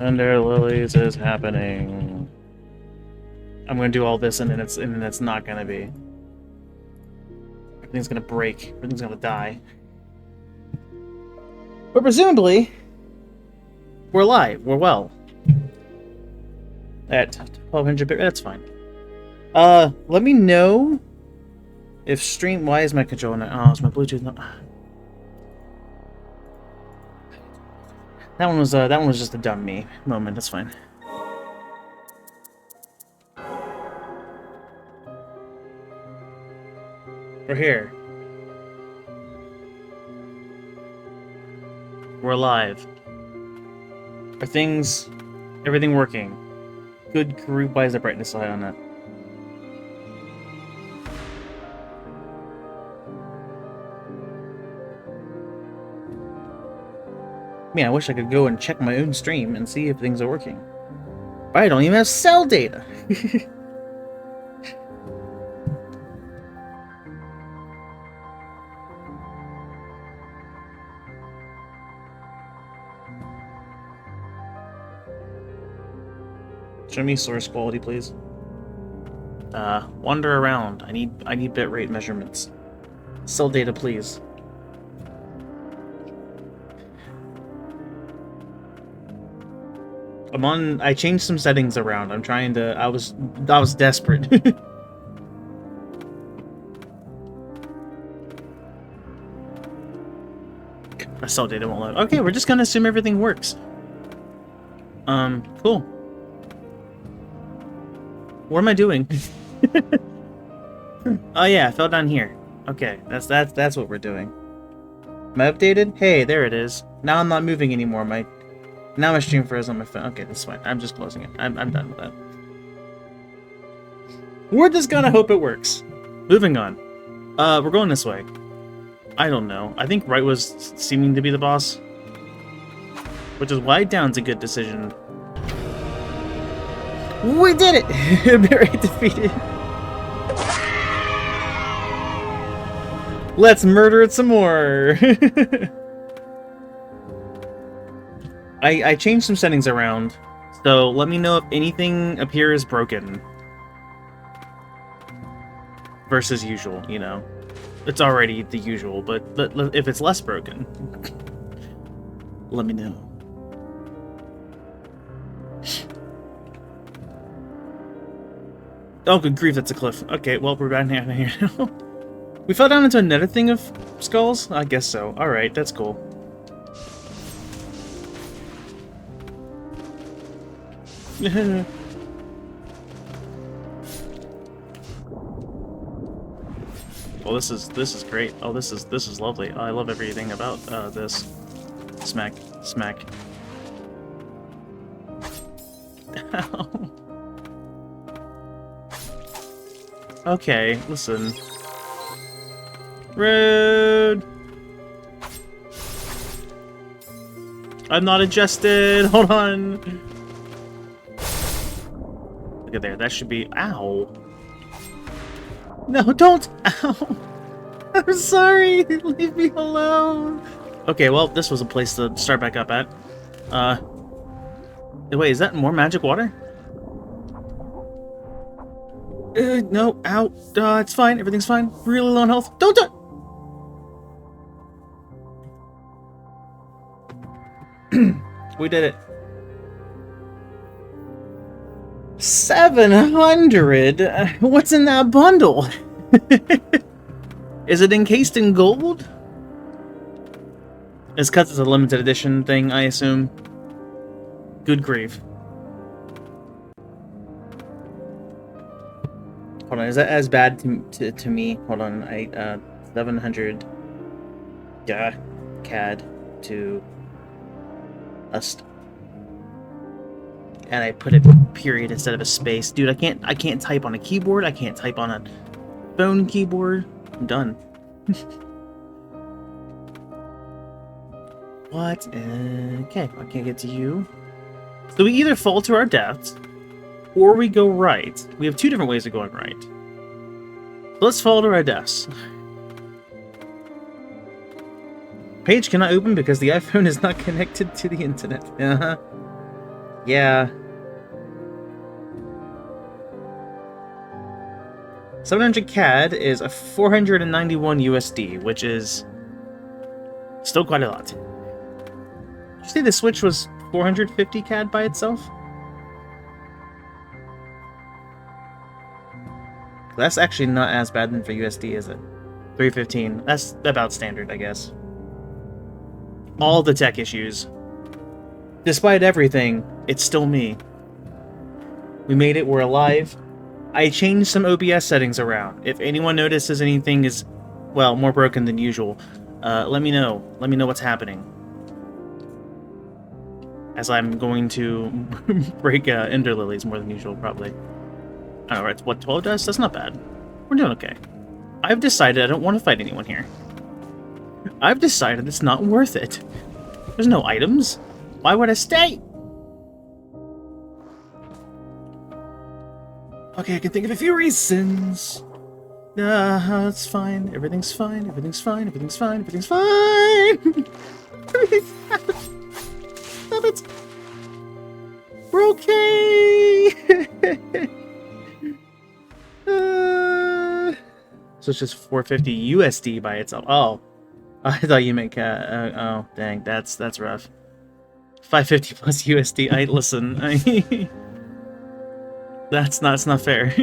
Ender Lilies is happening. I'm gonna do all this and then it's not gonna be. Everything's gonna break. Everything's gonna die. But presumably, we're live. We're well. At 1200 bit, that's fine. Let me know if stream. Why is my controller not? Oh, is my Bluetooth not? That one was just a dumb me moment. That's fine. We're here. We're alive. Are things, everything working? Good group. Why is the brightness so high on that? Man, I wish I could go and check my own stream and see if things are working. But I don't even have cell data. Show me source quality, please. Wander around. I need bitrate measurements. Cell data, please. I changed some settings around. I'm trying to. I was desperate. My cell data won't load. Okay, we're just gonna assume everything works. Cool. What am I doing? Oh yeah, I fell down here. Okay, that's what we're doing. Am I updated? Hey, there it is. Now I'm not moving anymore. Now my stream froze on my phone. Okay, that's fine. I'm just closing it. I'm done with that. We're just gonna hope it works. Moving on. We're going this way. I don't know. I think right was seeming to be the boss. Which is why down's a good decision. We did it! Bitrate defeated. Let's murder it some more. I changed some settings around, so let me know if anything appears broken. Versus usual, you know. It's already the usual, but if it's less broken, let me know. Oh, good grief, that's a cliff. Okay, well, we're down here now. We fell down into another thing of skulls? I guess so. Alright, that's cool. Well, this is great. Oh, this is lovely. I love everything about this. Smack. Okay, listen. Rude! I'm not adjusted! Hold on! Look at there, that should be... Ow! No, don't! Ow! I'm sorry! Leave me alone! Okay, well, this was a place to start back up at. Wait, is that more magic water? No, ow. It's fine. Everything's fine. Really low on health. Don't do it! We did it. 700? What's in that bundle? Is it encased in gold? It's because it's a limited edition thing, I assume. Good grief. Hold on, is that as bad to me? Hold on, 700 CAD to ust. And I put a period instead of a space. Dude, I can't type on a keyboard. I can't type on a phone keyboard. I'm done. What? Okay, I can't get to you. So we either fall to our deaths, or we go right. We have two different ways of going right. So let's fall to our deaths. Page cannot open because the iPhone is not connected to the internet. Yeah. 700 CAD is a 491 USD, which is still quite a lot. Did you say the Switch was 450 CAD by itself? That's actually not as bad than for USD, is it? 315. That's about standard, I guess. All the tech issues. Despite everything, it's still me. We made it, we're alive. I changed some OBS settings around. If anyone notices anything is, well, more broken than usual, let me know. Let me know what's happening. As I'm going to break Ender Lilies more than usual, probably. Alright, what, 12 dust? That's not bad. We're doing okay. I've decided I don't want to fight anyone here. I've decided it's not worth it. There's no items. Why would I stay? Okay, I can think of a few reasons. It's fine. Everything's fine. Everything's fine. Everything's fine. Everything's fine. Everything's fine. Stop it. We're okay. So it's just 450 USD by itself. Oh, I thought you meant oh, dang, that's rough. 550 plus USD. Listen. That's not fair.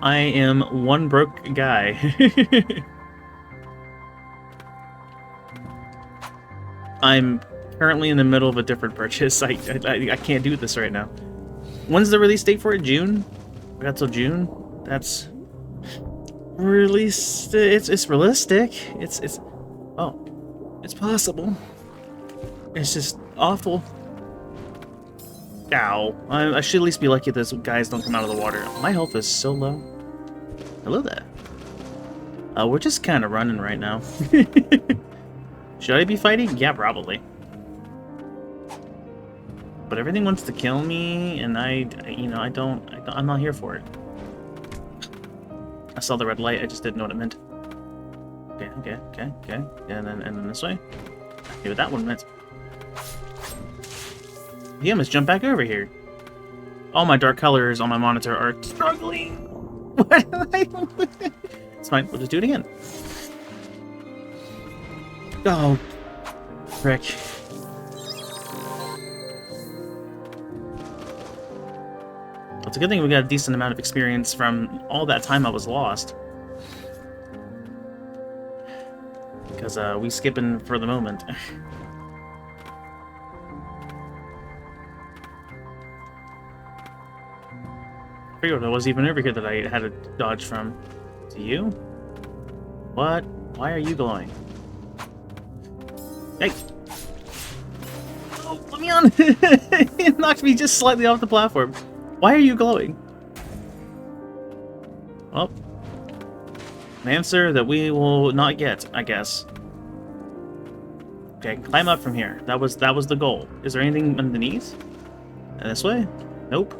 I am one broke guy. I'm currently in the middle of a different purchase. I can't do this right now. When's the release date for it? June? We got till June? That's released. It's realistic. It's oh, it's possible. It's just awful. Ow. I should at least be lucky those guys don't come out of the water. My health is so low. Hello there. We're just kind of running right now. Should I be fighting? Yeah, probably. But everything wants to kill me, and I'm not here for it. I saw the red light, I just didn't know what it meant. Okay. And then this way. Okay, what that one meant. Yeah, let's jump back over here. All my dark colors on my monitor are struggling. What? It's fine, we'll just do it again. Oh, frick. It's a good thing we got a decent amount of experience from all that time I was lost. Because we skipping for the moment. I forget what was even over here that I had to dodge from. To you? What? Why are you glowing? Hey! Oh, let me on! It knocked me just slightly off the platform. Why are you glowing? Well, an answer that we will not get, I guess. Okay, climb up from here. That was the goal. Is there anything underneath? This way? Nope.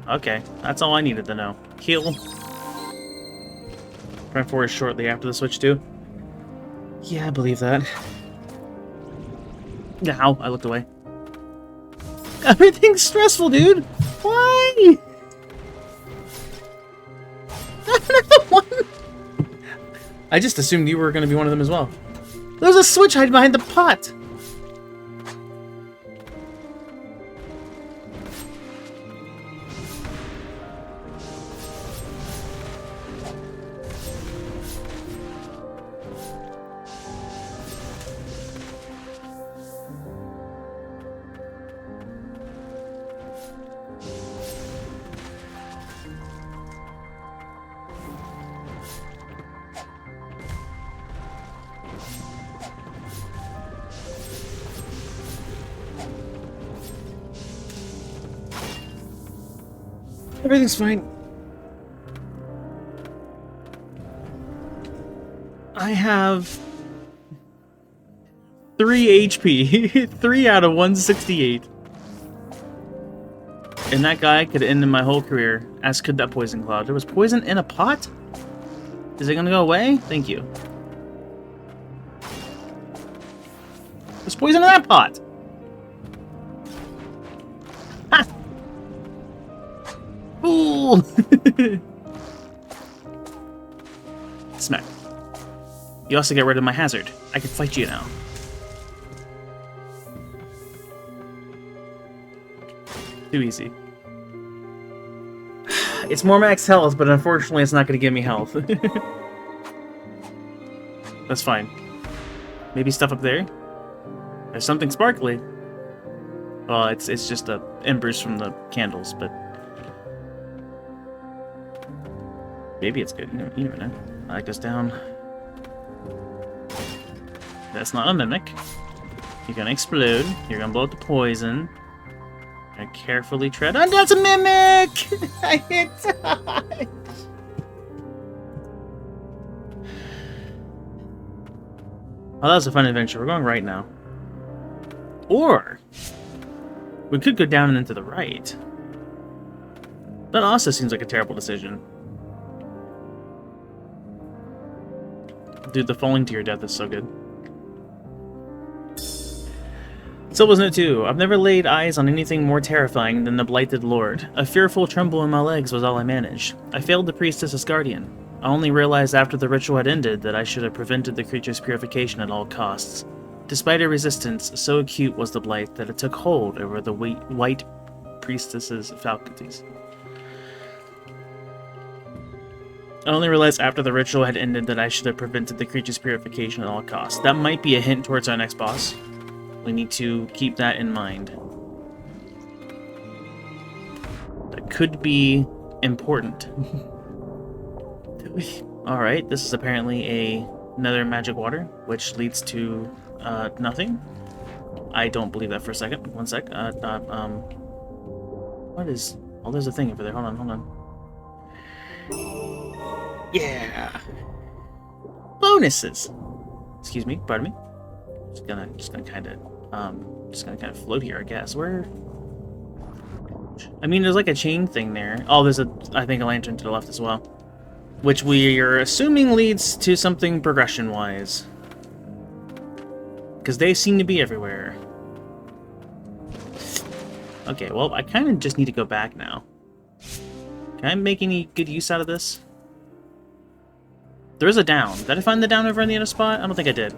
Okay, that's all I needed to know. Heal. Front forward shortly after the switch too. Yeah, I believe that. Ow, I looked away. Everything's stressful, dude! Why? Another one! I just assumed you were going to be one of them as well. There's a switch hiding behind the pot! Everything's fine. I have 3 HP. 3 out of 168. And that guy could end my whole career, as could that poison cloud. There was poison in a pot? Is it gonna go away? Thank you. There's poison in that pot! fool! Smack. You also get rid of my hazard. I can fight you now. Too easy. It's more max health, but unfortunately it's not going to give me health. That's fine. Maybe stuff up there? There's something sparkly. Well, it's just embers from the candles, but... Maybe it's good. You never know. That goes down. That's not a mimic. You're gonna explode. You're gonna blow out the poison. I carefully tread. Oh, that's a mimic! I hit die! Oh, that was a fun adventure. We're going right now. Or we could go down and into the right. That also seems like a terrible decision. Dude, the falling to your death is so good. So was Note 2. I've never laid eyes on anything more terrifying than the Blighted Lord. A fearful tremble in my legs was all I managed. I failed the priestess as guardian. I only realized after the ritual had ended that I should have prevented the creature's purification at all costs. Despite her resistance, so acute was the blight that it took hold over the white priestess's faculties. I only realized after the ritual had ended that I should have prevented the creature's purification at all costs. That might be a hint towards our next boss. We need to keep that in mind. That could be important. Alright, this is apparently another magic water, which leads to nothing. I don't believe that for a second. One sec. What is... Oh, there's a thing over there. Hold on. Yeah! Bonuses! Excuse me, pardon me. Just gonna kind of float here, I guess. Where? I mean, there's like a chain thing there. Oh, there's I think a lantern to the left as well, which we are assuming leads to something progression-wise, because they seem to be everywhere. Okay, well, I kind of just need to go back now. Can I make any good use out of this? There is a down. Did I find the down over on the other spot? I don't think I did.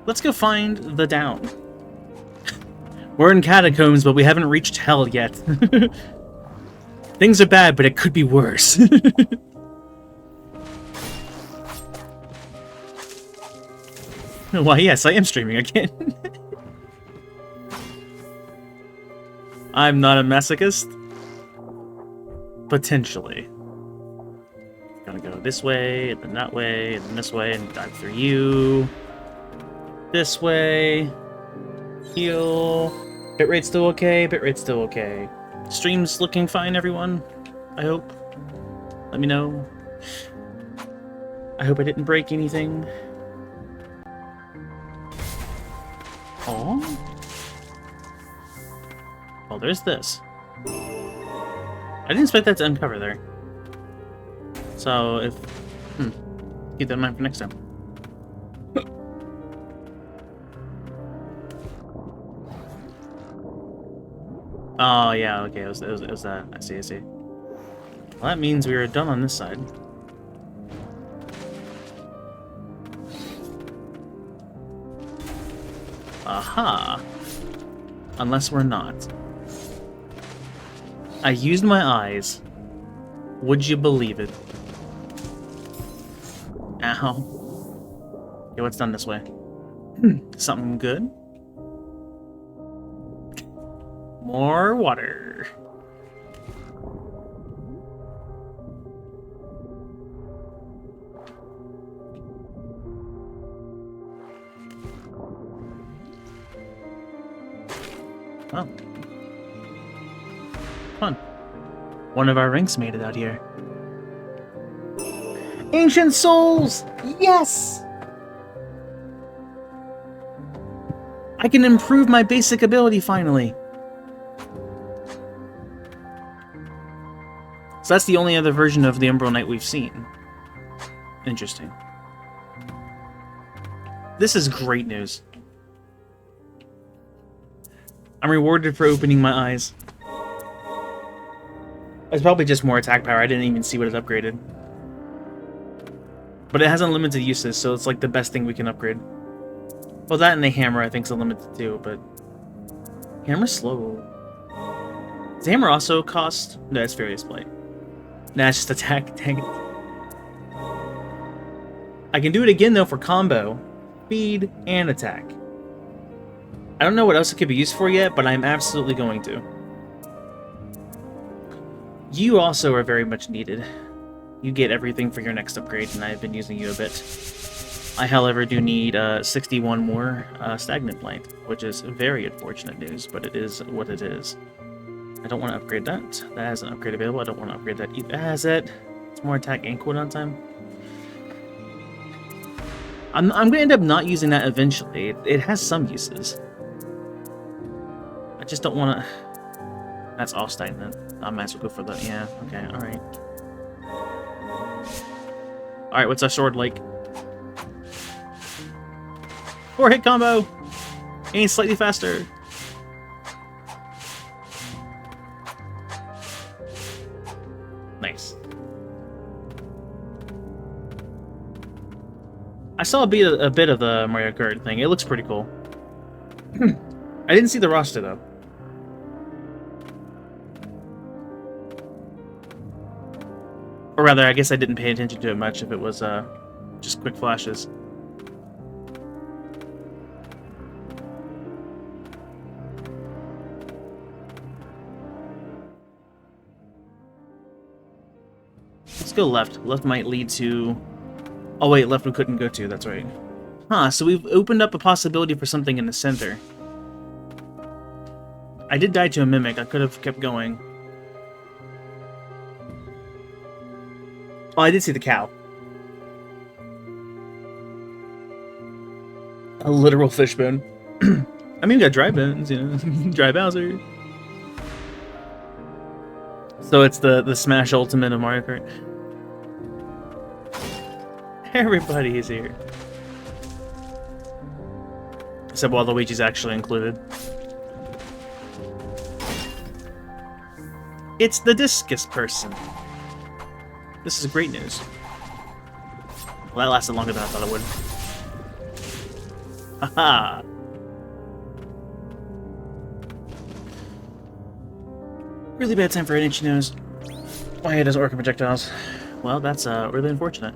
Let's go find the down. We're in catacombs, but we haven't reached hell yet. Things are bad, but it could be worse. Why, yes, I am streaming again. I'm not a masochist. Potentially. Gonna go this way, and then that way, and then this way, and dive through you. This way. Heal. Bitrate's still okay. Bitrate's still okay. Stream's looking fine, everyone. I hope. Let me know. I hope I didn't break anything. Oh. Well, there's this. I didn't expect that to uncover there. So if... keep that in mind for next time. Oh, yeah, okay, it was that. I see. Well, that means we are done on this side. Aha! Unless we're not. I used my eyes. Would you believe it? Ow. Okay, what's done this way? Something good? More water. Oh. Fun. One of our ranks made it out here. Ancient souls! Yes! I can improve my basic ability finally. So that's the only other version of the Umbral Knight we've seen. Interesting. This is great news. I'm rewarded for opening my eyes. It's probably just more attack power. I didn't even see what it upgraded. But it has unlimited uses, so it's like the best thing we can upgrade. Well, that and the hammer I think is unlimited too, but... Hammer's slow. Does the hammer also cost... No, it's Furious Blade. Nah, it's just attack. Dang it. I can do it again, though, for combo. Speed and attack. I don't know what else it could be used for yet, but I'm absolutely going to. You also are very much needed. You get everything for your next upgrade, and I've been using you a bit. I, however, do need 61 more stagnant blight, which is very unfortunate news, but it is what it is. I don't want to upgrade that. That has an upgrade available. I don't want to upgrade that either. Has it? It's more attack and cooldown time. I'm going to end up not using that eventually. It has some uses. I just don't want to... That's all stagnant. I might as well go for that. Yeah, okay, alright. Alright, what's our sword like? 4-hit combo! And slightly faster. Nice. I saw a bit of the Mario Kart thing. It looks pretty cool. I didn't see the roster, though. Or rather, I guess I didn't pay attention to it much if it was just quick flashes. Let's go left. Left might lead to... Oh wait, left we couldn't go to, that's right. Huh, so we've opened up a possibility for something in the center. I did die to a mimic, I could have kept going. Oh, I did see the cow. A literal fishbone. I mean, we got dry bones, you know, dry Bowser. So it's the Smash Ultimate of Mario Kart. Everybody is here. Except Waluigi's actually included. It's the discus person. This is great news. Well, that lasted longer than I thought it would. Haha! Really bad time for an itchy nose. Why it doesn't work with projectiles? Well, that's really unfortunate.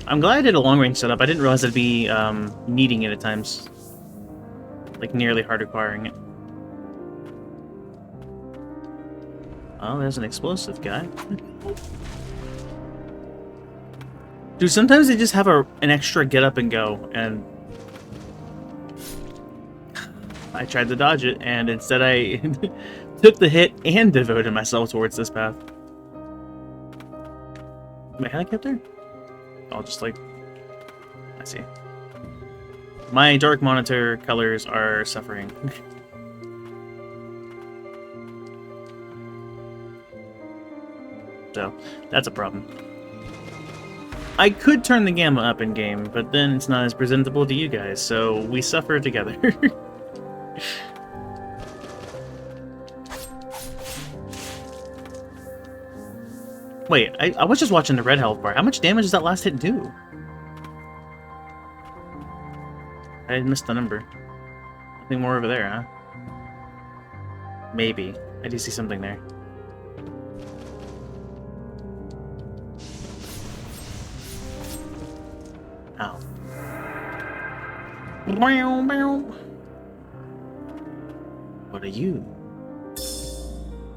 I'm glad I did a long-range setup. I didn't realize I'd be needing it at times. Like, nearly hard requiring it. Oh, there's an explosive guy. Dude, sometimes they just have an extra get up and go, and... I tried to dodge it, and instead I took the hit and devoted myself towards this path. My helicopter? I'll just like... I see. My dark monitor colors are suffering. So, that's a problem. I could turn the gamma up in-game, but then it's not as presentable to you guys, so we suffer together. Wait, I was just watching the red health bar. How much damage does that last hit do? I missed the number. Nothing more over there, huh? Maybe. I do see something there. Ow. What are you?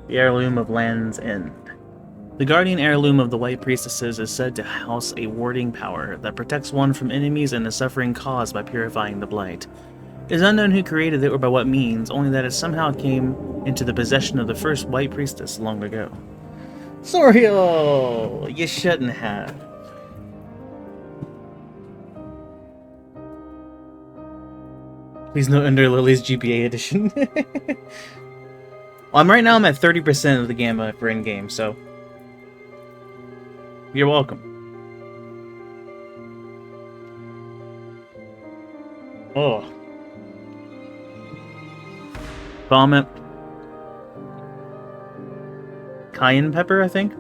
The heirloom of Land's End. The guardian heirloom of the White Priestesses is said to house a warding power that protects one from enemies and the suffering caused by purifying the blight. It is unknown who created it or by what means, only that it somehow came into the possession of the first White Priestess long ago. Sorio! You shouldn't have. Please no Ender Lilies GBA edition. Well, right now I'm at 30% of the gamma for in-game, so... You're welcome. Oh. Vomit. cayenne pepper, I think.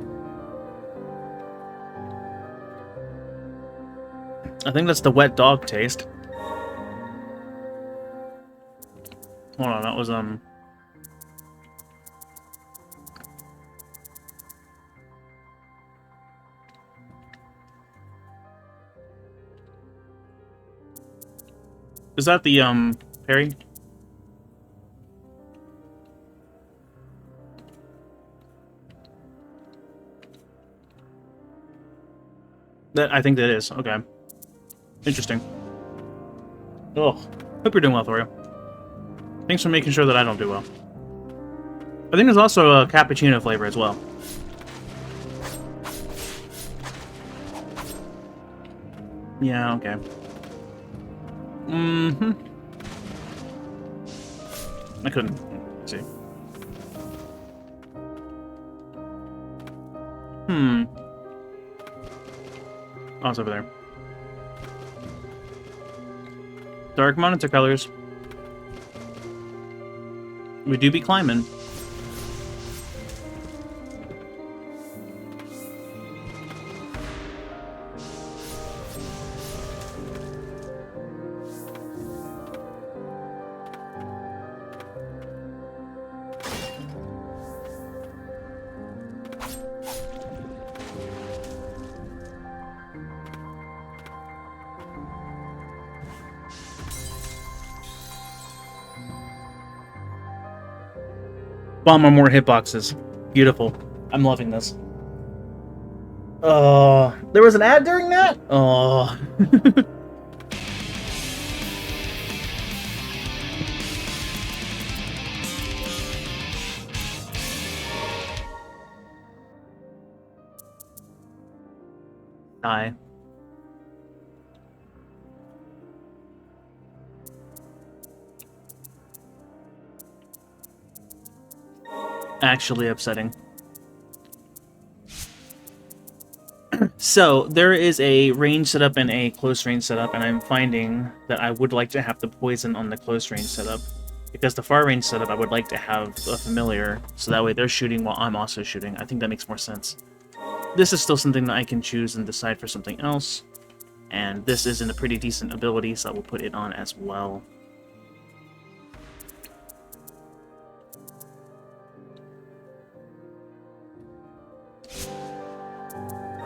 I think that's the wet dog taste. Hold on, that was, is that the, Perry? I think that is. Okay. Interesting. Oh, hope you're doing well, Thorio. Thanks for making sure that I don't do well. I think there's also a cappuccino flavor as well. Yeah, okay. Mm-hmm. I couldn't see. Oh, it's over there. Dark monitor colors. We do be climbing. Bomber more hitboxes. Beautiful. I'm loving this. Oh, there was an ad during that? Oh. Die. Actually upsetting. So, there is a range setup and a close range setup, and I'm finding that I would like to have the poison on the close range setup. Because the far range setup, I would like to have a familiar, so that way they're shooting while I'm also shooting. I think that makes more sense. This is still something that I can choose and decide for something else. And this is in a pretty decent ability, so I will put it on as well.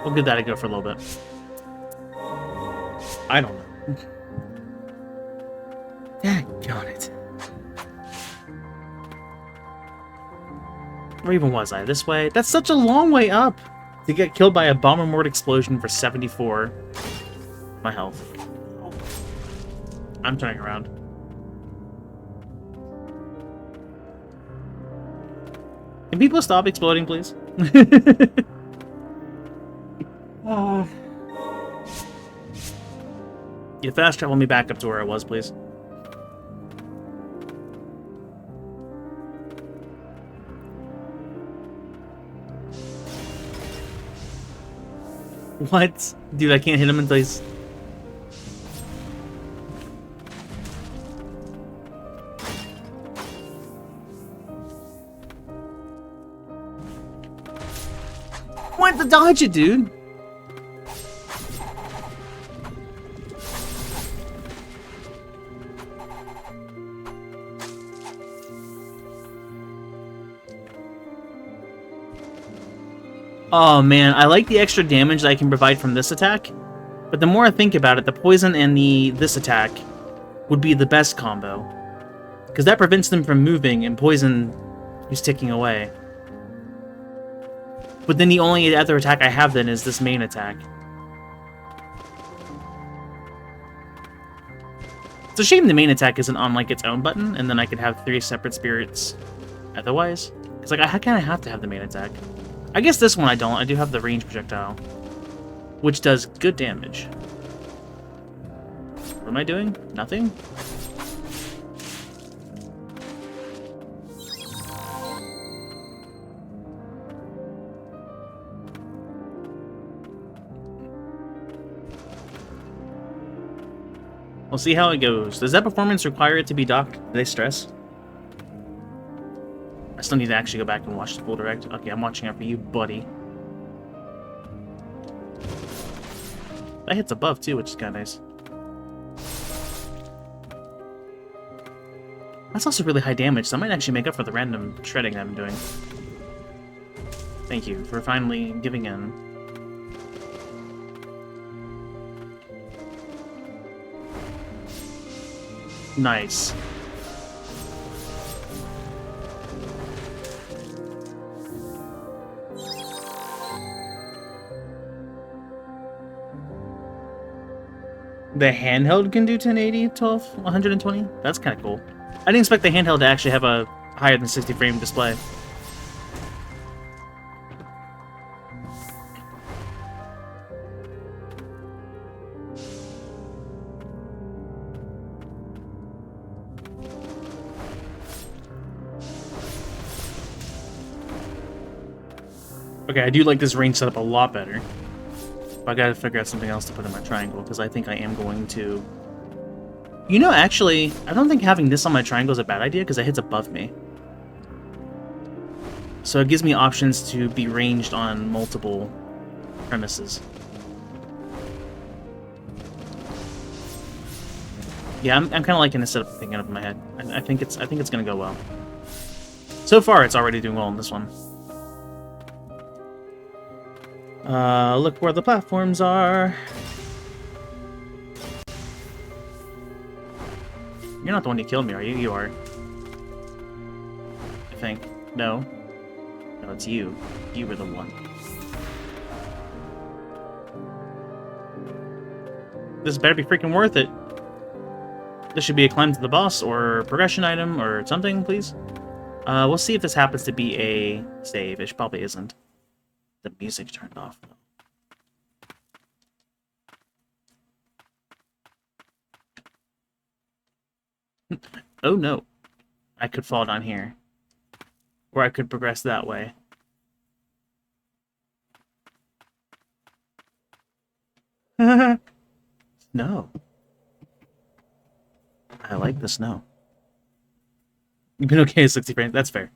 We'll give that a go for a little bit. I don't know. Daggone it. Where even was I? This way? That's such a long way up! To get killed by a bomber mort explosion for 74. My health. I'm turning around. Can people stop exploding, please? You fast travel me back up to where I was, please. What? Dude, I can't hit him until he's... What? To dodge it, dude! Oh man, I like the extra damage that I can provide from this attack, but the more I think about it, the poison and this attack would be the best combo. Because that prevents them from moving, and poison is ticking away. But then the only other attack I have then is this main attack. It's a shame the main attack isn't on like its own button, and then I could have 3 separate spirits otherwise. Because like, I kind of have to have the main attack. I guess this one I don't. I do have the range projectile, which does good damage. What am I doing? Nothing? We'll see how it goes. Does that performance require it to be docked? Do they stress? I still need to actually go back and watch the full direct. Okay, I'm watching out for you, buddy. That hits above, too, which is kind of nice. That's also really high damage, so I might actually make up for the random shredding that I'm doing. Thank you for finally giving in. Nice. The handheld can do 1080, 12, 120? That's kind of cool. I didn't expect the handheld to actually have a higher than 60 frame display. Okay, I do like this range setup a lot better. But I gotta figure out something else to put in my triangle, because I think I am going to... You know, actually, I don't think having this on my triangle is a bad idea, because it hits above me. So it gives me options to be ranged on multiple premises. Yeah, I'm kind of liking this setup thinking up in my head. I think it's gonna go well. So far, it's already doing well in this one. Look where the platforms are. You're not the one who killed me, are you? You are. I think. No. No, it's you. You were the one. This better be freaking worth it. This should be a climb to the boss, or progression item, or something, please. We'll see if this happens to be a save. It probably isn't. The music turned off, though. Oh no. I could fall down here. Or I could progress that way. No. I like the snow. You've been okay at 60 frames. That's fair.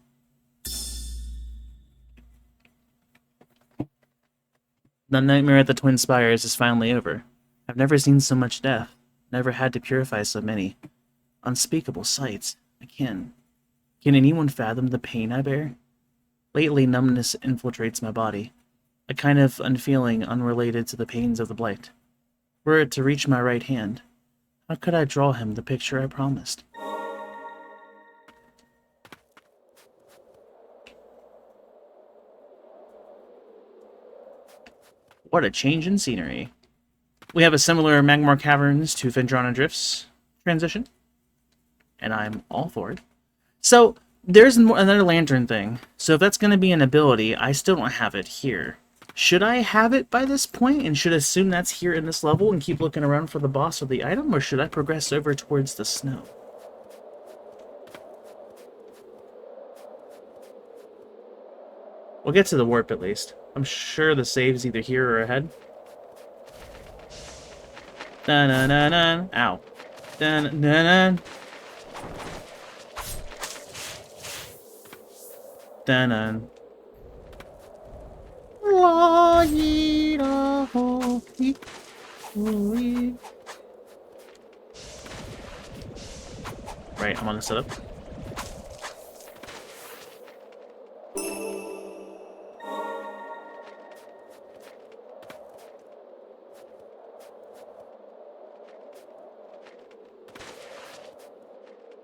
The nightmare at the Twin Spires is finally over. I've never seen so much death. Never had to purify so many. Unspeakable sights. Can anyone fathom the pain I bear? Lately, numbness infiltrates my body. A kind of unfeeling unrelated to the pains of the blight. Were it to reach my right hand, how could I draw him the picture I promised? What a change in scenery. We have a similar Magmar Caverns to Fendrana Drifts transition, and I'm all for it. So, there's another lantern thing. So if that's going to be an ability, I still don't have it here. Should I have it by this point and should assume that's here in this level and keep looking around for the boss or the item, or should I progress over towards the snow? We'll get to the warp at least. I'm sure the save's either here or ahead. Dun-dun-dun-dun. Ow. Dun-dun-dun-dun. Dun-dun. Right, I'm on the setup.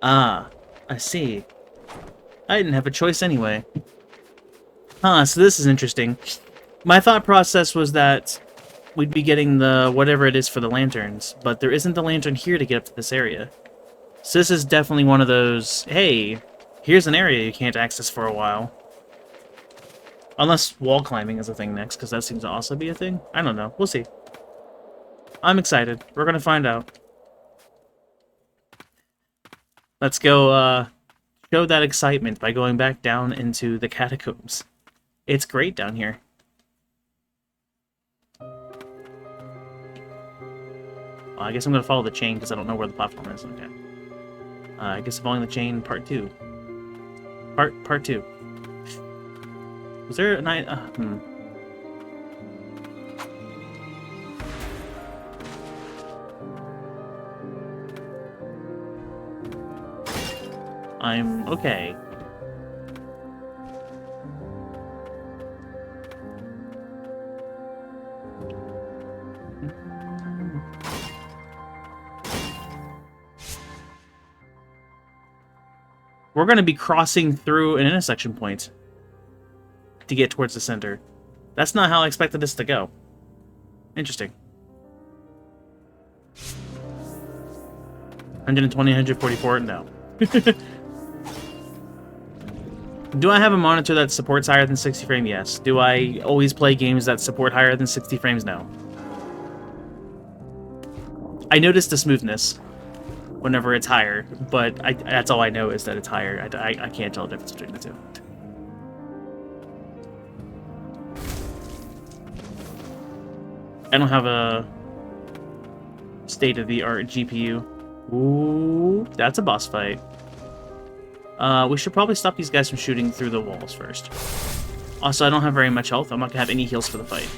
Ah, I see. I didn't have a choice anyway. Huh, so this is interesting. My thought process was that we'd be getting the whatever it is for the lanterns, but there isn't the lantern here to get up to this area. So this is definitely one of those, hey, here's an area you can't access for a while. Unless wall climbing is a thing next, because that seems to also be a thing. I don't know. We'll see. I'm excited. We're going to find out. Let's go show that excitement by going back down into the catacombs. It's great down here. Well, I guess I'm going to follow the chain because I don't know where the platform is. Okay. I guess following the chain, part 2. Part 2. Was there a night? I'm okay. We're going to be crossing through an intersection point to get towards the center. That's not how I expected this to go. Interesting. 120, 144? No. Do I have a monitor that supports higher than 60 frames? Yes. Do I always play games that support higher than 60 frames? No. I notice the smoothness whenever it's higher, but that's all I know is that it's higher. I can't tell the difference between the two. I don't have a state-of-the-art GPU. Ooh, that's a boss fight. We should probably stop these guys from shooting through the walls first. Also, I don't have very much health. I'm not gonna have any heals for the fight.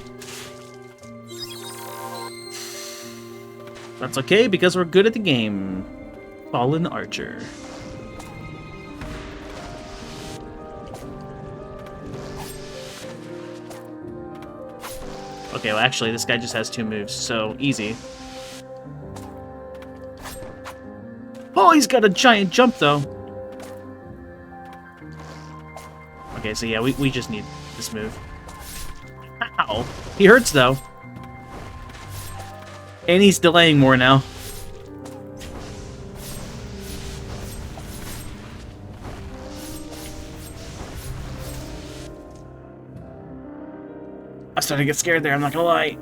That's okay, because we're good at the game. Fallen Archer. Okay, well actually, this guy just has 2 moves, so easy. Oh, he's got a giant jump, though. Okay, so yeah, we just need this move. Ow! He hurts, though. And he's delaying more now. I started to get scared there, I'm not gonna lie.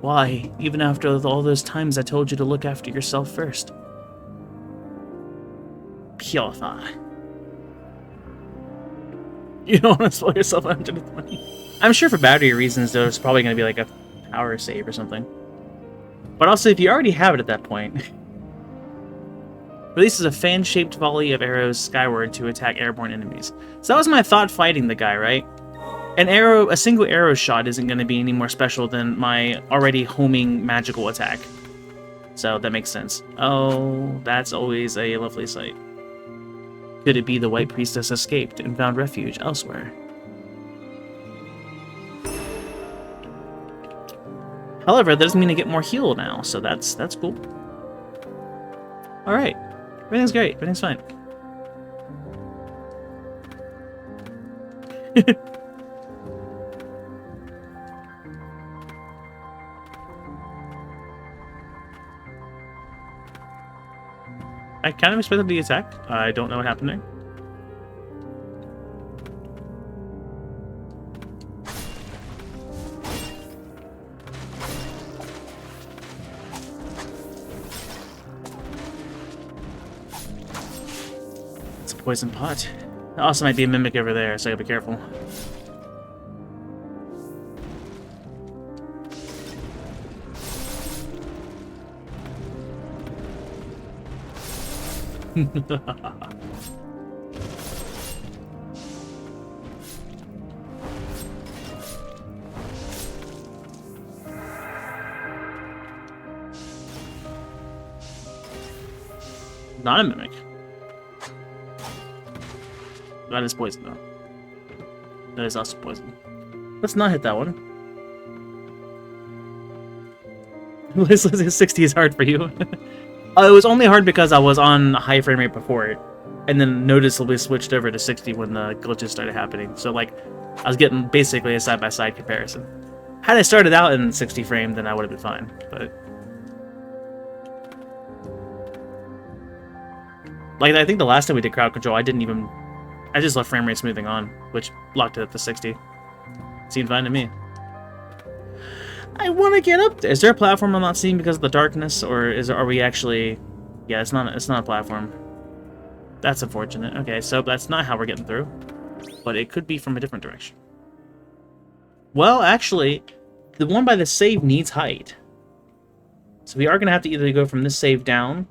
Why? Even after all those times I told you to look after yourself first. Purify. You don't want to spoil yourself 120. I'm sure for battery reasons, though, it's probably going to be like a power save or something. But also, if you already have it at that point... Releases a fan-shaped volley of arrows skyward to attack airborne enemies. So that was my thought fighting the guy, right? A single arrow shot isn't going to be any more special than my already homing magical attack. So that makes sense. Oh, that's always a lovely sight. Could it be the White Priestess escaped and found refuge elsewhere? However, that doesn't mean I get more heal now, so that's cool. Alright. Everything's great. Everything's fine. I kind of expected the attack. I don't know what happened there. It's a poison pot. There also might be a mimic over there, so I gotta be careful. Not a mimic. That is poison, though. That is also poison. Let's not hit that one. 60 is hard for you. It was only hard because I was on high frame rate before it, and then noticeably switched over to 60 when the glitches started happening. So, like, I was getting basically a side-by-side comparison. Had I started out in 60 frame, then I would have been fine, but... Like, I think the last time we did crowd control, I just left frame rate smoothing on, which locked it at the 60. Seemed fine to me. I want to get up there. Is there a platform I'm not seeing because of the darkness, or are we actually... Yeah, it's not a platform. That's unfortunate. Okay, so that's not how we're getting through. But it could be from a different direction. Well, actually, the one by the save needs height. So we are going to have to either go from this save down,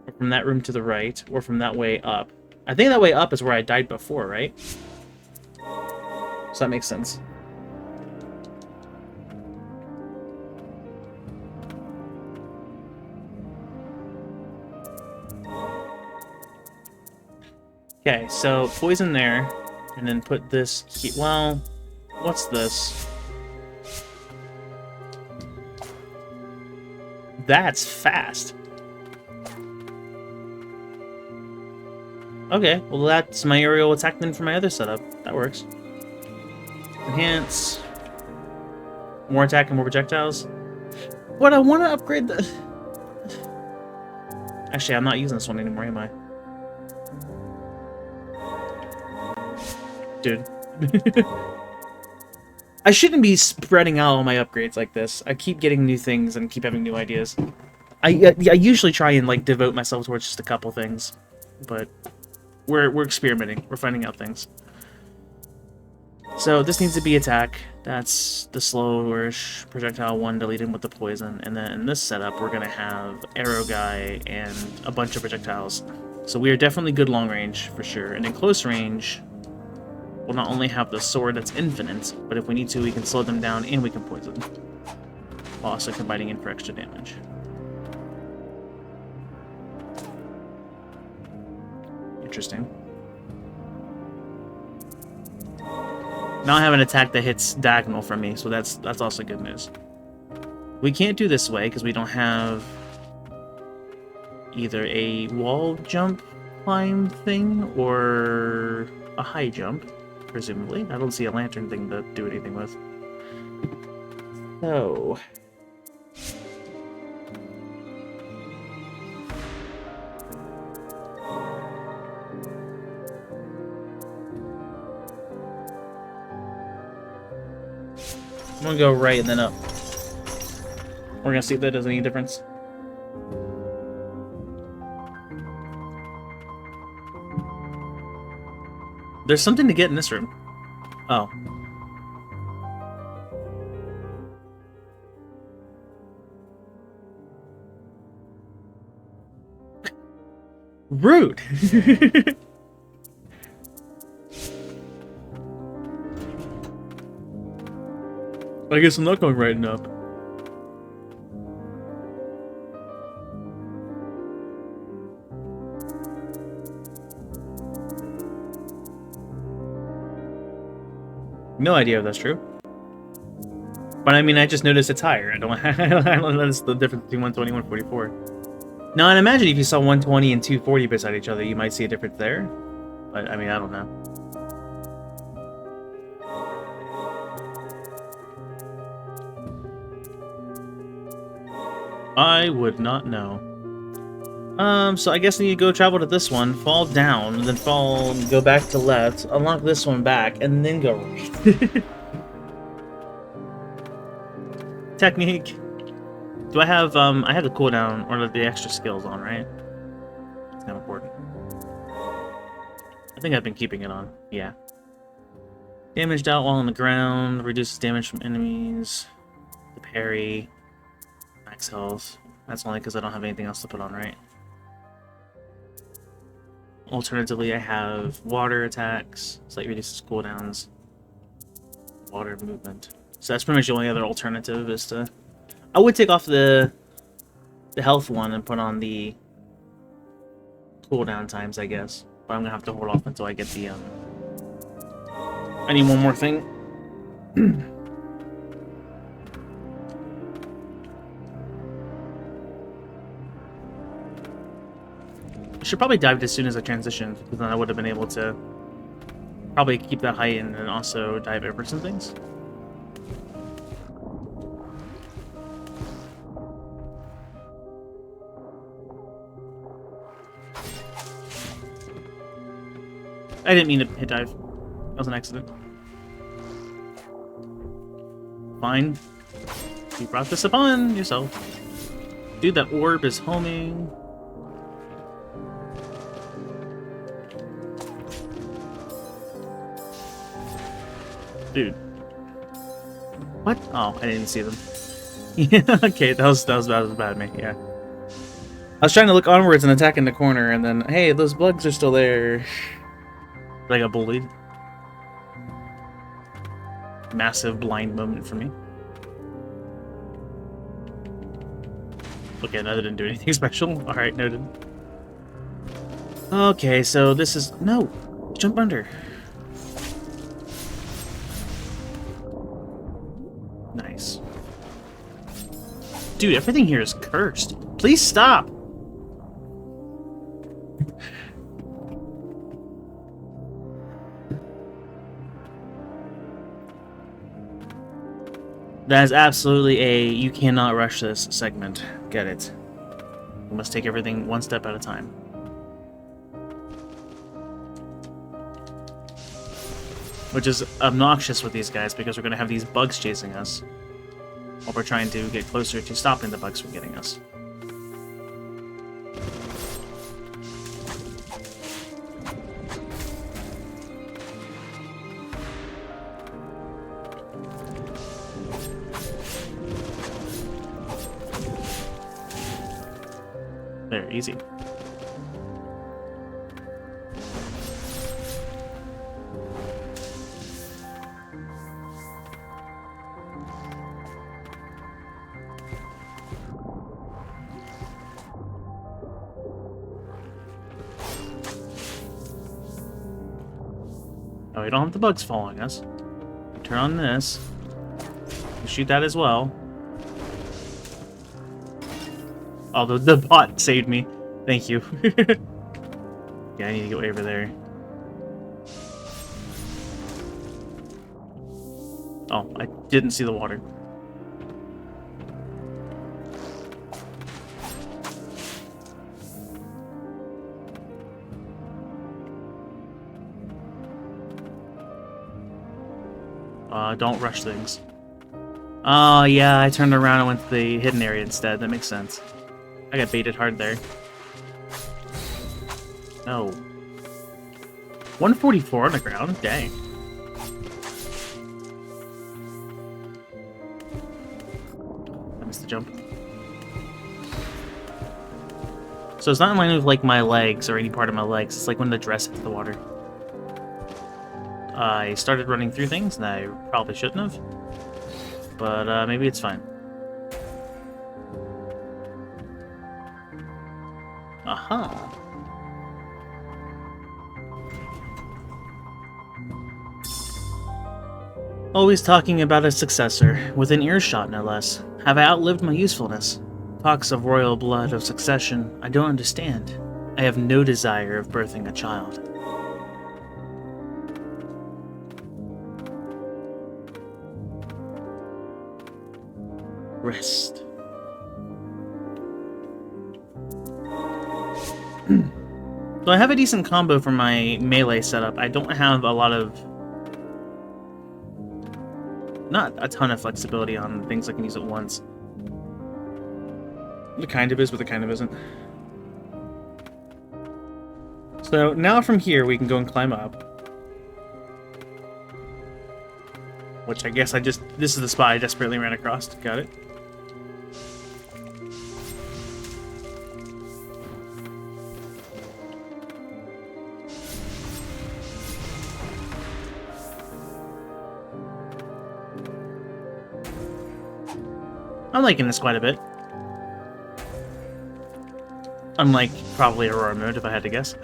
Or from that room to the right, or from that way up. I think that way up is where I died before, right? So that makes sense. Okay, so poison there, and then put this key. Well, what's this? That's fast. Okay, well that's my aerial attack then for my other setup. That works. Enhance. More attack and more projectiles. But I want to upgrade the... Actually, I'm not using this one anymore, am I? Dude. I shouldn't be spreading out all my upgrades like this. I keep getting new things and keep having new ideas. I usually try and like devote myself towards just a couple things, but we're experimenting. We're finding out things. So this needs to be attack. That's the slowish projectile one deleted with the poison, and then in this setup we're gonna have arrow guy and a bunch of projectiles. So we are definitely good long range for sure, and in close range we'll not only have the sword that's infinite, but if we need to, we can slow them down and we can poison, while also combining in for extra damage. Interesting. Now I have an attack that hits diagonal from me, so that's also good news. We can't do this way because we don't have either a wall jump climb thing or a high jump. Presumably. I don't see a lantern thing to do anything with. So... I'm gonna go right and then up. We're gonna see if that does any difference. There's something to get in this room. Oh. Rude! I guess I'm not going right and up. No idea if that's true. But I mean, I just noticed it's higher. I don't notice the difference between 120 and 144. Now, I'd imagine if you saw 120 and 240 beside each other, you might see a difference there. But, I mean, I don't know. I would not know. So I guess I need to go travel to this one, fall down, and then go back to left, unlock this one back, and then go right. Technique. Do I have, I have the cooldown, or the extra skills on, right? It's kind of important. I think I've been keeping it on, yeah. Damaged out while on the ground, reduces damage from enemies, the parry, max health. That's only because I don't have anything else to put on, right? Alternatively, I have water attacks, slightly reduces cooldowns, water movement. So that's pretty much the only other alternative is to... I would take off the health one and put on the cooldown times, I guess. But I'm gonna have to hold off until I get the, I need one more thing. I should probably dive as soon as I transitioned, because then I would have been able to probably keep that height and then also dive over some things. I didn't mean to hit dive. That was an accident. Fine. You brought this upon yourself. Dude, that orb is homing. Dude. What? Oh, I didn't see them. Yeah, okay, that was bad of me, yeah. I was trying to look onwards and attack in the corner, and then, hey, those bugs are still there. I got bullied. Massive blind moment for me. Okay, no, that didn't do anything special. Alright, noted. Okay, so this is... No! Jump under. Nice. Dude, everything here is cursed. Please stop! That is absolutely a you cannot rush this segment. Get it. We must take everything one step at a time. Which is obnoxious with these guys because we're going to have these bugs chasing us while we're trying to get closer to stopping the bugs from getting us. There, easy. Oh, we don't have the bugs following us. Turn on this. Shoot that as well. Oh, the bot saved me. Thank you. Yeah, I need to get way over there. Oh, I didn't see the water. Don't rush things. Oh, yeah, I turned around and went to the hidden area instead. That makes sense. I got baited hard there. No. 144 on the ground? Dang. I missed the jump. So it's not in line with, like, my legs or any part of my legs. It's like when the dress hits the water. I started running through things, and I probably shouldn't have. But maybe it's fine. Aha! Always talking about a successor, within earshot no less. Have I outlived my usefulness? Talks of royal blood, of succession, I don't understand. I have no desire of birthing a child. Rest. So I have a decent combo for my melee setup. I don't have a lot of... Not a ton of flexibility on things I can use at once. It kind of is, but it kind of isn't. So now from here we can go and climb up. Which I guess this is the spot I desperately ran across. Got it. I'm liking this quite a bit. Unlike probably Aurora mode, if I had to guess.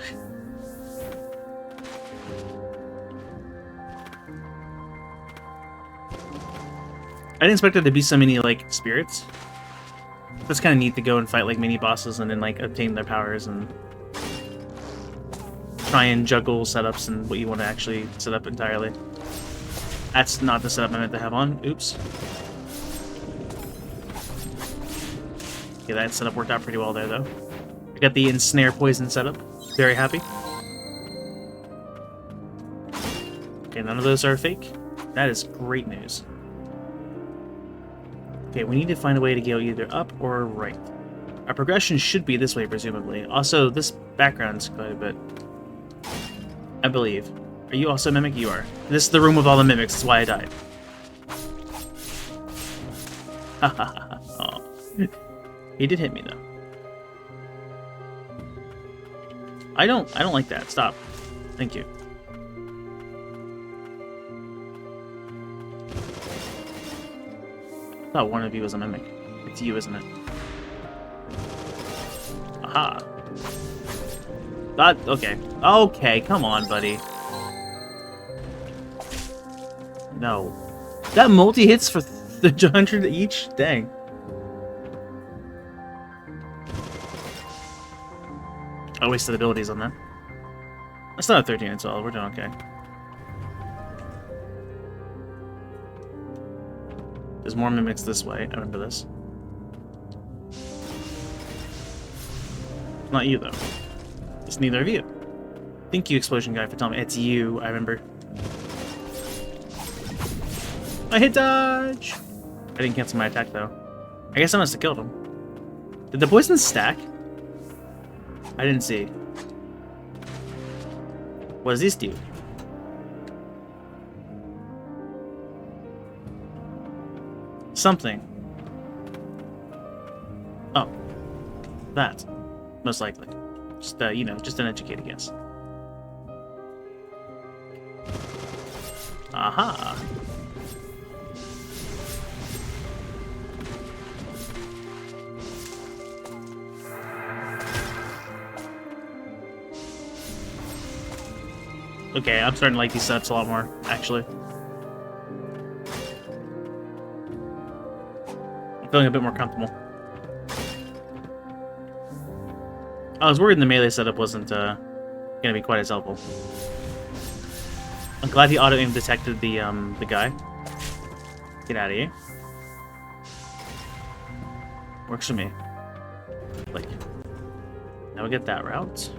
I didn't expect there to be so many, like, spirits. It's kind of neat to go and fight, like, mini-bosses and then, like, obtain their powers and try and juggle setups and what you want to actually set up entirely. That's not the setup I meant to have on. Oops. Okay, that setup worked out pretty well there, though. I got the ensnare poison setup. Very happy. Okay, none of those are fake. That is great news. Okay, we need to find a way to go either up or right. Our progression should be this way, presumably. Also, this background's quite a bit. I believe. Are you also a mimic? You are. This is the room with all the mimics. That's why I died. Hahaha. Oh. He did hit me, though. I don't like that. Stop. Thank you. I thought one of you was a mimic. It's you, isn't it? Aha. That, okay. Okay, come on, buddy. No. That multi-hits for the 100 each? Dang. I wasted abilities on that. That's not a 13 and 12. We're doing okay. There's more mimics this way. I remember this. Not you, though. It's neither of you. Thank you, Explosion Guy, for telling me. It's you, I remember. I hit dodge! I didn't cancel my attack, though. I guess I must have killed him. Did the poison stack? I didn't see. What does this do? Something. Oh. That. Most likely. Just, you know, just an educated guess. Aha! Okay, I'm starting to like these setups a lot more, actually. I'm feeling a bit more comfortable. I was worried the melee setup wasn't gonna be quite as helpful. I'm glad he auto-aim detected the guy. Get out of here. Works for me. Like, now we get that route.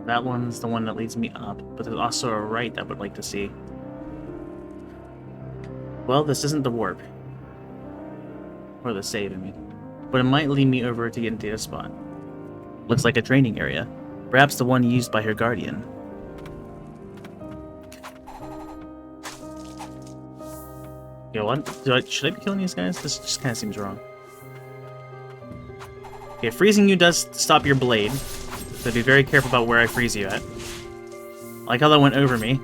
That one's the one that leads me up, but there's also a right that I would like to see. Well, this isn't the warp. Or the save, I mean. But it might lead me over to get into a spot. Looks like a training area. Perhaps the one used by her guardian. Yo, what? Should I be killing these guys? This just kind of seems wrong. Okay, freezing you does stop your blade. So be very careful about where I freeze you at. I like how that went over me.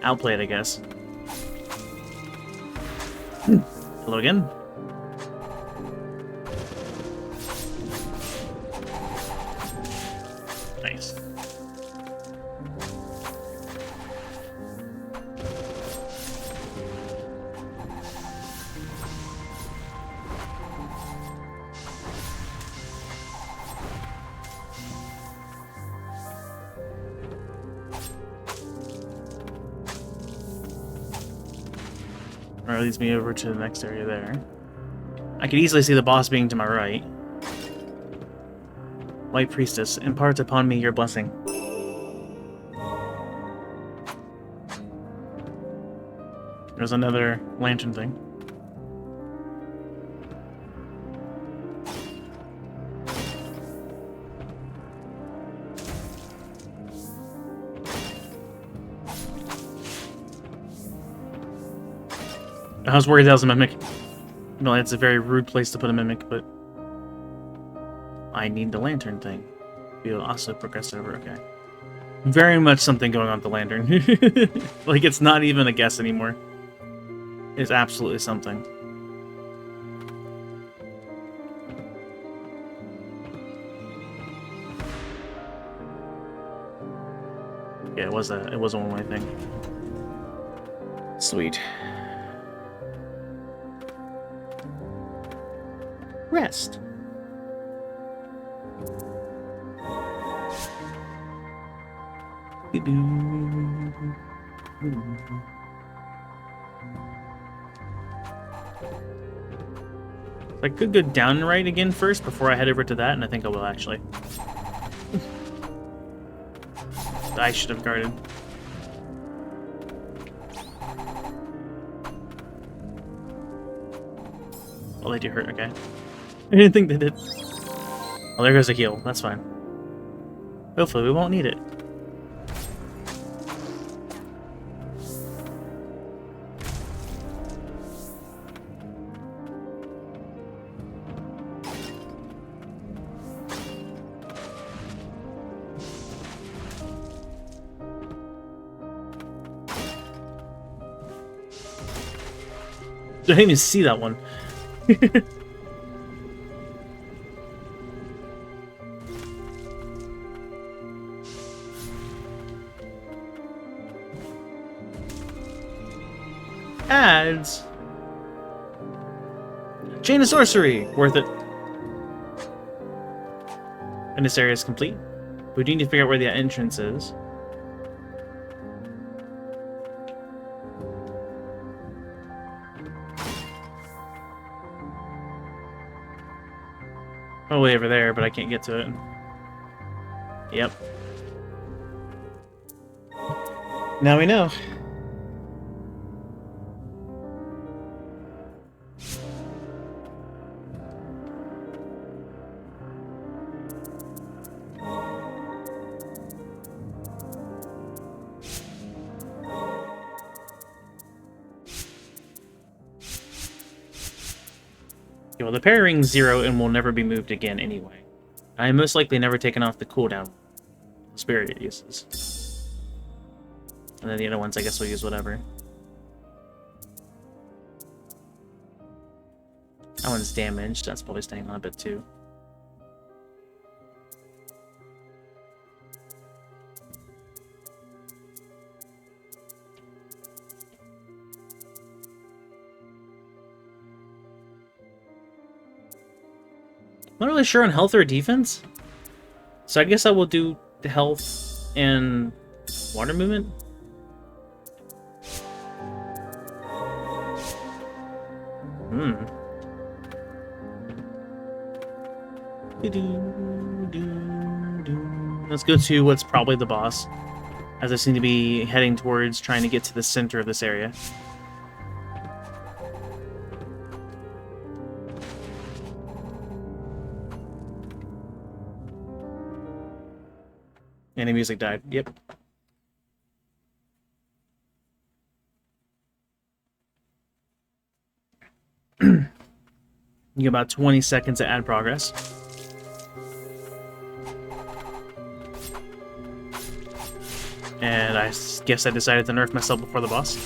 Outplayed, I guess. Hello again. Nice. Or leads me over to the next area there. I could easily see the boss being to my right. White Priestess, impart upon me your blessing. There's another lantern thing. I was worried that was a mimic. No, it's a very rude place to put a mimic, but I need the lantern thing. We'll also progress over, okay. Very much something going on with the lantern. Like, it's not even a guess anymore. It's absolutely something. Yeah, it was a one-way thing. Sweet. Rest. I could go down and right again first before I head over to that, and I think I will actually. I should have guarded. Oh, they do hurt, okay. I didn't think they did. Well, there goes a heal. That's fine. Hopefully we won't need it. I didn't even see that one. Ads. Chain of sorcery. Worth it. And this area is complete. We do need to figure out where the entrance is. Oh, way over there, but I can't get to it. Yep. Now we know. Okay, well, the parry ring's 0 and will never be moved again anyway. I am most likely never taken off the cooldown spirit it uses. And then the other ones, I guess we'll use whatever. That one's damaged. That's probably staying on a bit too. I'm not really sure on health or defense. So I guess I will do health and water movement. Let's go to what's probably the boss, as I seem to be heading towards trying to get to the center of this area. And the music died. Yep. You get about 20 seconds to add progress. And I guess I decided to nerf myself before the boss.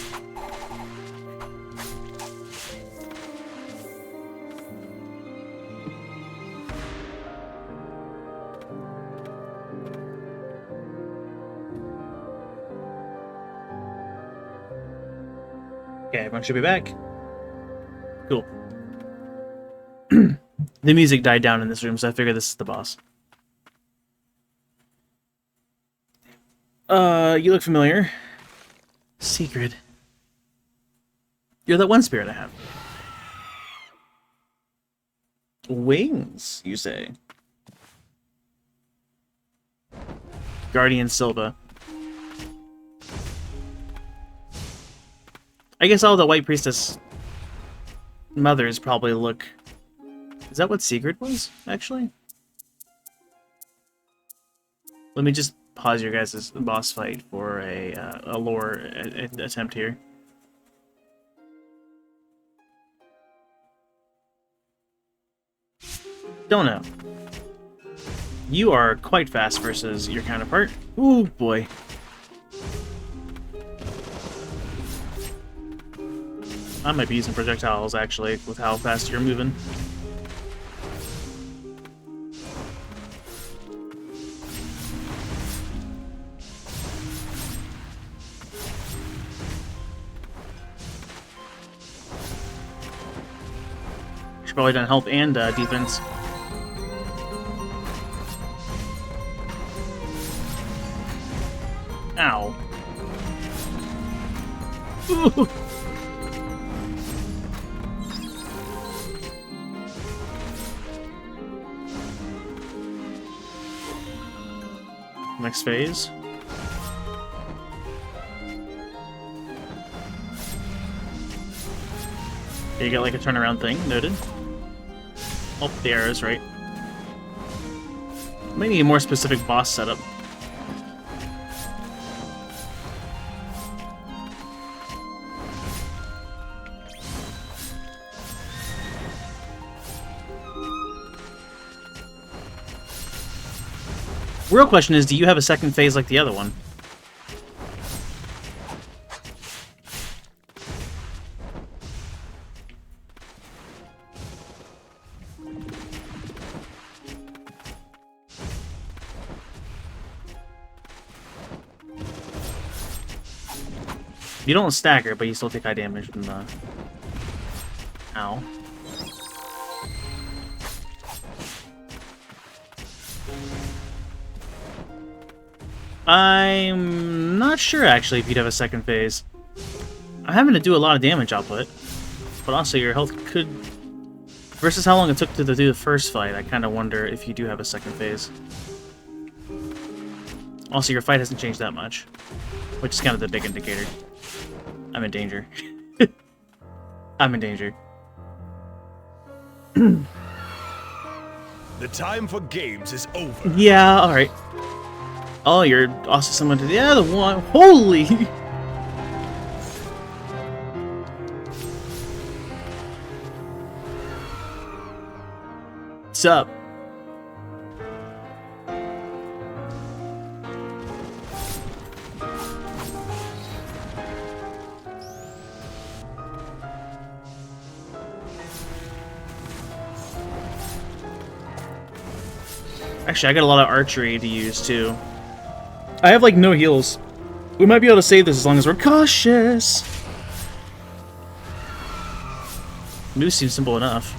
Okay, everyone should be back. Cool. The music died down in this room, so I figured this is the boss. You look familiar. Secret. You're that one spirit I have. Wings, you say? Guardian Silva. I guess all the White Priestess mothers probably look... Is that what Secret was, actually? Let me just pause your guys' boss fight for a lore attempt here. Don't know. You are quite fast versus your counterpart. Ooh, boy. I might be using projectiles, actually, with how fast you're moving. Should probably done health and defense. Ow. Ooh. Next phase. Okay, you got like a turnaround thing, noted. Oh, the arrows, right. May need a more specific boss setup. Real question is, do you have a second phase like the other one? You don't stagger, but you still take high damage from the... Ow. I'm not sure, actually, if you'd have a second phase. I'm having to do a lot of damage output, but also your health could... Versus how long it took to do the first fight, I kind of wonder if you do have a second phase. Also, your fight hasn't changed that much, which is kind of the big indicator. I'm in danger. I'm in danger. The time for games is over. Yeah, alright. Oh, you're also someone to the other one. Holy! What's up? Actually, I got a lot of archery to use, too. I have, like, no heals. We might be able to save this as long as we're cautious. Moves seems simple enough.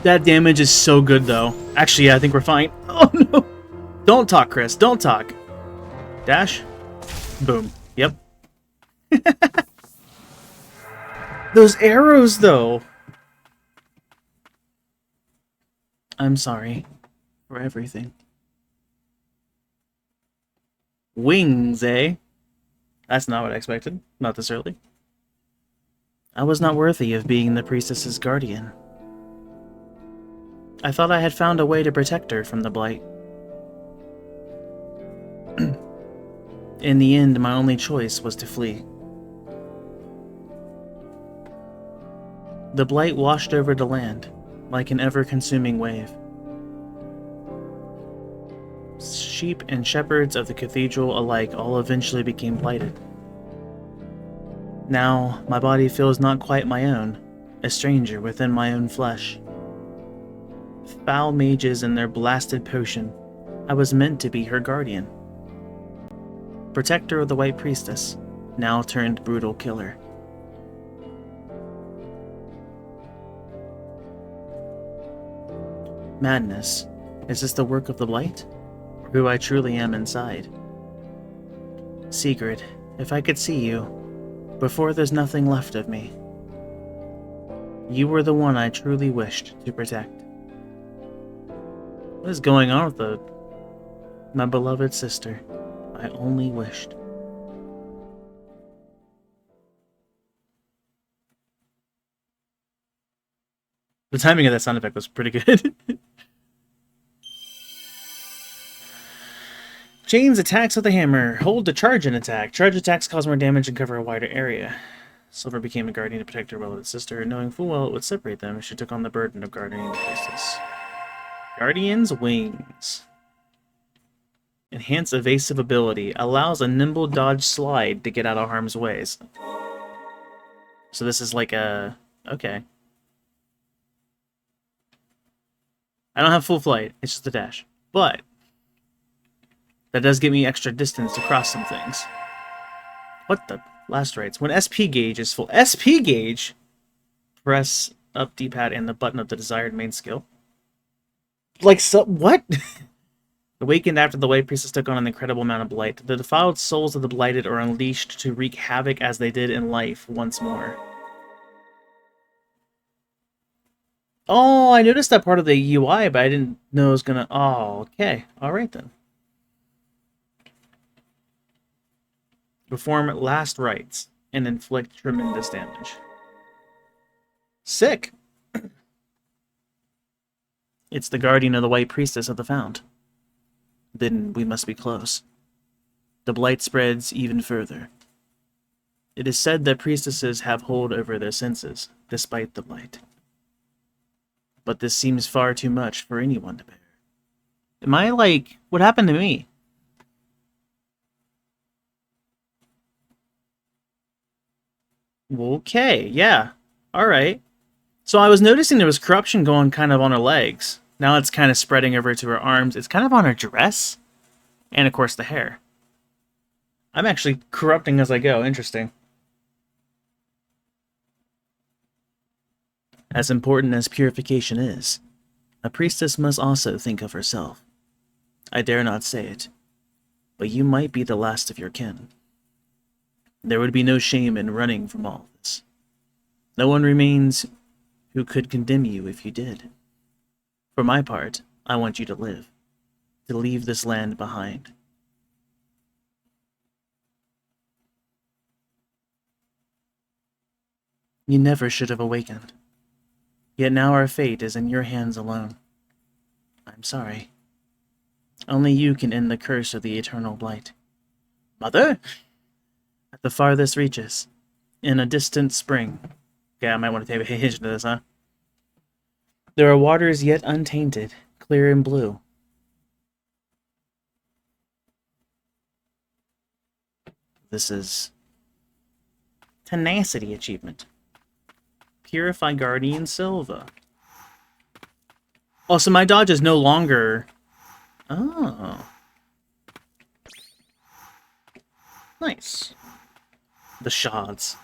That damage is so good, though. Actually, yeah, I think we're fine. Oh, no! Don't talk, Chris. Don't talk. Dash. Boom. Yep. Those arrows, though. I'm sorry for everything. Wings, eh? That's not what I expected. Not this early. I was not worthy of being the priestess's guardian. I thought I had found a way to protect her from the blight. In the end, my only choice was to flee. The blight washed over the land, like an ever-consuming wave. Sheep and shepherds of the cathedral alike all eventually became blighted. Now, my body feels not quite my own, a stranger within my own flesh. Foul mages and their blasted potion, I was meant to be her guardian. Protector of the White Priestess, now turned brutal killer. Madness. Is this the work of the blight? Or who I truly am inside? Sigrid, if I could see you, before there's nothing left of me. You were the one I truly wished to protect. What is going on with my beloved sister? I only wished. The timing of that sound effect was pretty good. Chains attacks with a hammer. Hold to charge an attack. Charge attacks cause more damage and cover a wider area. Silver became a guardian to protect her beloved sister, knowing full well it would separate them. She took on the burden of guarding the priestess. Guardian's Wings. Enhance evasive ability. Allows a nimble dodge slide to get out of harm's ways. So this is like a... Okay. I don't have full flight. It's just a dash. But that does give me extra distance to cross some things. What the? Last rites. When SP gauge is full. SP gauge? Press up D-pad and the button of the desired main skill. Like, so, what? Awakened after the White Priestess took on an incredible amount of blight. The defiled souls of the blighted are unleashed to wreak havoc as they did in life once more. Oh, I noticed that part of the UI, but I didn't know it was gonna... Oh, okay. Alright then. Perform last rites. and inflict tremendous damage. Sick! It's the guardian of the White Priestess of the Fount. Then we must be close. The blight spreads even further. It is said that priestesses have hold over their senses, despite the blight. But this seems far too much for anyone to bear. Am I like... What happened to me? Okay, yeah. Alright. So I was noticing there was corruption going kind of on her legs. Now it's kind of spreading over to her arms. It's kind of on her dress. And, of course, the hair. I'm actually corrupting as I go. Interesting. As important as purification is, a priestess must also think of herself. I dare not say it, but you might be the last of your kin. There would be no shame in running from all this. No one remains who could condemn you if you did. For my part, I want you to live, to leave this land behind. You never should have awakened. Yet now our fate is in your hands alone. I'm sorry. Only you can end the curse of the eternal blight. Mother? At the farthest reaches, in a distant spring. Okay, I might want to pay attention to this, huh? There are waters yet untainted, clear and blue. This is... Tenacity achievement. Purify Guardian Silva. Oh, so my dodge is no longer... Oh. Nice. The shards.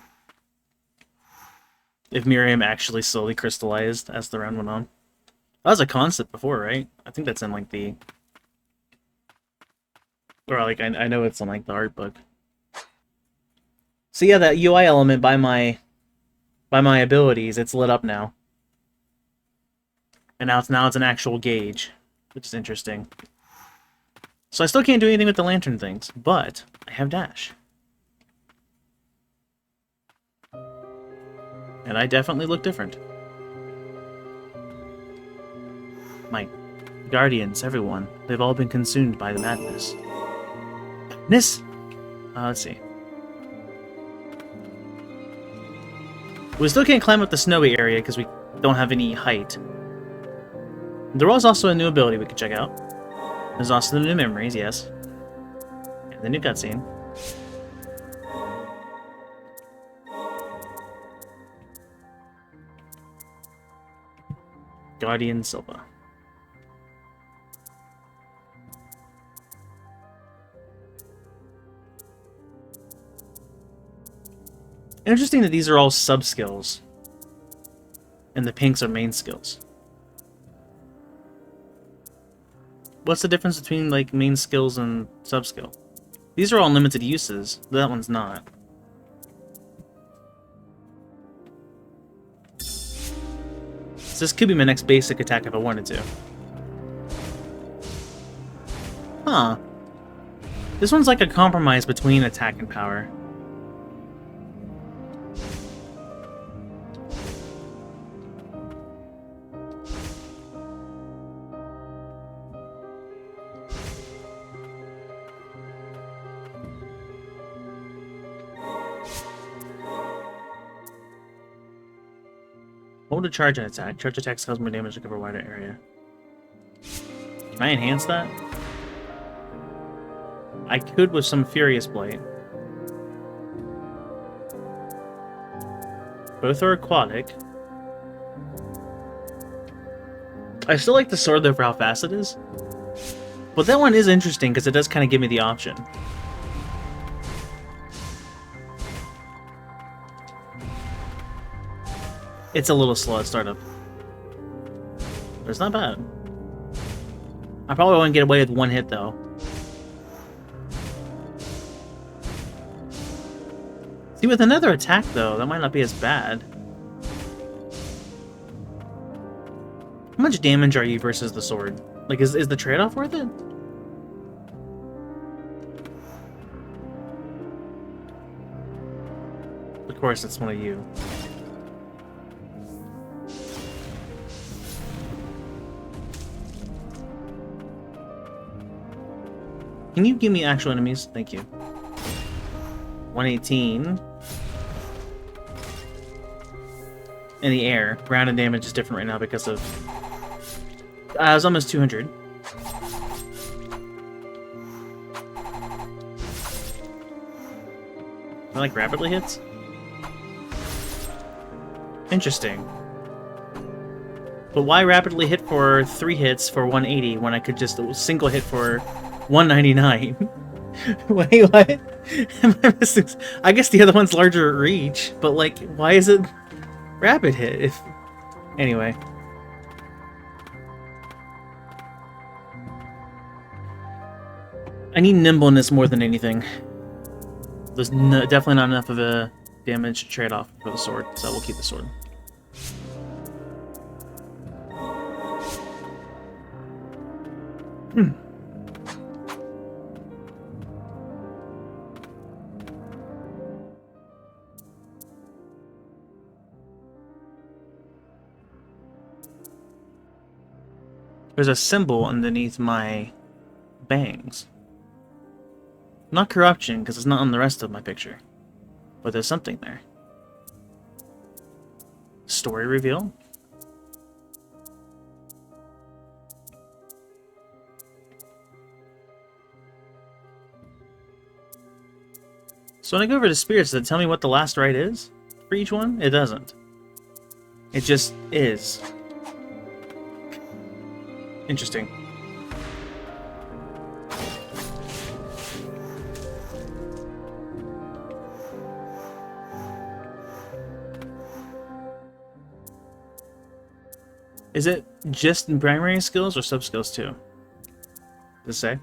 If Miriam actually slowly crystallized as the round went on. That was a concept before, right? I think that's in, like, the... Or, like, I know it's in, like, the art book. So yeah, that UI element by my abilities, it's lit up now. And now it's an actual gauge, which is interesting. So I still can't do anything with the lantern things, but I have dash. And I definitely look different. My guardians, everyone, they've all been consumed by the madness. Madness? Let's see. We still can't climb up the snowy area because we don't have any height. There was also a new ability we could check out. There's also the new memories, yes. And the new cutscene. Guardian Silva. Interesting that these are all sub-skills. And the pinks are main skills. What's the difference between, like, main skills and sub-skill? These are all limited uses. That one's not. So this could be my next basic attack if I wanted to. Huh. This one's like a compromise between attack and power. Hold to charge an attack. Charge attacks cause more damage to cover a wider area. Can I enhance that? I could with some Furious Blight. Both are aquatic. I still like the sword though for how fast it is. But that one is interesting because it does kind of give me the option. It's a little slow at startup. But it's not bad. I probably won't get away with one hit though. See, with another attack though, that might not be as bad. How much damage are you versus the sword? Like, is the trade-off worth it? Of course, it's one of you. Can you give me actual enemies? Thank you. 118. In the air. Ground and damage is different right now because of... it was almost 200. I like rapidly hits? Interesting. But why rapidly hit for 3 hits for 180 when I could just single hit for 199? Wait, what? Am I missing? I guess the other one's larger reach, but like, why is it rapid hit? If anyway. I need nimbleness more than anything. There's definitely not enough of a damage trade-off for the sword, so we'll keep the sword. There's a symbol underneath my bangs. Not corruption, because it's not on the rest of my picture. But there's something there. Story reveal? So when I go over to spirits, does it tell me what the last rite is for each one? It doesn't. It just is. Interesting. Is it just primary skills or sub-skills too? Does it say?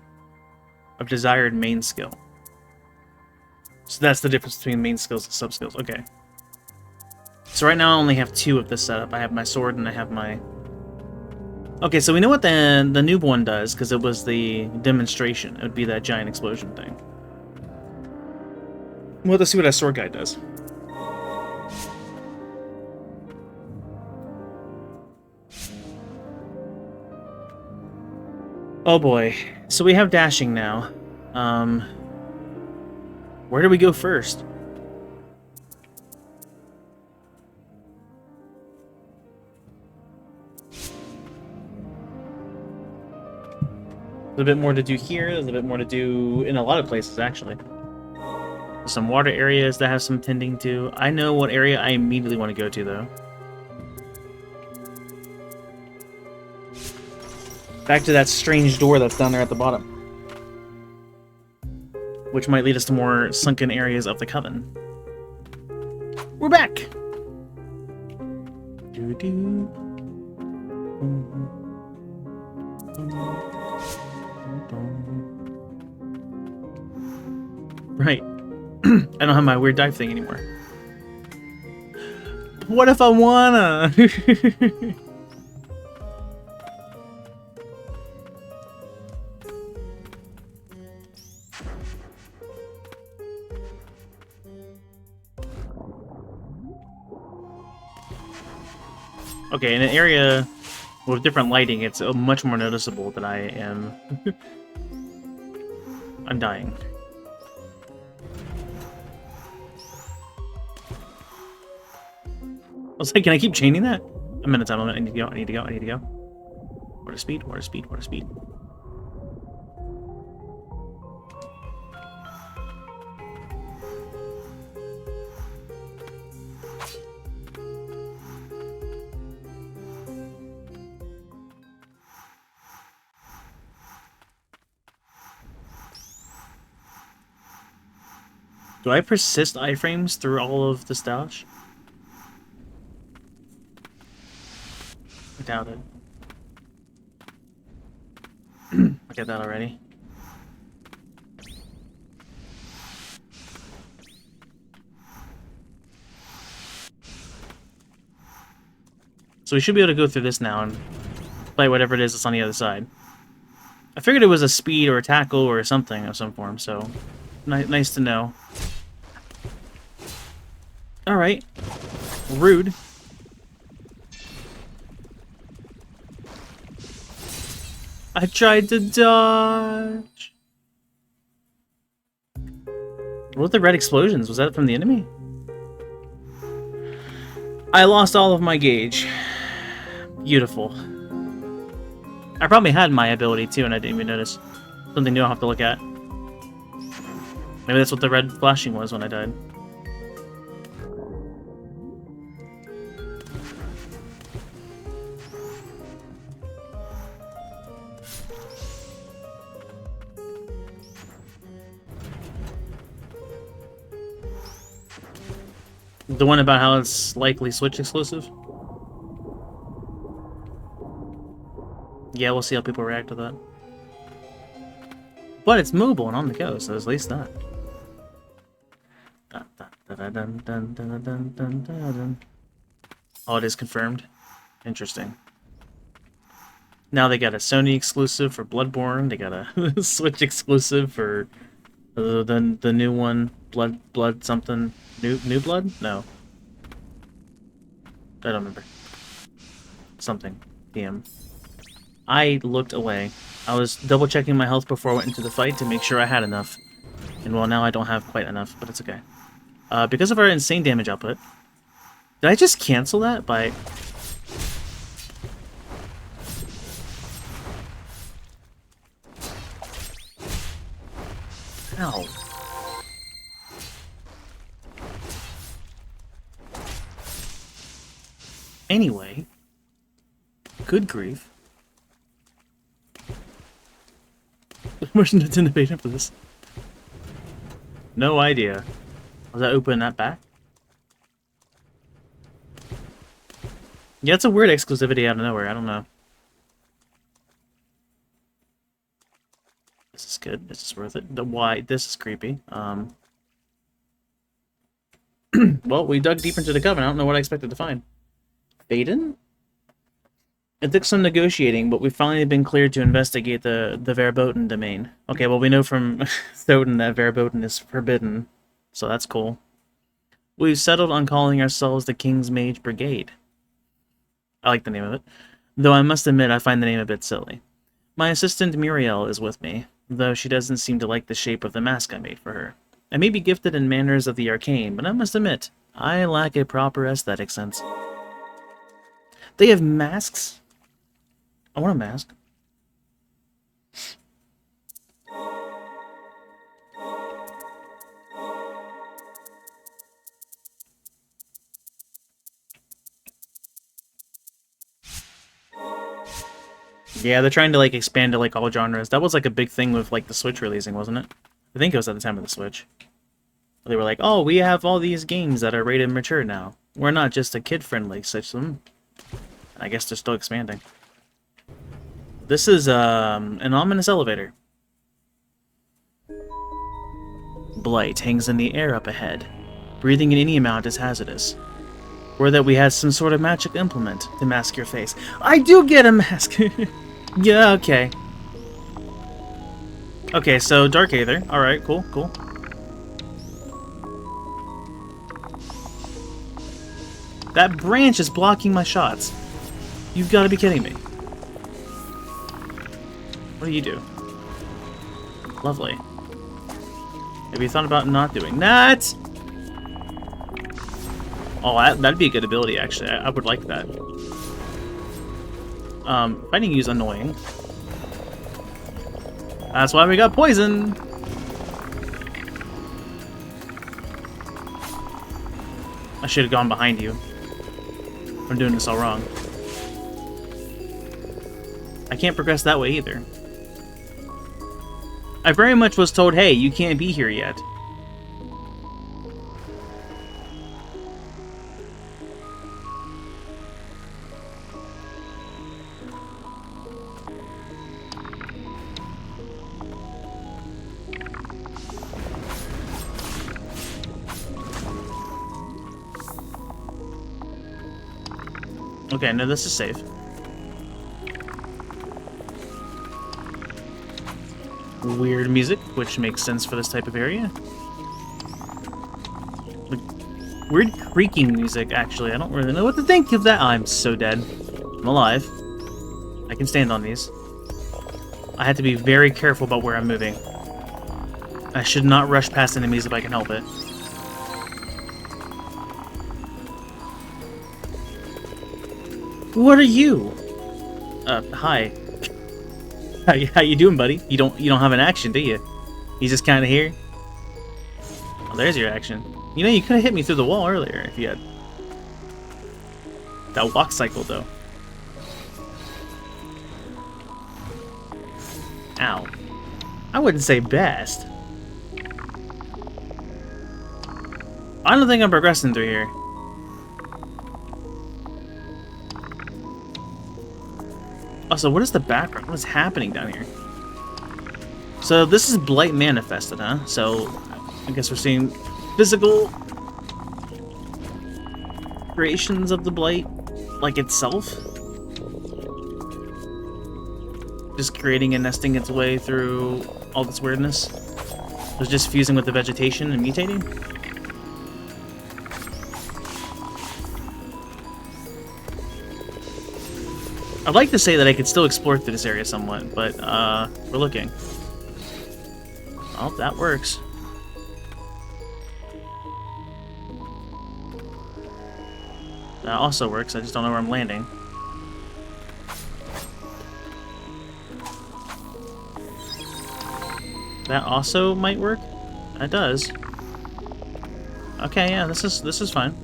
Of desired main skill. So that's the difference between main skills and sub-skills. Okay. So right now I only have 2 of this setup. I have my sword and I have my... Okay, so we know what the noob one does, because it was the demonstration. It would be that giant explosion thing. We'll have to see what our sword guy does. Oh boy. So we have dashing now. Where do we go first? There's a bit more to do here. There's a bit more to do in a lot of places, actually. There's some water areas that have some tending to. I know what area I immediately want to go to, though. Back to that strange door that's down there at the bottom. Which might lead us to more sunken areas of the Coven. We're back! Doo-doo. Right. I don't have my weird dive thing anymore. What if I wanna? Okay, in an area with different lighting, it's much more noticeable that I am... I'm dying. I was like, can I keep chaining that? I'm in a time limit. I need to go, I need to go, I need to go. Water speed, water speed, water speed. Do I persist iframes through all of the stash? I doubt it. I get that already. So we should be able to go through this now and play whatever it is that's on the other side. I figured it was a speed or a tackle or something of some form, so nice to know. Alright. Rude. I tried to dodge. What were the red explosions? Was that from the enemy? I lost all of my gauge. Beautiful. I probably had my ability too and I didn't even notice. Something new I'll have to look at. Maybe that's what the red flashing was when I died. The one about how it's likely Switch exclusive? Yeah, we'll see how people react to that. But it's mobile and on the go, so at least that. Oh, it is confirmed. Interesting. Now they got a Sony exclusive for Bloodborne. They got a Switch exclusive for the new one, Blood something. New Blood? No. I don't remember. Something. DM. I looked away. I was double checking my health before I went into the fight to make sure I had enough. And well, now I don't have quite enough, but it's okay. Because of our insane damage output. Did I just cancel that by... Ow. Anyway. Good grief. Motion to innovation for this. No idea. Was that open that back? Yeah, it's a weird exclusivity out of nowhere. I don't know. This is good. This is worth it. The why? This is creepy. Well, we dug deep into the coven. I don't know what I expected to find. Baden? It took some negotiating, but we've finally been cleared to investigate the Verboten domain. Okay, well, we know from Thoden that Verboten is forbidden, so that's cool. We've settled on calling ourselves the King's Mage Brigade. I like the name of it, though I must admit I find the name a bit silly. My assistant Muriel is with me, though she doesn't seem to like the shape of the mask I made for her. I may be gifted in manners of the arcane, but I must admit, I lack a proper aesthetic sense. They have masks? I want a mask. Yeah, they're trying to like expand to like all genres. That was like a big thing with like the Switch releasing, wasn't it? I think it was at the time of the Switch. They were like, "Oh, we have all these games that are rated mature now. We're not just a kid-friendly system." I guess they're still expanding. This is an ominous elevator. Blight hangs in the air up ahead. Breathing in any amount is hazardous. Or that we had some sort of magic implement to mask your face. I do get a mask! Yeah, okay. Okay, so Dark Aether. Alright, cool, cool. That branch is blocking my shots. You've got to be kidding me. What do you do? Lovely. Have you thought about not doing that? Oh, that'd be a good ability, actually. I would like that. Fighting you is annoying. That's why we got poison! I should have gone behind you. I'm doing this all wrong. I can't progress that way either. I very much was told, hey, you can't be here yet. Okay, no, this is safe. Weird music, which makes sense for this type of area. Weird creaking music, actually. I don't really know what to think of that. I'm so dead. I'm alive. I can stand on these. I have to be very careful about where I'm moving. I should not rush past enemies if I can help it. What are you? Hi. How you doing, buddy? You don't have an action, do you? He's just kind of here. Oh, there's your action. You know, you could have hit me through the wall earlier if you had that walk cycle, though. Ow. I wouldn't say best. I don't think I'm progressing through here. Also, what is the background? What is happening down here? So this is Blight manifested, huh? So I guess we're seeing physical creations of the Blight, like itself. Just creating and nesting its way through all this weirdness. It was just fusing with the vegetation and mutating. I'd like to say that I could still explore through this area somewhat, but we're looking. Oh, that works. That also works, I just don't know where I'm landing. That also might work? That does. Okay, yeah, this is fine.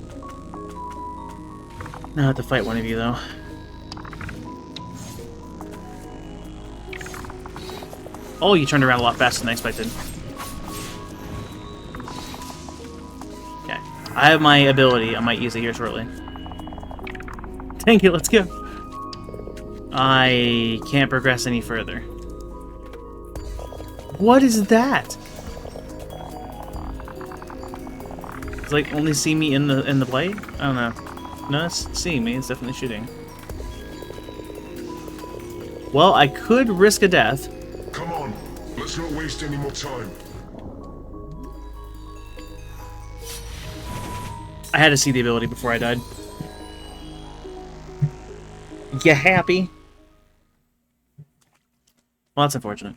Now I have to fight one of you, though. Oh, you turned around a lot faster than I expected. Okay. I have my ability. I might use it here shortly. Thank you, let's go. I can't progress any further. What is that? It's like only see me in the blade? I don't know. No, it's seeing me. It's definitely shooting. Well, I could risk a death. Come on, let's not waste any more time. I had to see the ability before I died. You happy? Well, that's unfortunate.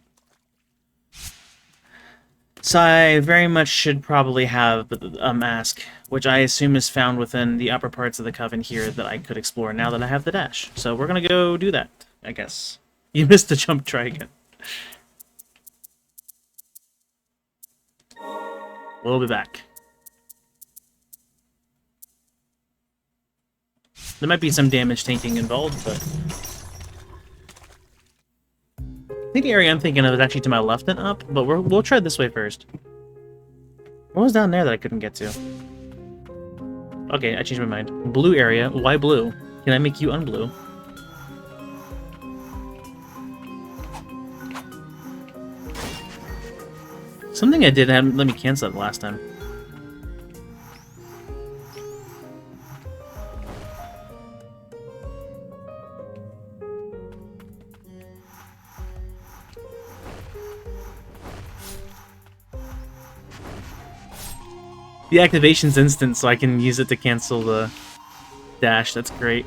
So I very much should probably have a mask, which I assume is found within the upper parts of the Coven here that I could explore now that I have the dash. So we're gonna go do that, I guess. You missed the jump, try again. We'll be back. There might be some damage tanking involved, but... I think the area I'm thinking of is actually to my left and up, but we'll try this way first. What was down there that I couldn't get to? Okay, I changed my mind. Blue area. Why blue? Can I make you unblue? Something I did have let me cancel it last time. The activation's instant, so I can use it to cancel the dash. That's great.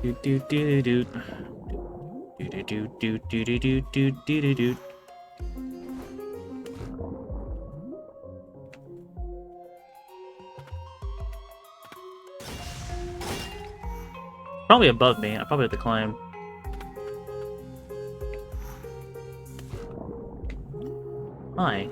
Do do do do do do do do do do do do do do. Probably above me. I probably have to climb. Hi.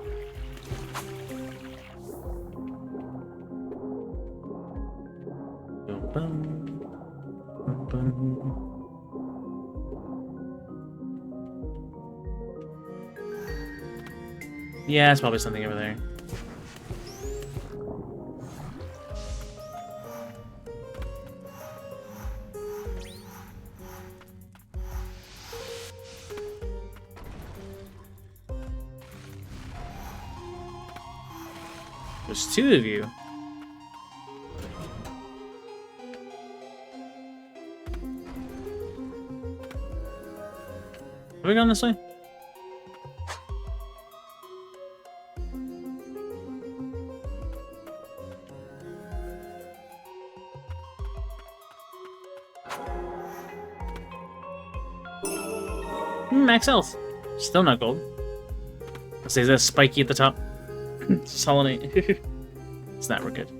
Yeah, it's probably something over there. There's two of you. Are we going this way? Max health. Still not gold. Let's say that's spiky at the top. Solid. It's not real good.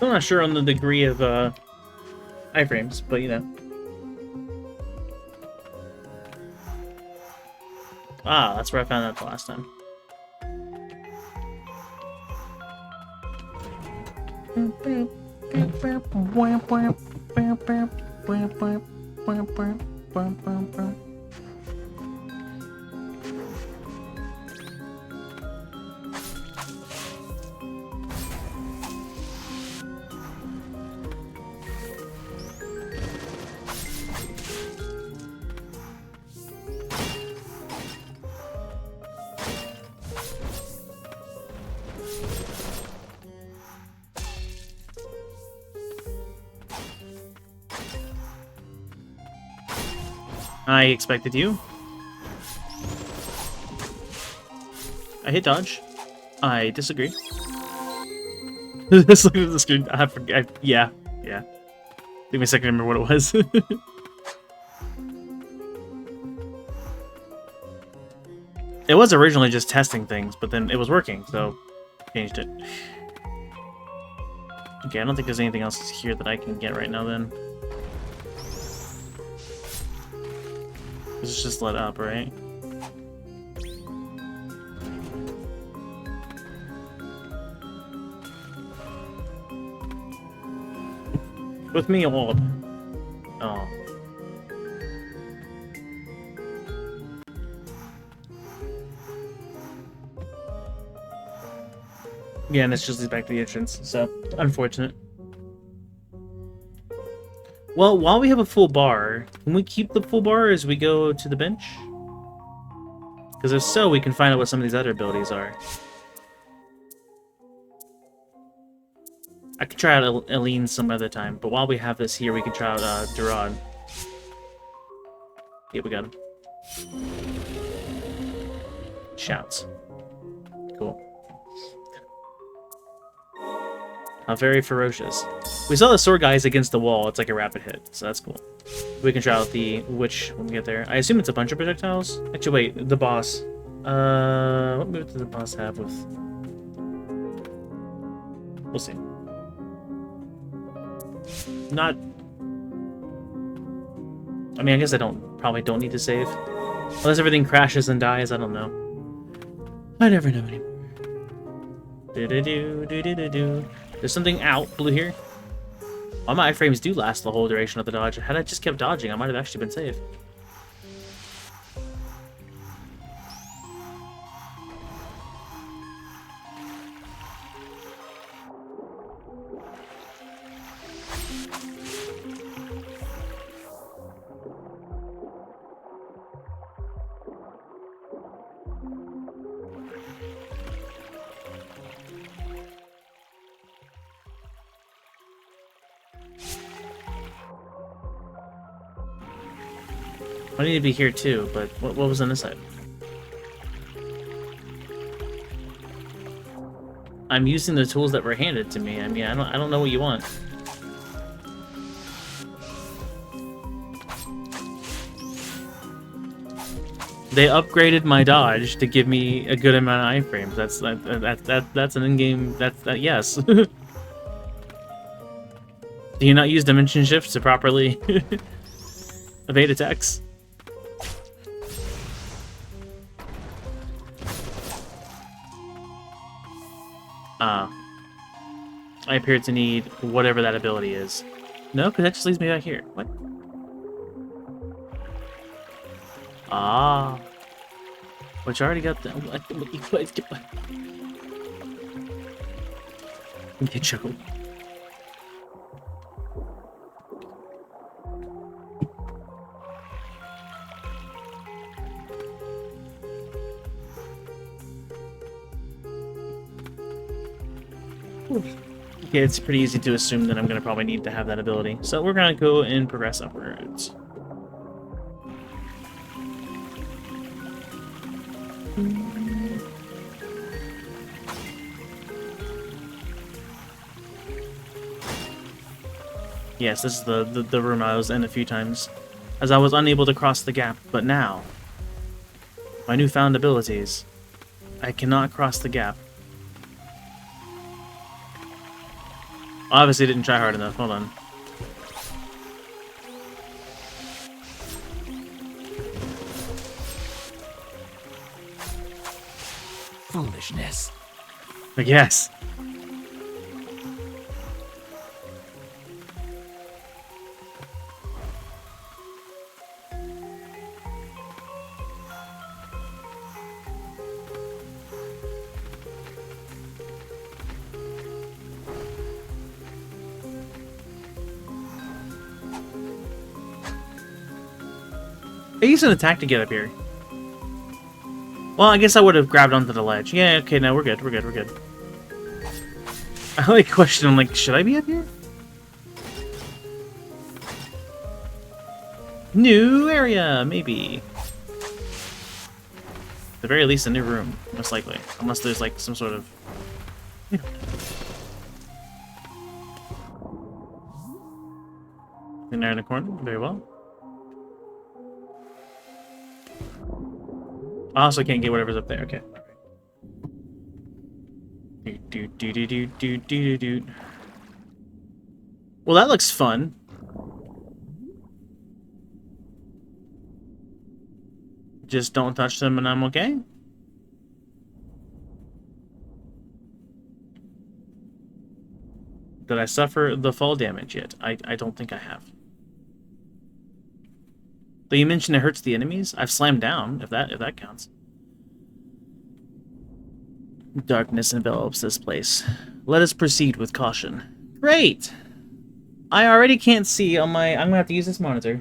I'm not sure on the degree of iframes, but you know. Ah, that's where I found that the last time. I expected you. I hit dodge. I disagree. This look at the screen. Yeah. Give me a second to remember what it was. It was originally just testing things, but then it was working, so changed it. Okay, I don't think there's anything else here that I can get right now then. It's just let up, right? With me, old. Oh. Yeah, and this just leads back to the entrance, so unfortunate. Well, while we have a full bar, can we keep the full bar as we go to the bench? Because if so, we can find out what some of these other abilities are. I could try out Eileen some other time, but while we have this here, we can try out Durod. Yeah, we got him. Shouts. Cool. Very ferocious. We saw the sword guys against the wall. It's like a rapid hit, so that's cool. We can try out the witch when we get there. I assume it's a bunch of projectiles. Actually, wait, the boss. What move does the boss have with? We'll see. Not. I mean, I guess I probably don't need to save. Unless everything crashes and dies, I don't know. I never know anymore. Do-do-do-do-do-do. There's something out, blue here. All my iframes do last the whole duration of the dodge. Had I just kept dodging, I might have actually been safe. I need to be here too, but what was on this side? I'm using the tools that were handed to me. I mean, I don't know what you want. They upgraded my dodge to give me a good amount of iframes. That's an in-game. Yes. Do you not use dimension shifts to properly evade attacks? I appear to need whatever that ability is. No, because that just leads me back here. What? Ah. Which I already got the... Okay, chuckle. Okay, it's pretty easy to assume that I'm going to probably need to have that ability. So we're going to go and progress upwards. Yes, this is the room I was in a few times, as I was unable to cross the gap, but now, my newfound abilities, I cannot cross the gap. Obviously didn't try hard enough, hold on. Foolishness. But yes. I used an attack to get up here. Well, I guess I would have grabbed onto the ledge. Yeah, okay, no, we're good, we're good, we're good. I like question, I'm like, should I be up here? New area, maybe. At the very least, a new room, most likely. Unless there's like some sort of... In there in the corner, very well. I also can't get whatever's up there, okay. Well, that looks fun. Just don't touch them and I'm okay? Did I suffer the fall damage yet? I don't think I have. But you mentioned it hurts the enemies? I've slammed down, if that counts. Darkness envelops this place. Let us proceed with caution. Great! I already can't see on my... I'm gonna have to use this monitor.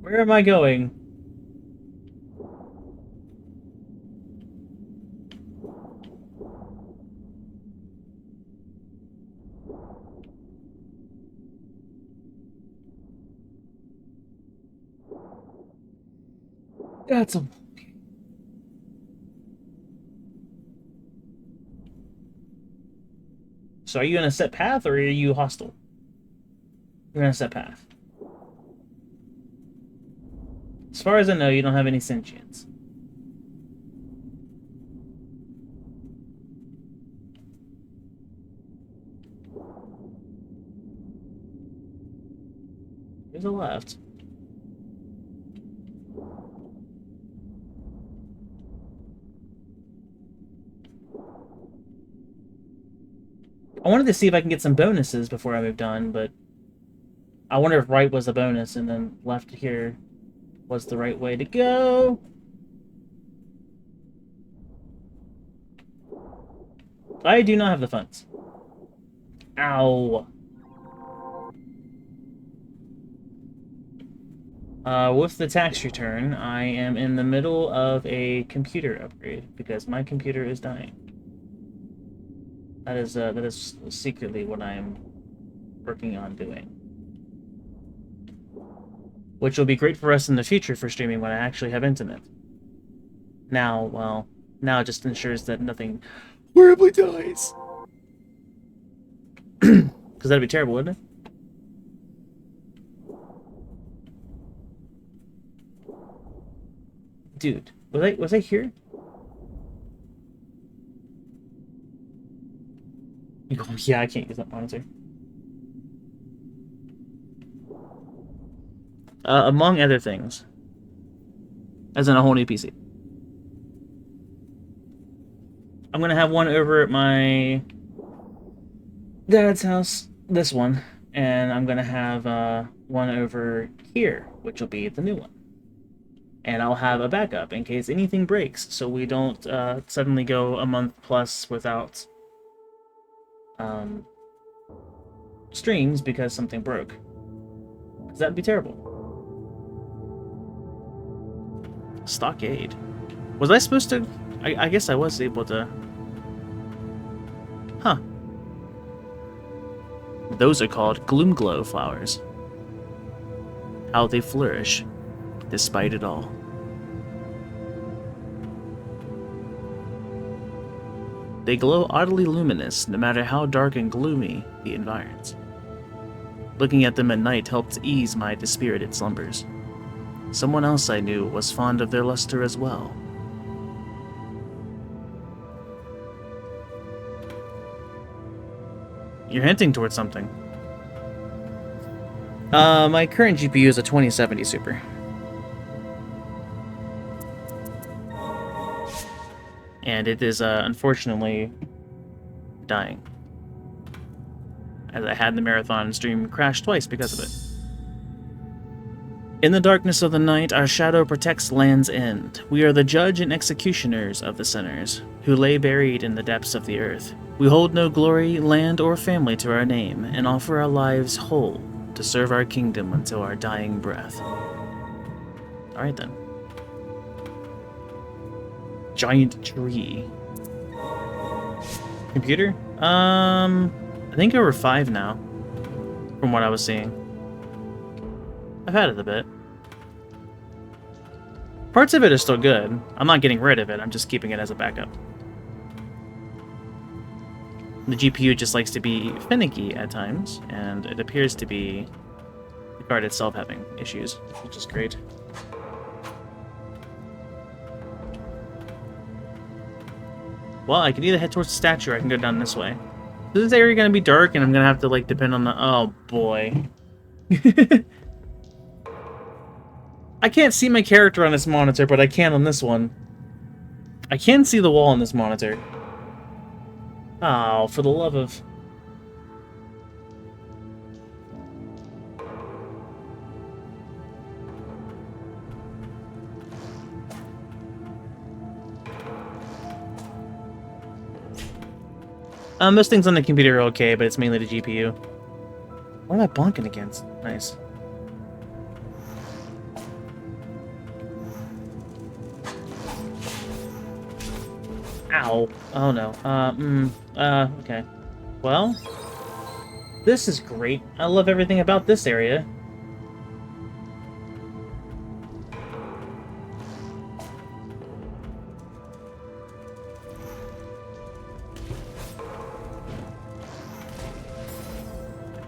Where am I going? That's a... So are you in a set path, or are you hostile? You're in a set path. As far as I know, you don't have any sentience. There's a left. I wanted to see if I can get some bonuses before I moved on, but I wonder if right was a bonus and then left here was the right way to go. I do not have the funds. Ow. With the tax return, I am in the middle of a computer upgrade because my computer is dying. That is secretly what I am working on doing. Which will be great for us in the future for streaming when I actually have internet. Now, well, now it just ensures that nothing horribly dies. Because that'd be terrible, wouldn't it? Dude, was I here? Yeah, I can't use that monitor. Among other things. As in a whole new PC. I'm gonna have one over at my dad's house, this one, and I'm gonna have one over here, which will be the new one. And I'll have a backup in case anything breaks, so we don't suddenly go a month plus without streams because something broke. Because that'd be terrible. Stockade. Was I supposed to... I guess I was able to... Huh. Those are called Gloomglow flowers. How they flourish, despite it all. They glow oddly luminous, no matter how dark and gloomy the environs. Looking at them at night helped ease my dispirited slumbers. Someone else I knew was fond of their luster as well. You're hinting towards something. My current GPU is a 2070 Super. And it is, unfortunately, dying. As I had the marathon stream crash twice because of it. In the darkness of the night, our shadow protects Land's End. We are the judge and executioners of the sinners, who lay buried in the depths of the earth. We hold no glory, land, or family to our name, and offer our lives whole to serve our kingdom until our dying breath. Alright then. Giant tree. Computer? I think over 5 now, from what I was seeing. I've had it a bit. Parts of it are still good. I'm not getting rid of it, I'm just keeping it as a backup. The GPU just likes to be finicky at times, and it appears to be the card itself having issues, which is great. Well, I can either head towards the statue or I can go down this way. Is this area gonna be dark and I'm gonna have to, like, depend on the... Oh, boy. I can't see my character on this monitor, but I can on this one. I can see the wall on this monitor. Oh, for the love of... Most things on the computer are okay, but it's mainly the GPU. What am I bonking against? Nice. Ow. Oh no. Okay. Well, this is great. I love everything about this area.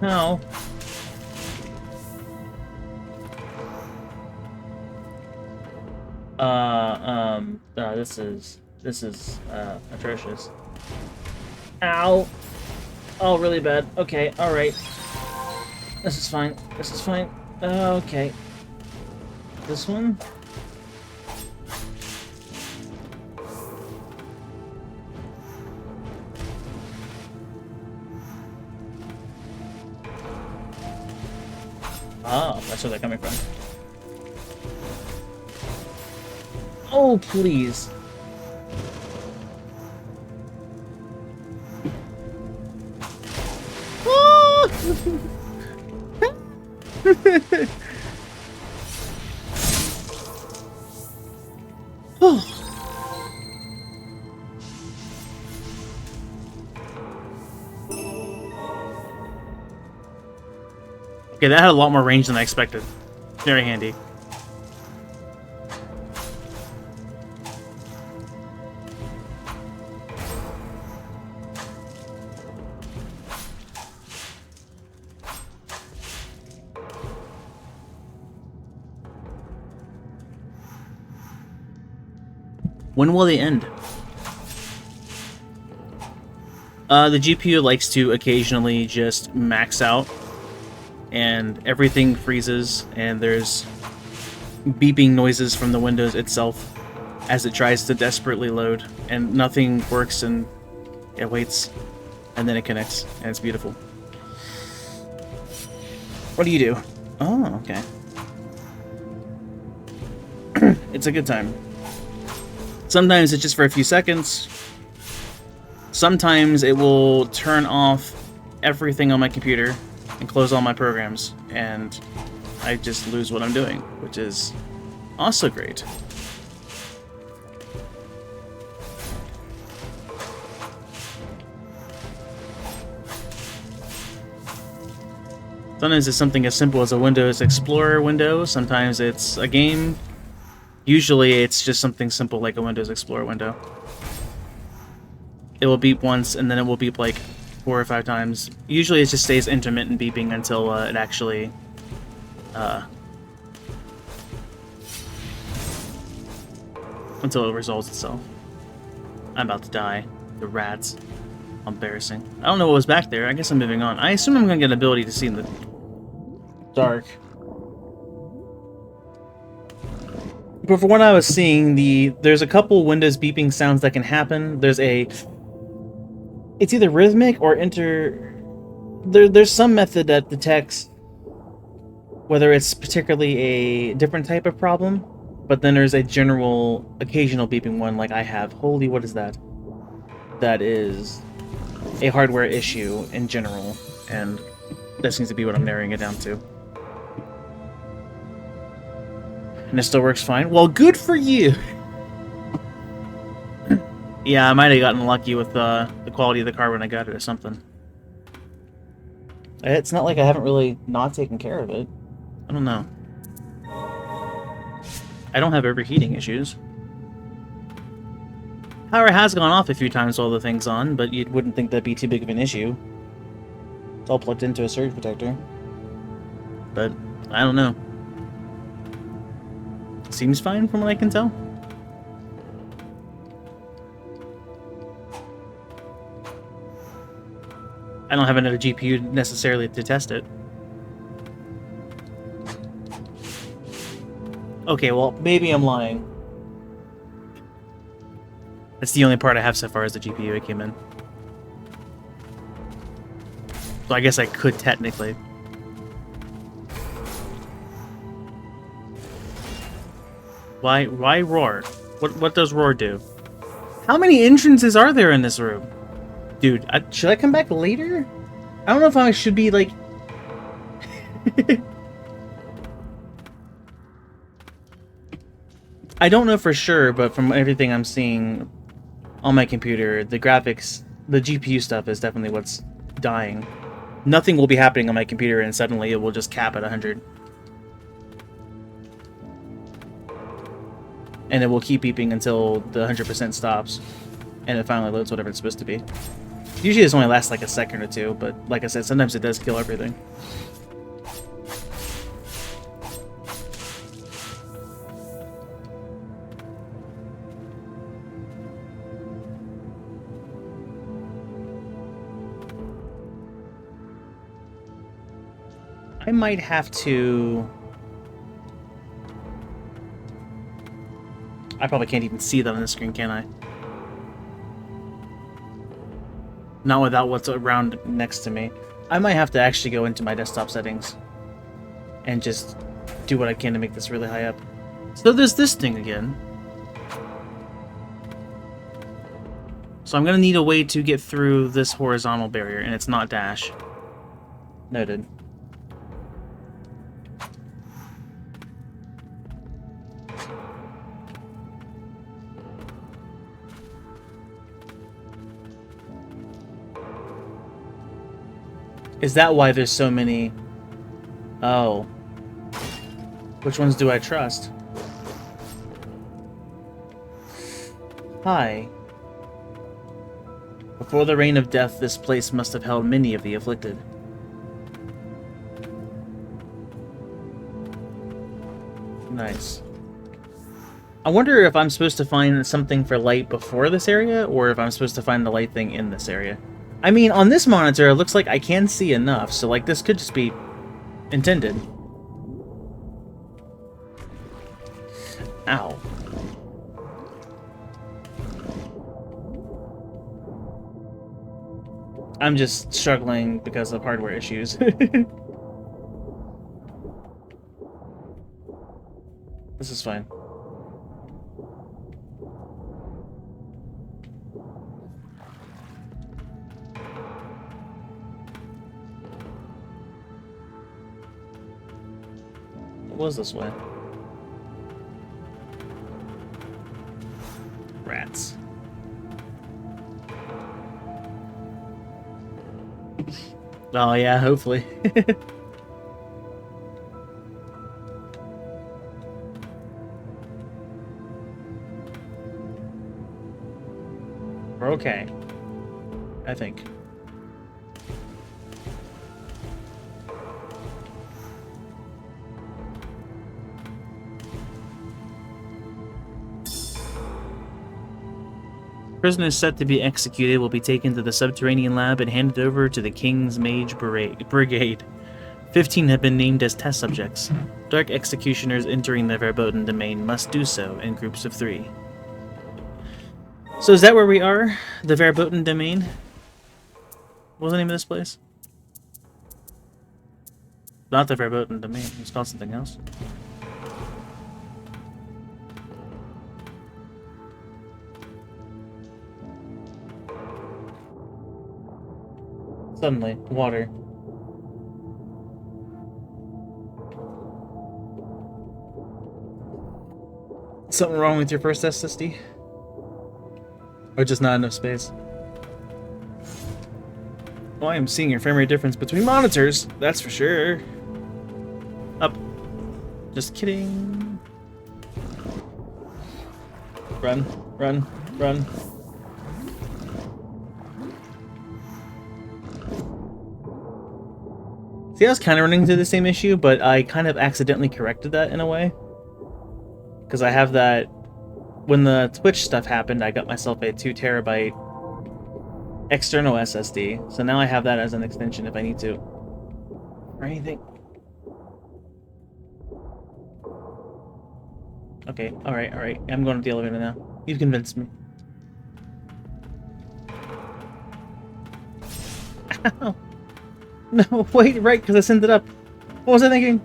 No. This is atrocious. Ow. Oh, really bad. Okay, alright. This is fine. This is fine. Okay. This one? Oh, that's where they're coming from. Oh, please. Oh! Oh. Okay, that had a lot more range than I expected. Very handy. When will they end? The GPU likes to occasionally just max out and everything freezes and there's beeping noises from the Windows itself as it tries to desperately load and nothing works and it waits and then it connects and it's beautiful. What do you do? Oh, okay. It's a good time. Sometimes it's just for a few seconds. sometimes it will turn off everything on my computer and close all my programs, and I just lose what I'm doing, which is also great. Sometimes it's something as simple as a Windows Explorer window, sometimes it's a game. Usually it's just something simple like a Windows Explorer window. It will beep once, and then it will beep like 4 or 5 times. Usually it just stays intermittent beeping until it actually until it resolves itself. I'm about to die. The rats. Embarrassing. I don't know what was back there. I guess I'm moving on. I assume I'm going to get an ability to see in the dark. But from what I was seeing, there's a couple Windows beeping sounds that can happen. There's it's either rhythmic or there's some method that detects whether it's particularly a different type of problem, but then there's a general, occasional beeping one like I have. Holy, what is that? That is a hardware issue in general, and that seems to be what I'm narrowing it down to. And it still works fine? Well, good for you! Yeah, I might have gotten lucky with the quality of the car when I got it or something. It's not like I haven't really not taken care of it. I don't know. I don't have overheating issues. Power has gone off a few times while the thing's on, but you wouldn't think that'd be too big of an issue. It's all plugged into a surge protector. But, I don't know. Seems fine from what I can tell. I don't have another GPU necessarily to test it. Okay, well, maybe I'm lying. That's the only part I have so far is the GPU I came in. So I guess I could technically. Why roar? What does roar do? How many entrances are there in this room? Dude, should I come back later? I don't know if I should be like... I don't know for sure, but from everything I'm seeing on my computer, the graphics, the GPU stuff is definitely what's dying. Nothing will be happening on my computer and suddenly it will just cap at 100. And it will keep beeping until the 100% stops. And it finally loads whatever it's supposed to be. Usually this only lasts like a second or two, but like I said, sometimes it does kill everything. I might have to... I probably can't even see that on the screen, can I? Not without what's around next to me. I might have to actually go into my desktop settings and just do what I can to make this really high up. So there's this thing again. So I'm gonna need a way to get through this horizontal barrier, and it's not dash. Noted. Is that why there's so many? Oh. Which ones do I trust? Hi. Before the reign of death, this place must have held many of the afflicted. Nice. I wonder if I'm supposed to find something for light before this area, or if I'm supposed to find the light thing in this area. I mean, on this monitor, it looks like I can see enough, so, like, this could just be intended. Ow. I'm just struggling because of hardware issues. This is fine. What was this way? Rats. Oh yeah, hopefully. We're okay. I think. Prisoners set to be executed will be taken to the subterranean lab and handed over to the King's Mage Brigade. 15 have been named as test subjects. Dark executioners entering the verboten domain must do so in groups of 3. So is that where we are? The verboten domain? What was the name of this place? Not the verboten domain. It's called something else. Suddenly, water. Something wrong with your first SSD? Or just not enough space? Well, I am seeing your frame rate difference between monitors, that's for sure. Up. Just kidding. Run, run, run. See, I was kind of running into the same issue, but I kind of accidentally corrected that in a way. Because I have that... When the Twitch stuff happened, I got myself a 2 terabyte external SSD. So now I have that as an extension if I need to. Or anything. Okay, alright, alright. I'm going to the elevator now. You've convinced me. Ow! No, wait, right, because I sent it up. What was I thinking?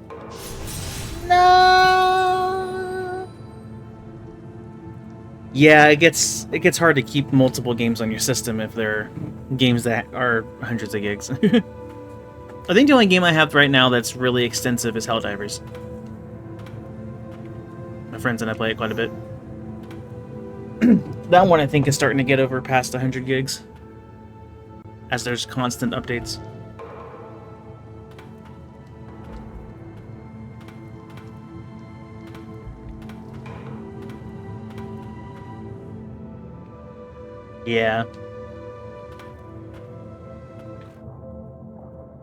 No! Yeah, it gets hard to keep multiple games on your system if they're games that are hundreds of gigs. I think the only game I have right now that's really extensive is Helldivers. My friends and I play it quite a bit. That one I think is starting to get over past 100 gigs. As there's constant updates. Yeah.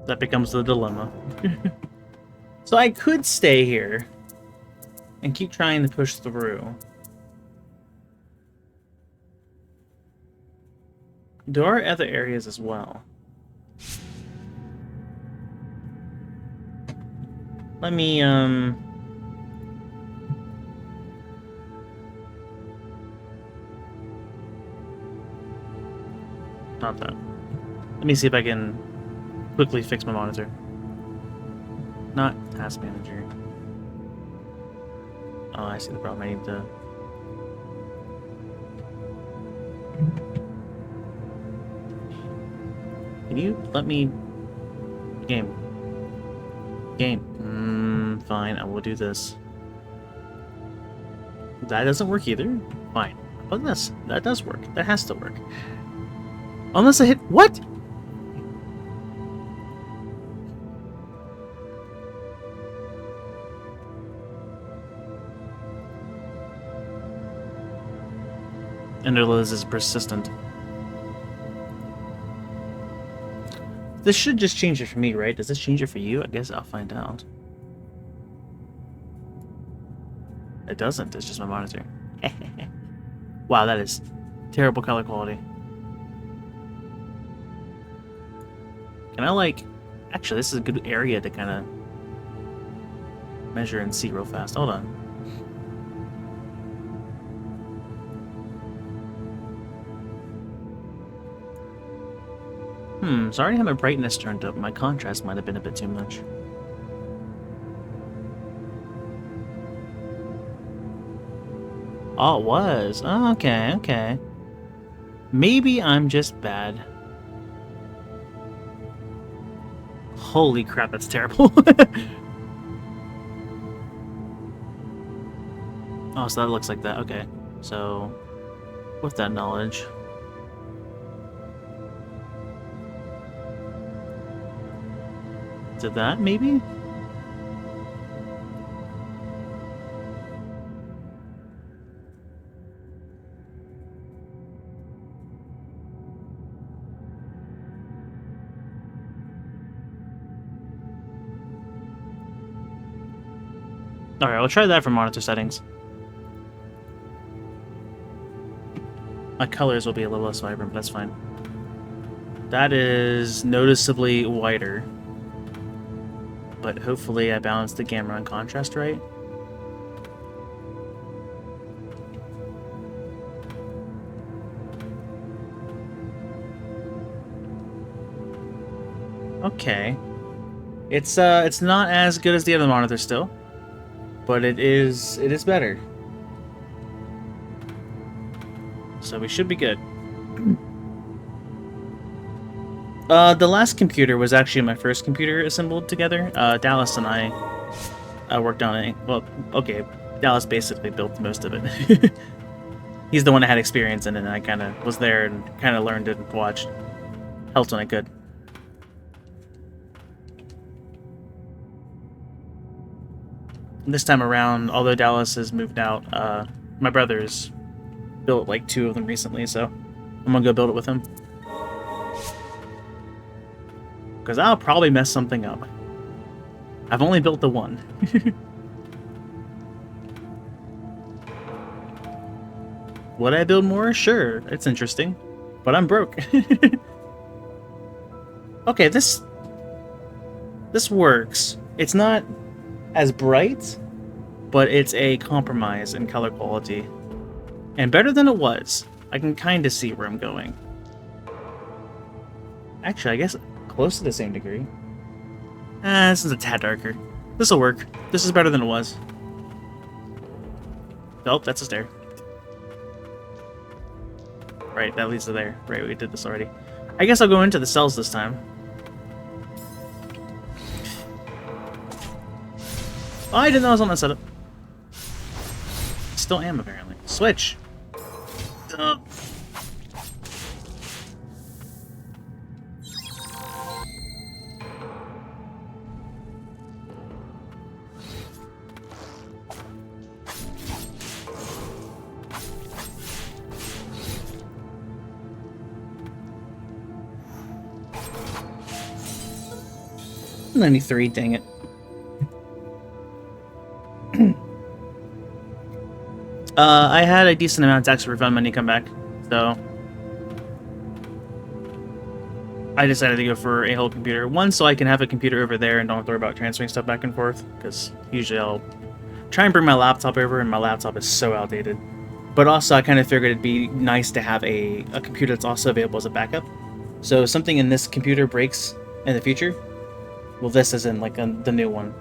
That becomes the dilemma. So I could stay here and keep trying to push through. There are other areas as well. Let me, Not that. Let me see if I can quickly fix my monitor. Not Task Manager. Oh, I see the problem. I need to... Can you let me... Game. Fine, I will do this. That doesn't work either? Fine. But this, that does work. That has to work. Unless I hit... What? ENDER is persistent. This should just change it for me, right? Does this change it for you? I guess I'll find out. It doesn't. It's just my monitor. Wow, that is terrible color quality. Can I, like... Actually, this is a good area to kind of measure and see real fast. Hold on. So I already have my brightness turned up. My contrast might have been a bit too much. Oh, it was. Oh, okay, okay. Maybe I'm just bad. Holy crap, that's terrible. Oh, so that looks like that. Okay. So, with that knowledge... to that, maybe? Alright, we'll try that for monitor settings. My colors will be a little less vibrant, but that's fine. That is noticeably whiter. But hopefully I balanced the gamma and contrast right. Okay. It's not as good as the other monitor still, but it is better. So we should be good. The last computer was actually my first computer assembled together. Dallas and I worked on it. Well, okay, Dallas basically built most of it. He's the one that had experience in it, and I kind of was there and kind of learned it and watched. Helped when I could. This time around, although Dallas has moved out, my brother's built like 2 of them recently, so I'm gonna go build it with him. Because I'll probably mess something up. I've only built the one. Would I build more? Sure, it's interesting. But I'm broke. Okay, this works. It's not as bright, but it's a compromise in color quality. And better than it was. I can kind of see where I'm going. Actually, I guess close to the same degree. This is a tad darker. This'll work. This is better than it was. Oh, that's a stair. Right, that leads to there. Right, we did this already. I guess I'll go into the cells this time. Oh, I didn't know I was on that setup. Still am, apparently. Switch! Ugh. $93, dang it. I had a decent amount of tax refund money come back, so I decided to go for a whole computer. One, so I can have a computer over there and don't have to worry about transferring stuff back and forth, because usually I'll try and bring my laptop over, and my laptop is so outdated. But also, I kind of figured it'd be nice to have a computer that's also available as a backup. So if something in this computer breaks in the future, well, this is in like the new one,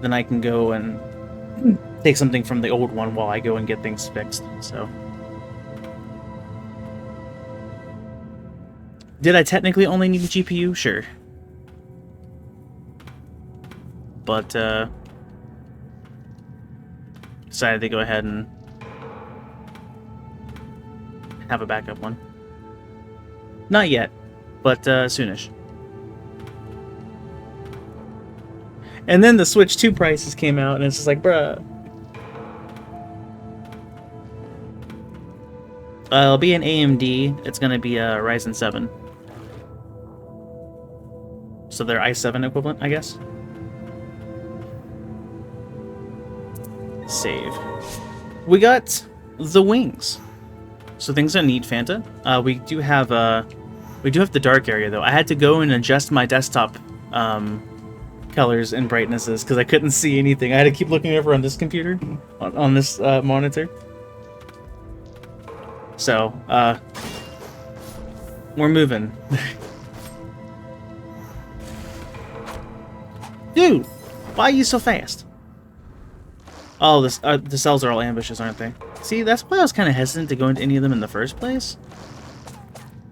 then I can go and take something from the old one while I go and get things fixed. So, did I technically only need the GPU? Sure, but decided to go ahead and have a backup one. Not yet, but soonish. And then the Switch 2 prices came out, and it's just like, bruh. It'll be an AMD. It's going to be a Ryzen 7. So they're i7 equivalent, I guess. Save. We got the wings. So things are neat, Fanta. We do have the dark area, though. I had to go and adjust my desktop colors and brightnesses because I couldn't see anything. I had to keep looking over on this computer, on this monitor. So, we're moving. Dude, why are you so fast? Oh, this the cells are all ambushes, aren't they? See, that's why I was kind of hesitant to go into any of them in the first place.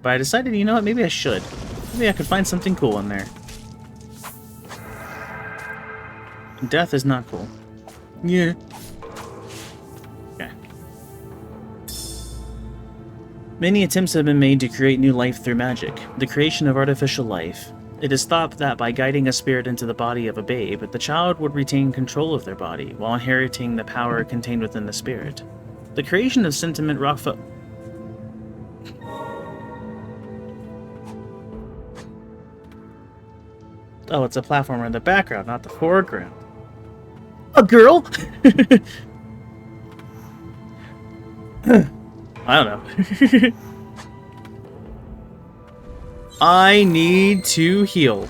But I decided, you know what, maybe I should. Maybe I could find something cool in there. Death is not cool. Yeah. Okay. Many attempts have been made to create new life through magic, the creation of artificial life. It is thought that by guiding a spirit into the body of a babe, the child would retain control of their body while inheriting the power contained within the spirit. The creation of sentiment rockfo... Oh, it's a platformer in the background, not the foreground. A girl? I don't know. I need to heal.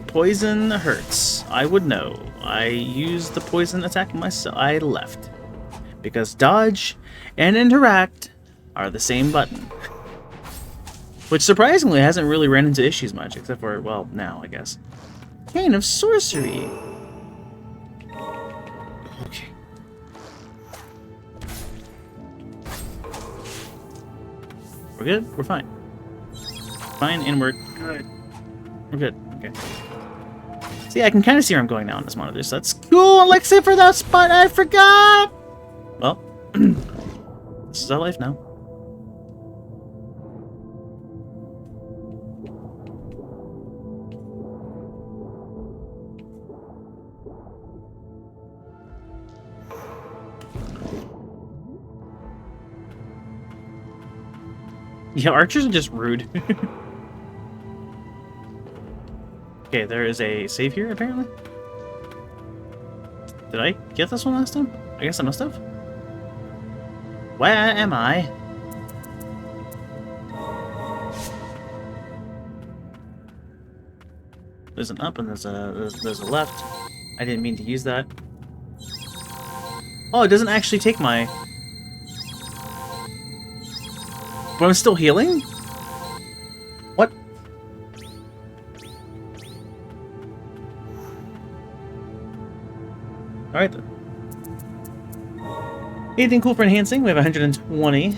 Poison hurts. I would know. I used the poison attack myself. I left. Because dodge and interact are the same button. Which surprisingly hasn't really ran into issues much, except for, well, now, I guess. Cane of Sorcery. Okay. We're good? We're fine. Fine, and we're good. We're good. Okay. See, I can kind of see where I'm going now on this monitor, so that's cool, except for that spot I forgot! Well, this is our life now. Yeah, archers are just rude. Okay, there is a save here, apparently. Did I get this one last time? I guess I must have. Where am I? There's an up and there's a left. I didn't mean to use that. Oh, it doesn't actually take my... But I'm still healing? What? Alright then. Anything cool for enhancing? We have 120.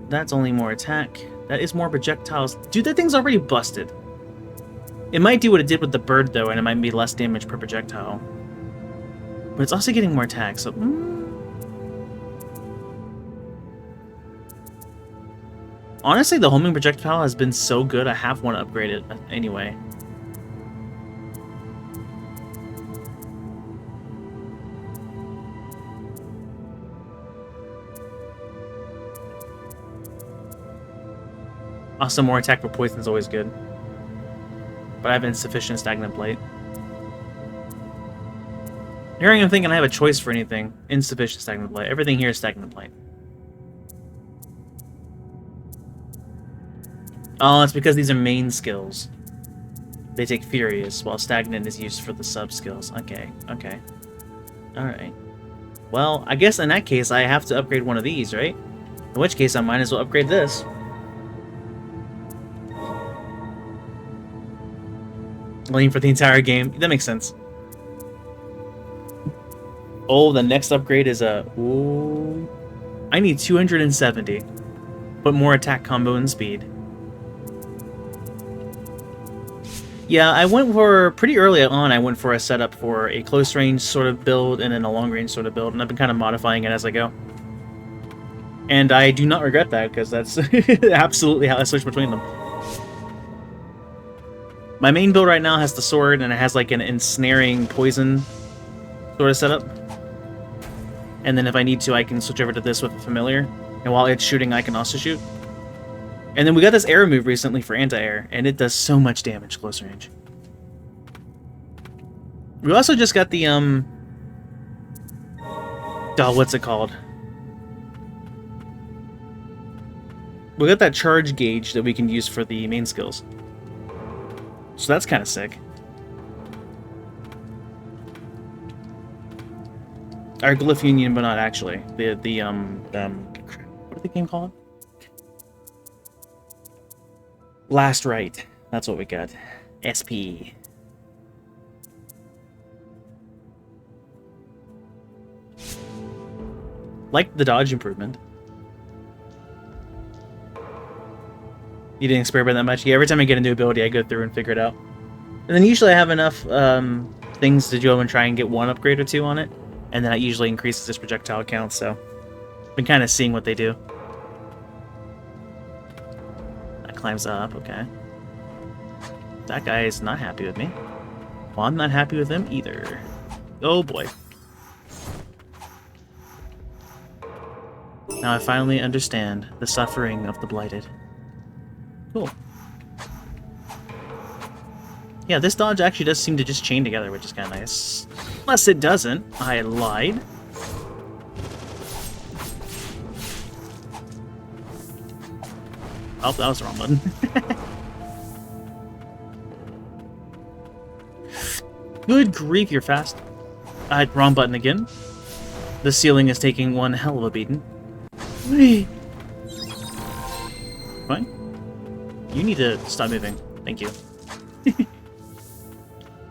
That's only more attack. That is more projectiles. Dude, that thing's already busted. It might do what it did with the bird, though, and it might be less damage per projectile. But it's also getting more attack, so... Honestly, the homing projectile has been so good, I have want to upgrade it anyway. Also, more attack for poison is always good. But I have insufficient stagnant plate. Here I am thinking I have a choice for anything. Insufficient stagnant plate. Everything here is stagnant plate. Oh, it's because these are main skills. They take Furious, while Stagnant is used for the sub-skills. Okay, okay. Alright. Well, I guess in that case, I have to upgrade one of these, right? In which case, I might as well upgrade this. Lane for the entire game. That makes sense. Oh, the next upgrade is a... Ooh. I need 270. But more attack combo and speed. Yeah, I went for, pretty early on, I went for a setup for a close range sort of build and then a long range sort of build, and I've been kind of modifying it as I go. And I do not regret that, because that's absolutely how I switch between them. My main build right now has the sword, and it has like an ensnaring poison sort of setup. And then if I need to, I can switch over to this with a familiar, and while it's shooting, I can also shoot. And then we got this arrow move recently for anti-air, and it does so much damage close range. We also just got the, oh, what's it called? We got that charge gauge that we can use for the main skills. So that's kind of sick. Our Glyph Union, but not actually. What is the game called? Last Right. That's what we got. SP. Like the dodge improvement. You didn't experiment that much? Yeah, every time I get a new ability, I go through and figure it out. And then usually I have enough things to go and try and get one upgrade or two on it. and then that usually increases his projectile count, so been kind of seeing what they do. That climbs up, okay. That guy is not happy with me. Well, I'm not happy with him either. Oh boy. Now I finally understand the suffering of the blighted. Cool. Yeah, this dodge actually does seem to just chain together, which is kind of nice. Unless it doesn't. I lied. Oh, that was the wrong button. Good grief, you're fast. Wrong button again. The ceiling is taking one hell of a beating. Whee! Fine. You need to stop moving. Thank you.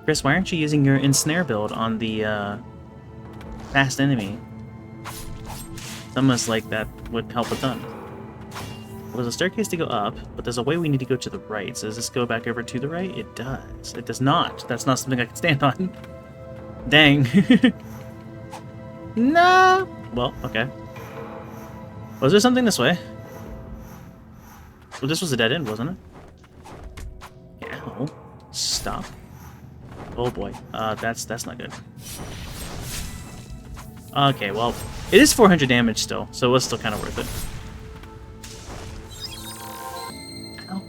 Chris, why aren't you using your ensnare build on the fast enemy? It's almost like that would help a ton. Well, there's a staircase to go up, but there's a way we need to go to the right. So does this go back over to the right? It does. It does not. That's not something I can stand on. Dang. No! Well, okay. Was there something this way? Well, this was a dead end, wasn't it? Ow. Stop. Oh boy. That's not good. Okay, well, it is 400 damage still, so it was still kind of worth it. Ow.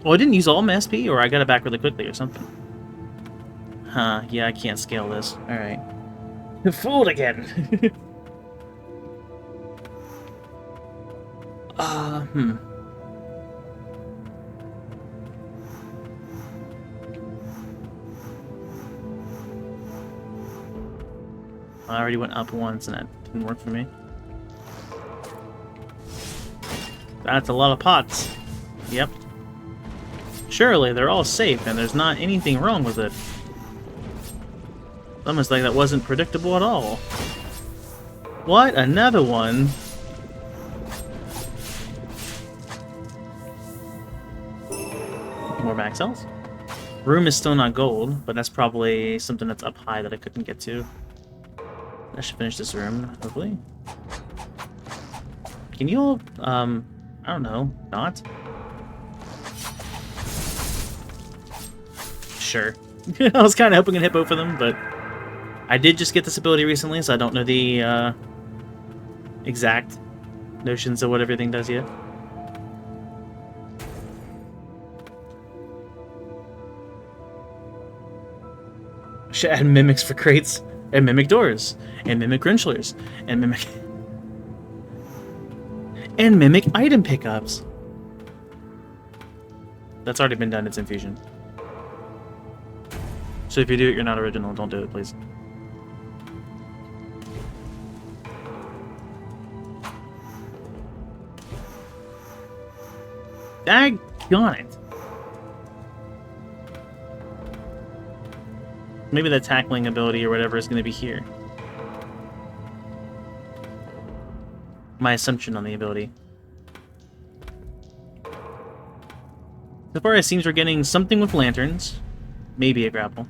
Well, I didn't use all my SP, or I got it back really quickly or something. Huh, yeah, I can't scale this. Alright. Fooled again! I already went up once and that didn't work for me. That's a lot of pots. Yep. Surely they're all safe and there's not anything wrong with it. Almost like that wasn't predictable at all. What? Another one? More max cells. Room is still not gold, but that's probably something that's up high that I couldn't get to. I should finish this room, hopefully. Can you all, I don't know, not? Sure. I was kind of hoping to hit both of them, but I did just get this ability recently, so I don't know the exact notions of what everything does yet. Should add mimics for crates, and mimic doors, and mimic Grinchlers, and mimic item pickups. That's already been done, it's infusion. So if you do it, you're not original, don't do it, please. Daggone it. Maybe the tackling ability or whatever is going to be here. My assumption on the ability. So far it seems we're getting something with lanterns. Maybe a grapple.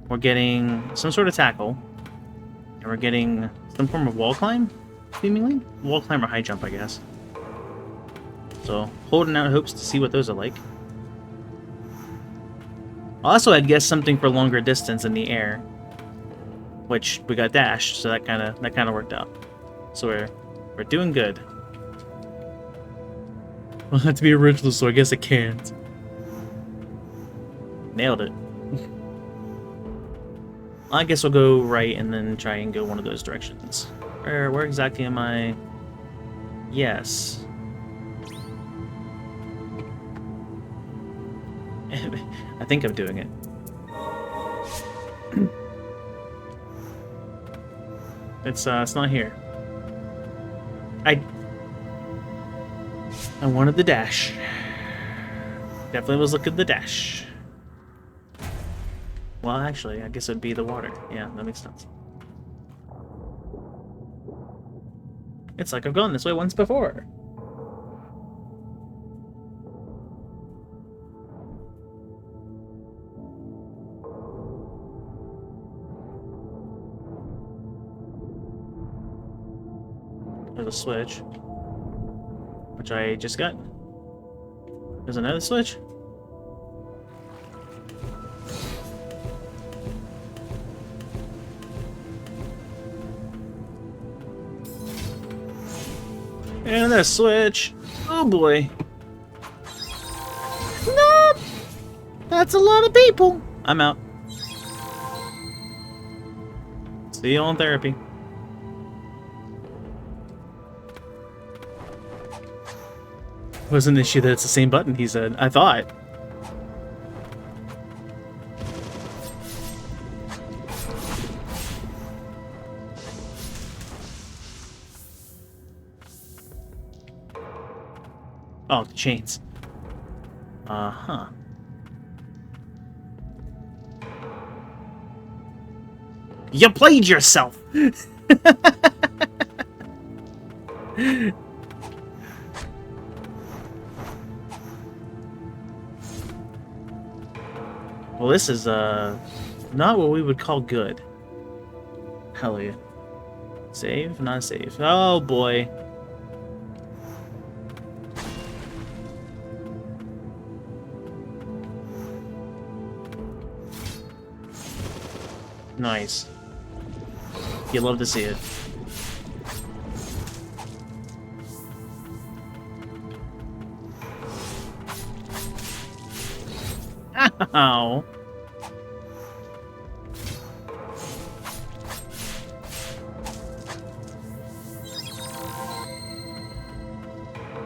We're getting some sort of tackle. And we're getting some form of wall climb, seemingly? Wall climb or high jump, I guess. So, holding out hopes to see what those are like. Also, I'd guess something for longer distance in the air, which we got dashed, so that kind of worked out. So we're doing good. Well, I have to be original, so I guess I can't. Nailed it. I guess we'll go right and then try and go one of those directions. Where exactly am I? Yes. I think I'm doing it. It's not here. I wanted the dash. Definitely was looking at the dash. Well, actually, I guess it'd be the water. Yeah, that makes sense. It's like I've gone this way once before. There's a switch. Which I just got. There's another switch. And another switch. Oh boy. No! That's a lot of people. I'm out. See you on therapy. Wasn't an issue that it's the same button, he said. I thought. Oh, the chains. Uh-huh. You played yourself! Well, this is, not what we would call good. Hell yeah. Save? Not save. Oh, boy. Nice. You love to see it. Ow.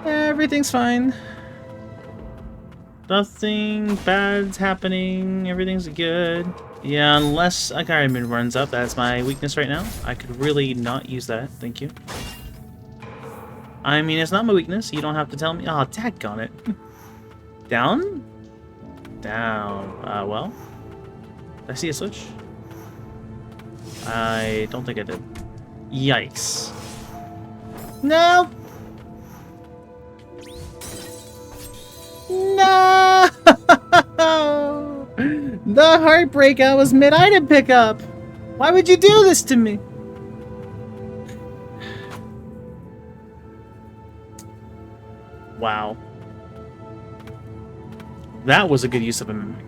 Everything's fine. Nothing bad's happening. Everything's good. Yeah, unless a Gyromoon runs up. That's my weakness right now. I could really not use that. Thank you. I mean, it's not my weakness. You don't have to tell me. Oh, daggone it. Down? Down. Well. Did I see a switch? I don't think I did. Yikes. No! No! The heartbreak I was mid-item pickup! Why would you do this to me? Wow. That was a good use of a mimic.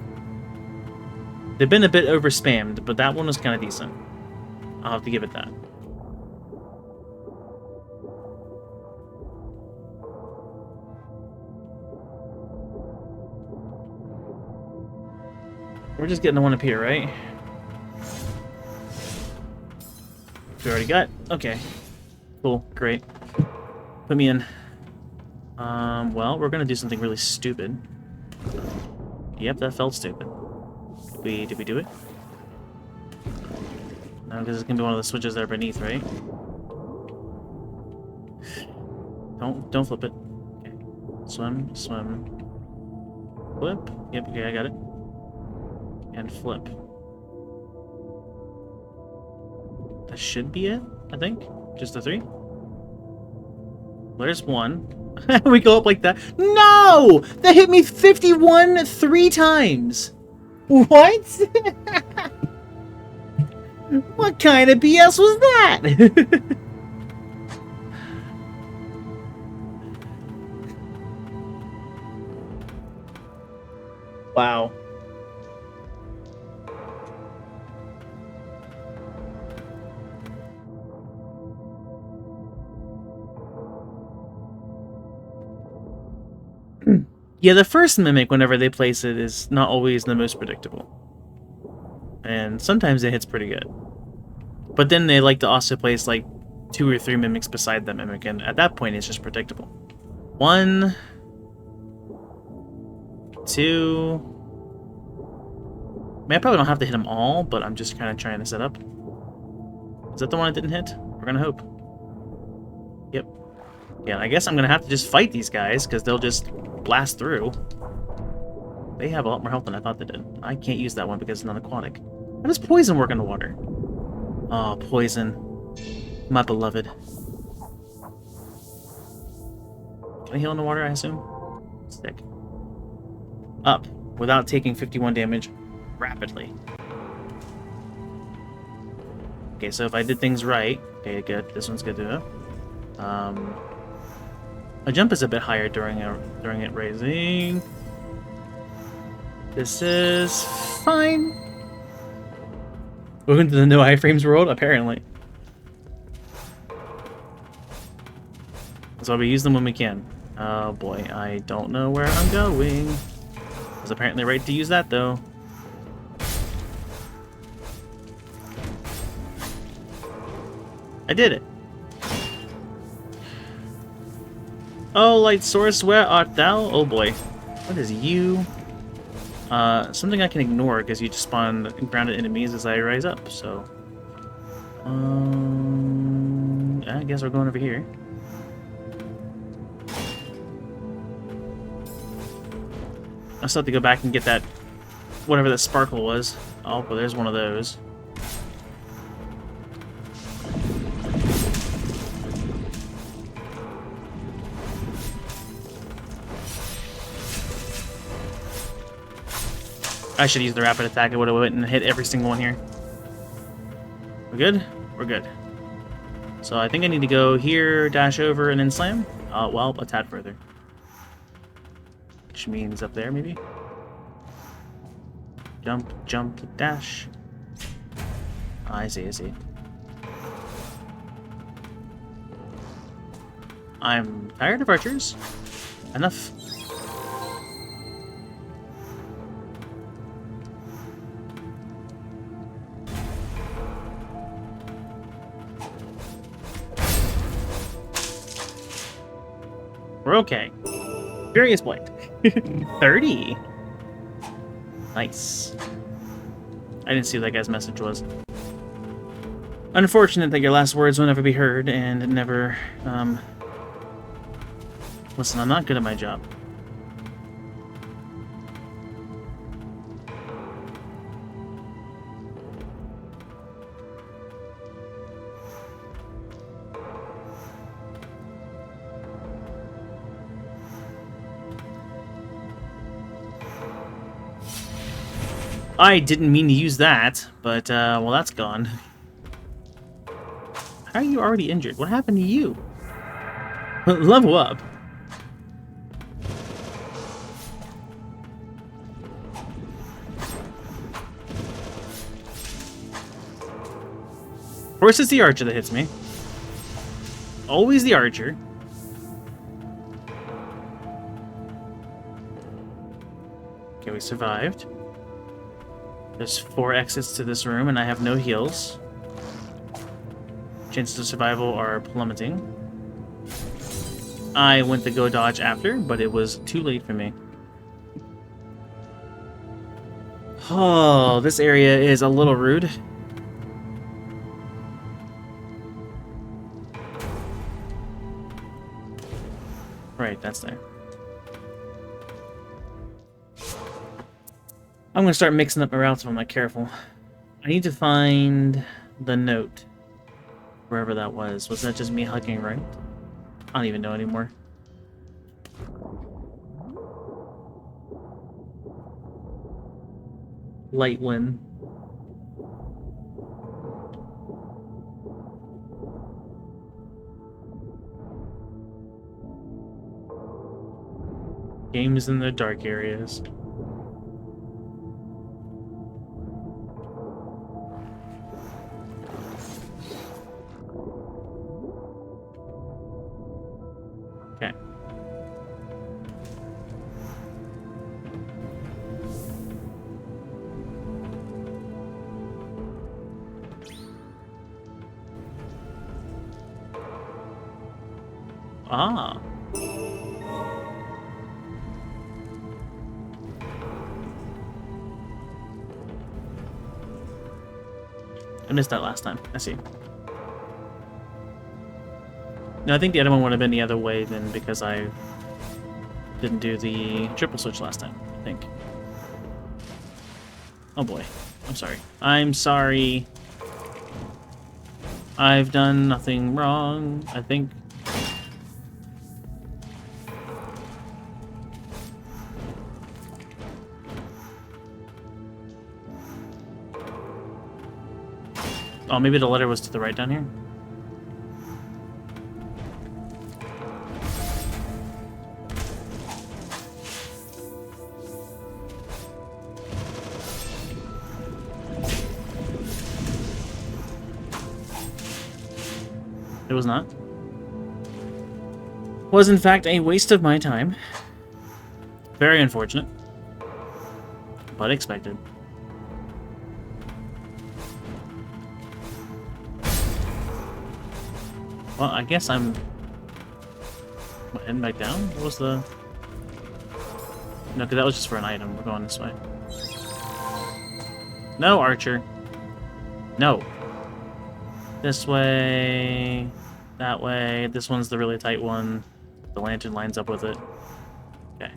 They've been a bit over-spammed, but that one was kind of decent. I'll have to give it that. We're just getting the one up here, right? We already got. Okay. Cool. Great. Put me in. Well, we're gonna do something really stupid. Yep, that felt stupid. Did we do it? No, because it's gonna be one of the switches there beneath, right? Don't flip it. Okay. Swim, swim. Flip. Yep, okay, I got it. And flip. That should be it, I think. Just the 3. There's 1. We go up like that. No! That hit me 51 3 times. What? What kind of BS was that? Wow. Yeah, the first mimic, whenever they place it, is not always the most predictable. And sometimes it hits pretty good. But then they like to also place like 2 or 3 mimics beside that mimic, and at that point it's just predictable. 1, 2... I mean, I probably don't have to hit them all, but I'm just kind of trying to set up. Is that the one I didn't hit? We're gonna hope. Yep. Yeah, I guess I'm gonna have to just fight these guys, because they'll just blast through. They have a lot more health than I thought they did. I can't use that one because it's not aquatic. How does poison work in the water? Oh, poison. My beloved. Can I heal in the water, I assume? Sick. Up, without taking 51 damage rapidly. Okay, so if I did things right... Okay, good. This one's good to go. A jump is a bit higher during it raising. This is fine. Welcome to the no iframes world, apparently. So we use them when we can. Oh boy, I don't know where I'm going. I was apparently right to use that though. I did it. Oh, light source, where art thou? Oh boy. What is you? Something I can ignore because you just spawn grounded enemies as I rise up, so. I guess we're going over here. I still have to go back and get that, whatever that sparkle was. Oh, but there's one of those. I should use the rapid attack. I would have went and hit every single one here. We're good? We're good. So I think I need to go here, dash over, and then slam. Well, a tad further. Which means up there, maybe? Jump, jump, dash. I see, I see. I'm tired of archers. Enough. We're okay. Furious Blight. 30. Nice. I didn't see what that guy's message was. Unfortunate that your last words will never be heard and never, Listen, I'm not good at my job. I didn't mean to use that, but, well, that's gone. How are you already injured? What happened to you? Level up. Of course it's the archer that hits me. Always the archer. Okay, we survived. There's 4 exits to this room, and I have no heals. Chances of survival are plummeting. I went to go dodge after, but it was too late for me. Oh, this area is a little rude. Right, that's there. I'm gonna start mixing up my routes if I'm not careful. I need to find the note. Wherever that was. Was that just me hugging right? I don't even know anymore. Light wind. Games in the dark areas. Okay. Ah. I missed that last time. I see. No, I think the other one would have been the other way then because I didn't do the triple switch last time, I think. Oh boy. I'm sorry. I'm sorry. I've done nothing wrong, I think. Oh, maybe the letter was to the right down here? It was not. Was in fact a waste of my time. Very unfortunate. But expected. Well, I guess I'm heading back down? What was the... No, because that was just for an item. We're going this way. No, Archer. No. This way. That way. This one's the really tight one. The lantern lines up with it. Okay.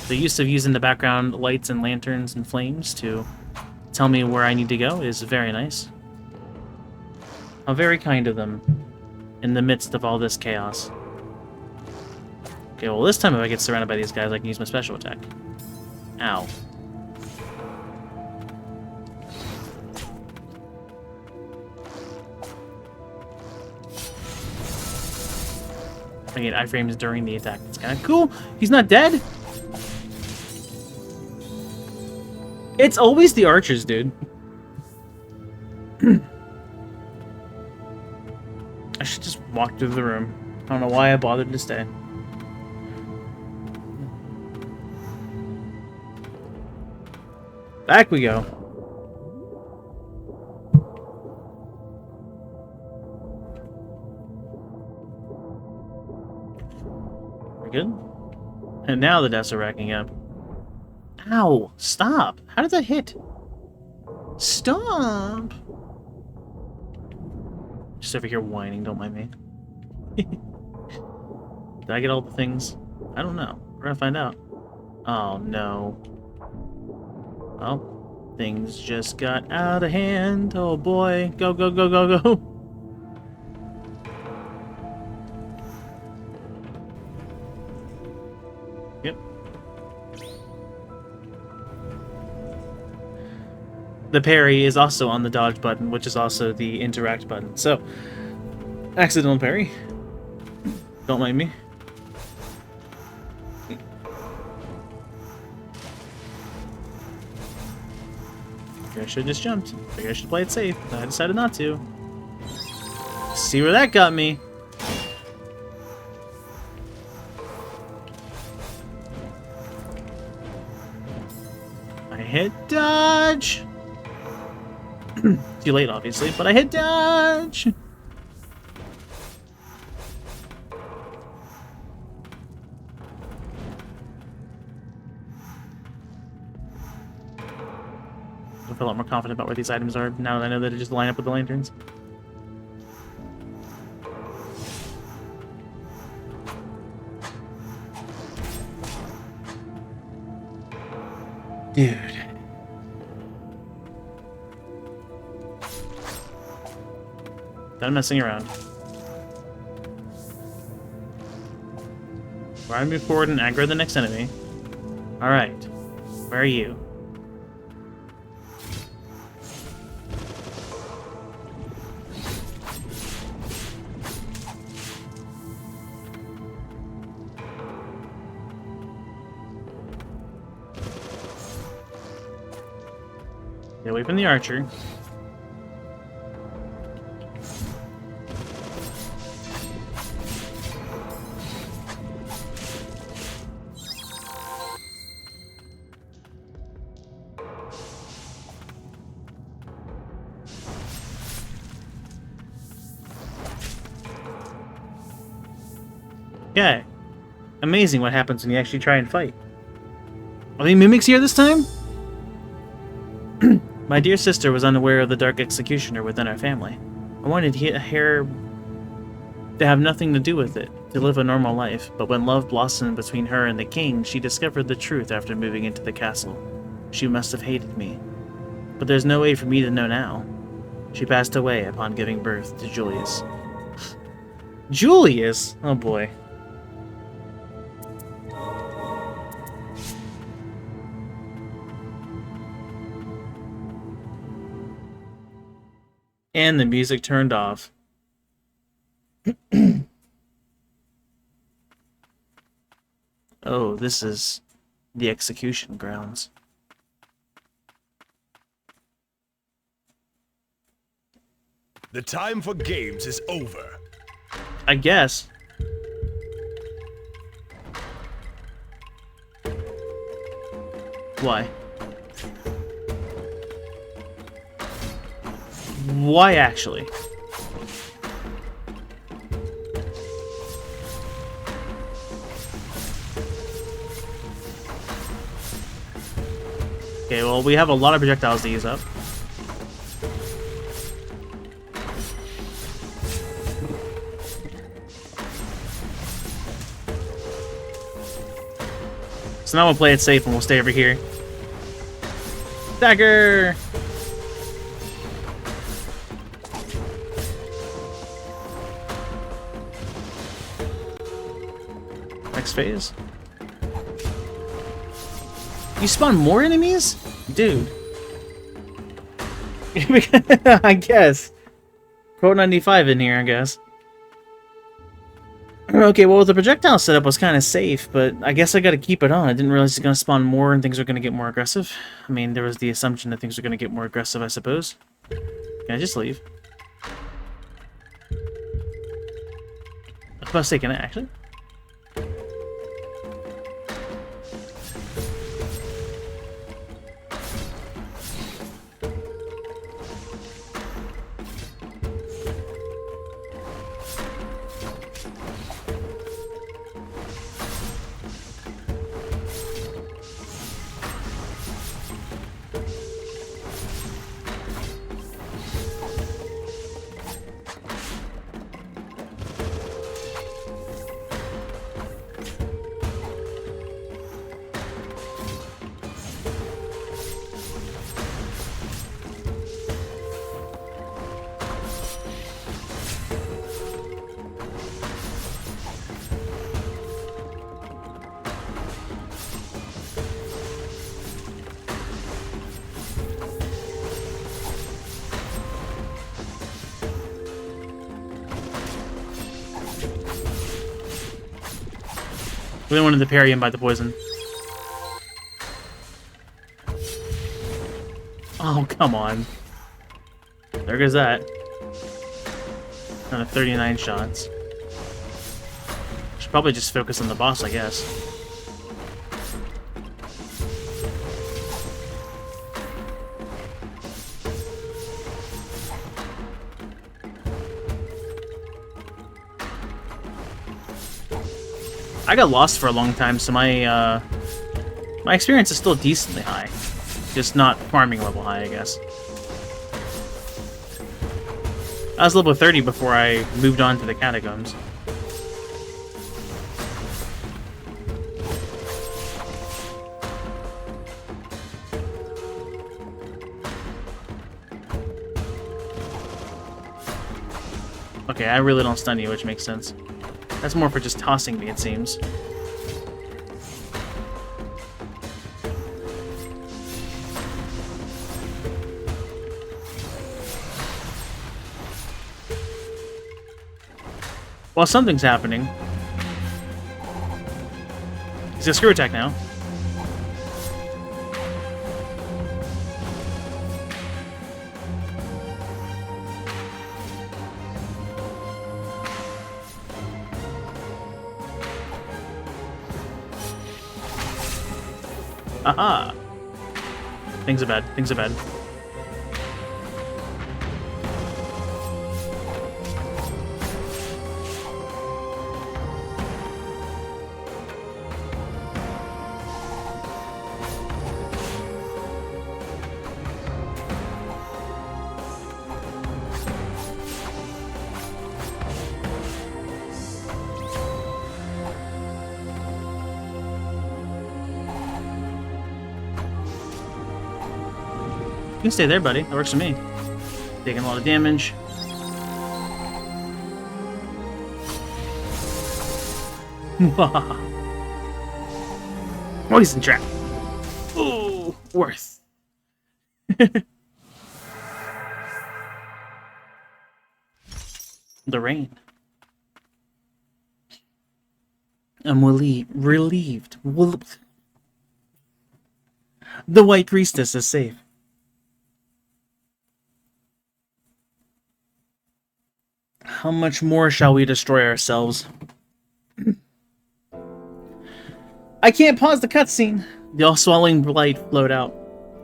The use of using the background lights and lanterns and flames to tell me where I need to go is very nice. How very kind of them in the midst of all this chaos. Okay, well this time if I get surrounded by these guys, I can use my special attack. Ow. I get iframes during the attack. It's kind of cool. He's not dead. It's always the archers, dude. I should just walk through the room. I don't know why I bothered to stay. Back we go. We're good? And now the deaths are racking up. Ow! Stop! How did that hit? Stop! Just over here whining, don't mind me. Did I get all the things? I don't know. We're gonna find out. Oh no. Well, things just got out of hand. Oh boy. Go, go, go, go, go. Yep. The parry is also on the dodge button, which is also the interact button. So, accidental parry. Don't mind me. I should have just jumped. Figured I should play it safe, but I decided not to. See where that got me. I hit dodge. Too late, obviously, but I hit dodge. I feel a lot more confident about where these items are now that I know that it just line up with the lanterns. Dude. Done messing around. Why move forward and aggro the next enemy? Alright. Where are you? Get away from the archer. Okay. Amazing what happens when you actually try and fight. Are the mimics here this time? My dear sister was unaware of the dark executioner within our family. I wanted her to have nothing to do with it, to live a normal life, but when love blossomed between her and the king, she discovered the truth after moving into the castle. She must have hated me. But there's no way for me to know now. She passed away upon giving birth to Julius. Julius? Oh boy. And the music turned off. Oh, this is the execution grounds. The time for games is over. I guess. Why? Why actually? Okay, well, we have a lot of projectiles to use up. So now we'll play it safe and we'll stay over here. Dagger! Next phase. You spawn more enemies? Dude. I guess. Quote 95 in here, I guess. Okay, well, the projectile setup was kind of safe, but I guess I gotta keep it on. I didn't realize it's gonna spawn more and things are gonna get more aggressive. I mean, there was the assumption that things are gonna get more aggressive, I suppose. Can I just leave? I was about to say, can I actually? We don't want to parry him by the poison. Oh, come on. There goes that. Down to 39 shots. Should probably just focus on the boss, I guess. I got lost for a long time, so my experience is still decently high. Just not farming level high, I guess. I was level 30 before I moved on to the catacombs. Okay, I really don't stun you, which makes sense. That's more for just tossing me, it seems. Well, something's happening. He's a screw attack now. Aha! Things are bad. Things are bad. You can stay there, buddy. That works for me. Taking a lot of damage. Poison trap. Ooh, worth. The rain. I'm relieved. The White Priestess is safe. How much more shall we destroy ourselves? I can't pause the cutscene! The all-swallowing blight flowed out.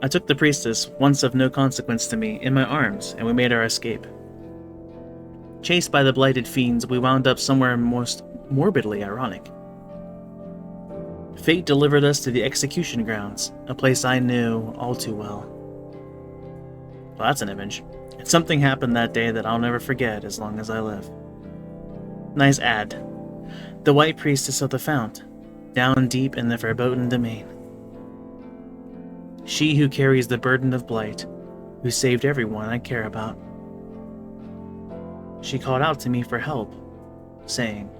I took the priestess, once of no consequence to me, in my arms, and we made our escape. Chased by the blighted fiends, we wound up somewhere most morbidly ironic. Fate delivered us to the execution grounds, a place I knew all too well. Well, that's an image. And something happened that day that I'll never forget as long as I live. Nice ad. The White Priestess of the Fount, down deep in the verboten domain. She who carries the burden of blight, who saved everyone I care about. She called out to me for help, saying,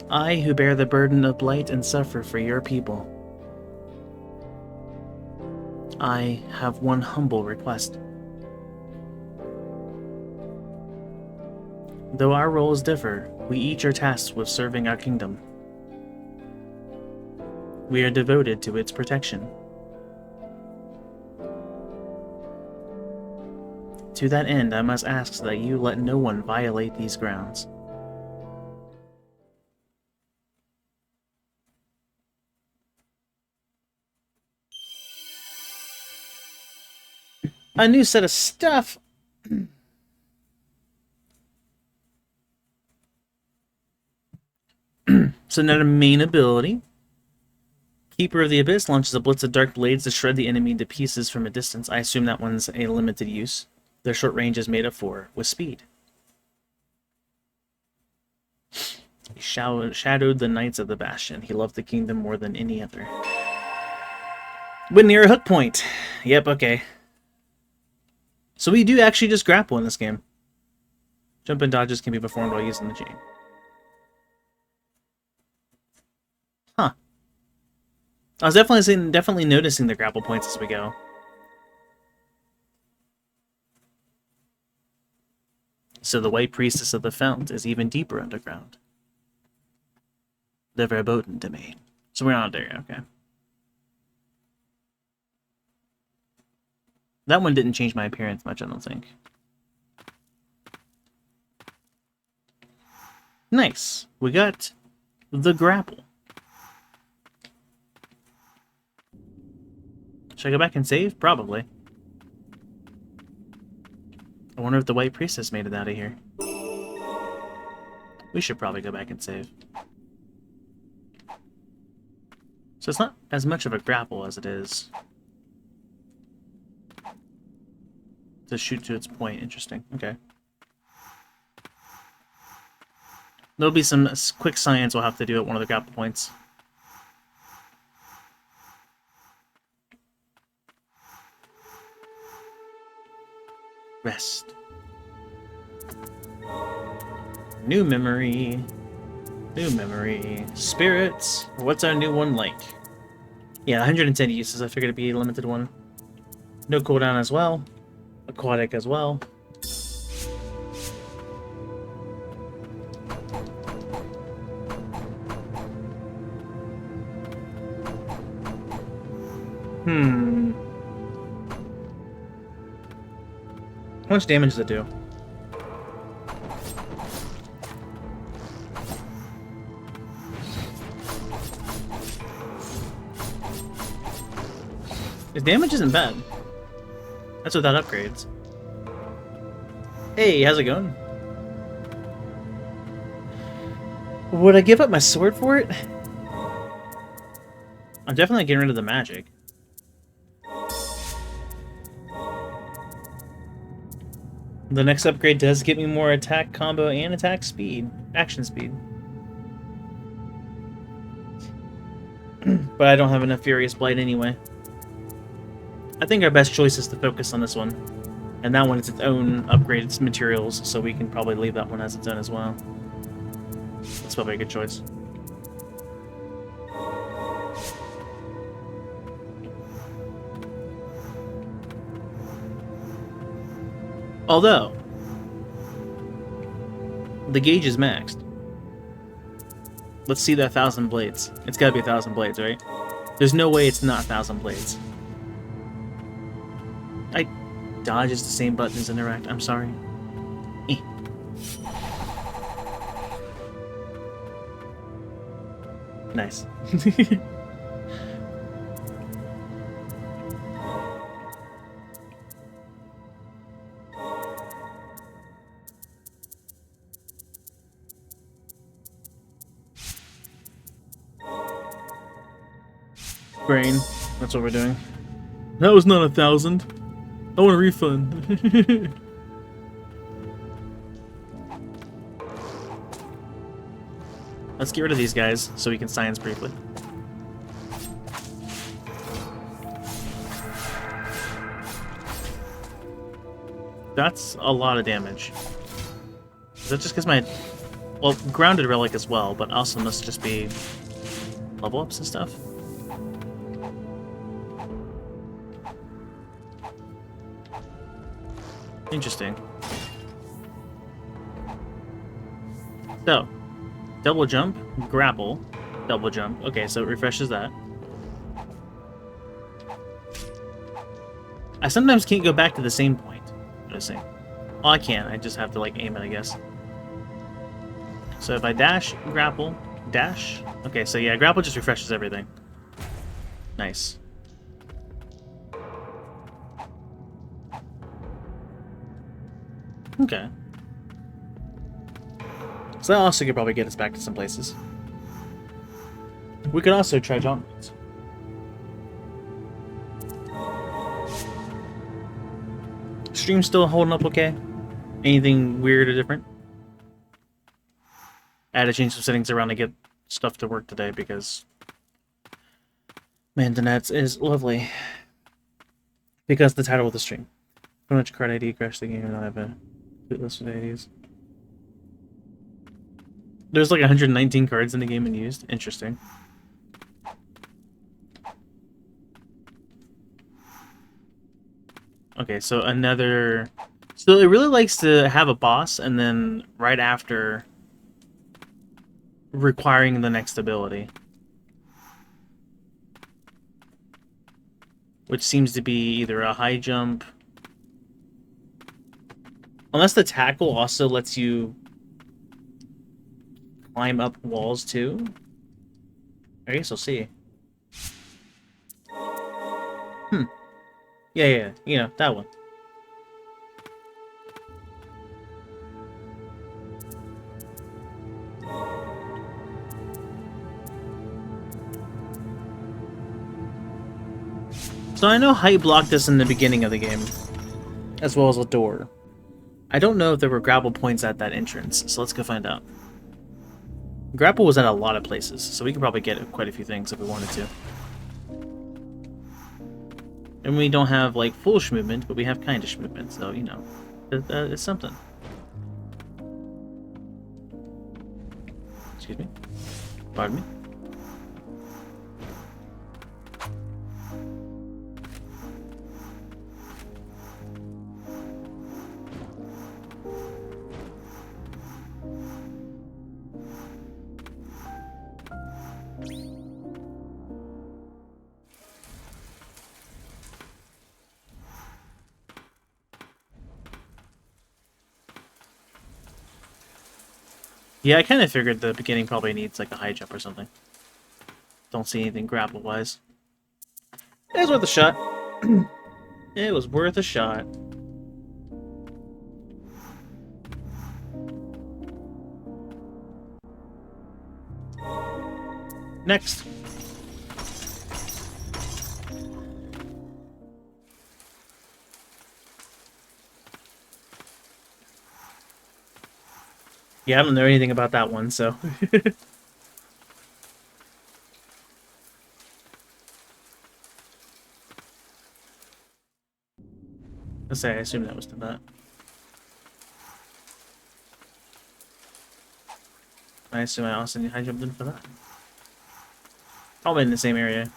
I who bear the burden of blight and suffer for your people. I have one humble request. Though our roles differ, we each are tasked with serving our kingdom. We are devoted to its protection. To that end, I must ask that you let no one violate these grounds. A new set of stuff. So another main ability. Keeper of the Abyss launches a blitz of dark blades to shred the enemy to pieces from a distance. I assume that one's a limited use. Their short range is made up for with speed. He shadowed the Knights of the Bastion. He loved the kingdom more than any other. Went near a hook point. Yep, okay. So we do actually just grapple in this game. Jump and dodges can be performed while using the chain. Huh. I was definitely noticing the grapple points as we go. So the White Priestess of the Fount is even deeper underground. The verboten domain. So we're not there yet, okay. That one didn't change my appearance much, I don't think. Nice. We got the grapple. Should I go back and save? Probably. I wonder if the White Priestess made it out of here. We should probably go back and save. So it's not as much of a grapple as it is to shoot to its point. Interesting. Okay. There'll be some quick science we'll have to do at one of the grapple points. Rest. New memory. New memory. Spirits. What's our new one like? Yeah, 110 uses. I figured it'd be a limited one. No cooldown as well. Aquatic as well. How much damage does it do? His damage isn't bad. That's without upgrades. Hey, how's it going? Would I give up my sword for it? I'm definitely getting rid of the magic. The next upgrade does give me more attack combo and attack speed. Action speed. But I don't have enough Furious Blight anyway. I think our best choice is to focus on this one. And that one is its own upgraded materials, so we can probably leave that one as its own as well. That's probably a good choice. Although, the gauge is maxed. Let's see that 1,000 blades. It's gotta be 1,000 blades, right? There's no way it's not 1,000 blades. Dodge is the same button as interact. I'm sorry. Eh. Nice. Brain. That's what we're doing. That was not 1,000. I want a refund. Let's get rid of these guys so we can science briefly. That's a lot of damage. Is that just because my... Well, grounded relic as well, but also must just be level ups and stuff. Interesting. So, double jump, grapple, double jump. Okay, so it refreshes that. I sometimes can't go back to the same point. Noticing. Well, I can. I just have to like aim it, I guess. So if I dash, grapple, dash. Okay, so yeah, grapple just refreshes everything. Nice. Okay. So that also could probably get us back to some places. We could also try jumps. Stream still holding up okay? Anything weird or different? I had to change some settings around to get stuff to work today because... Man, the nets is lovely. Because the title of the stream. How much card ID crashed the game and I have a list of IDs. There's like 119 cards in the game and used. Interesting. Okay, so another... So it really likes to have a boss and then right after requiring the next ability. Which seems to be either a high jump... Unless the tackle also lets you climb up walls too? I guess we'll see. Yeah, you know, that one. So I know height blocked us in the beginning of the game, as well as a door. I don't know if there were grapple points at that entrance, so let's go find out. Grapple was at a lot of places, so we could probably get quite a few things if we wanted to. And we don't have, like, full movement, but we have kind of movement, so, you know, it's something. Excuse me. Pardon me. Yeah, I kind of figured the beginning probably needs like a high jump or something. Don't see anything grapple-wise. It was worth a shot. It was worth a shot. Next. Yeah, I don't know anything about that one, so... Let's say I assume that was to that. I assume I also high jumped in for that. Probably in the same area.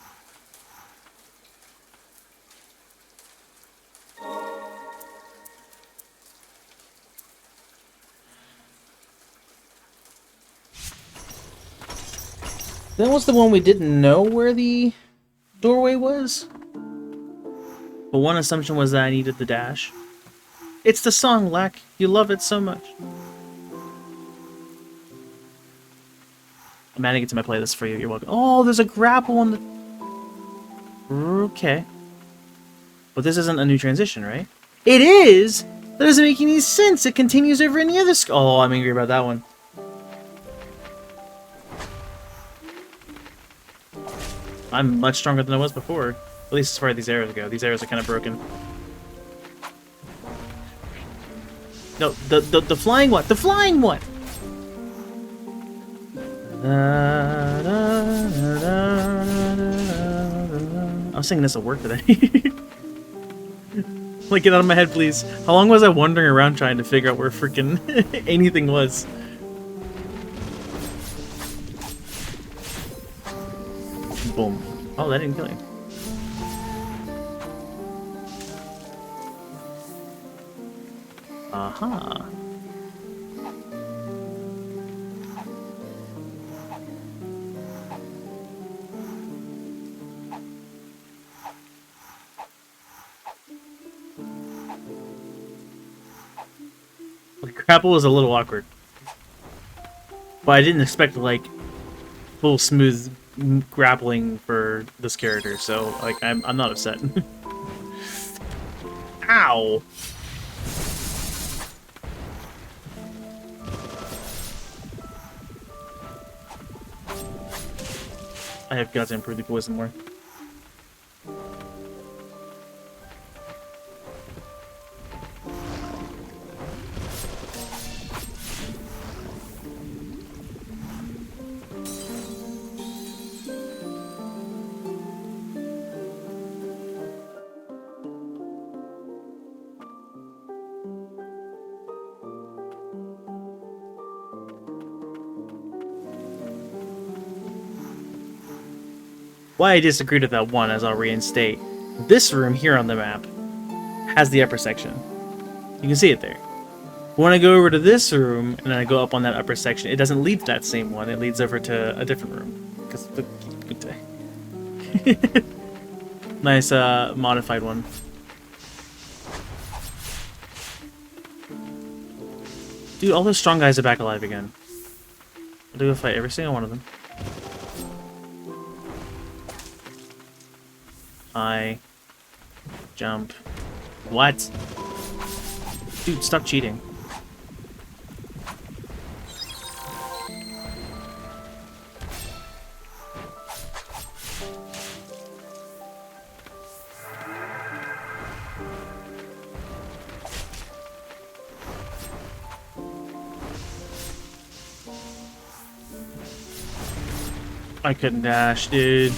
That was the one we didn't know where the doorway was? But one assumption was that I needed the dash. It's the song, Lack. You love it so much. I'm adding it to my playlist for you. You're welcome. Oh, there's a grapple on the... Okay. But this isn't a new transition, right? It is! That doesn't make any sense. It continues over any other... Oh, I'm angry about that one. I'm much stronger than I was before. At least as far as these arrows go. These arrows are kind of broken. No, the flying what? The flying what? I was singing this at work today. Like, get out of my head, please. How long was I wandering around trying to figure out where freaking anything was? Boom. Oh, that didn't kill you. Aha. The grapple was a little awkward. But I didn't expect, like, full smooth grappling for this character, so, like, I'm not upset. Ow! I have got to improve the poison more. Why I disagreed with that one, as I'll reinstate. This room here on the map has the upper section. You can see it there. When I go over to this room, and I go up on that upper section, it doesn't lead to that same one, it leads over to a different room. Because good day. Nice modified one. Dude, all those strong guys are back alive again. I'll do a fight every single one of them. I jump. What? Dude, stop cheating. I couldn't dash, dude.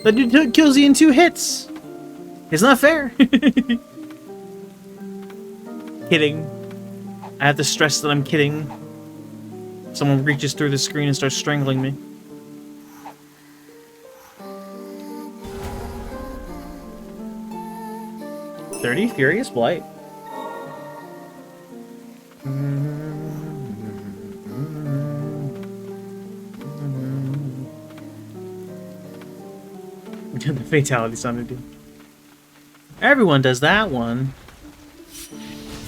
That dude kills you in 2 hits! It's not fair! Kidding. I have to stress that I'm kidding. Someone reaches through the screen and starts strangling me. "30 Furious Blight." The fatality sounded good. Everyone does that one.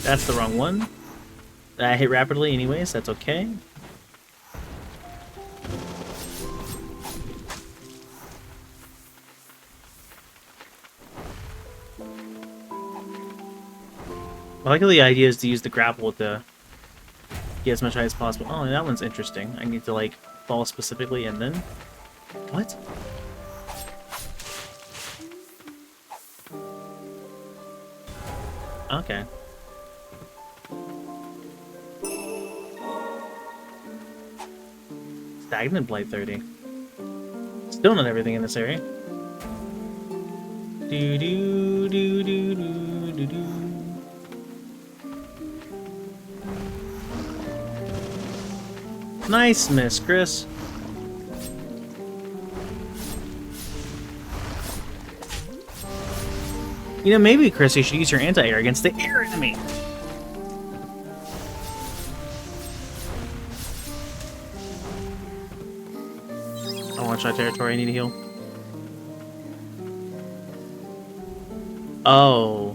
That's the wrong one. I hit rapidly anyways, that's okay. I like how the idea is to use the grapple to get as much height as possible. Oh, that one's interesting. I need to, like, fall specifically and then... What? Okay. Stagnant Blight 30. Still not everything in this area. Do do do do do do do. Nice miss, Chris. You know, maybe, Chris, you should use your anti-air against the air enemy. I want to try territory, I need a heal. Oh.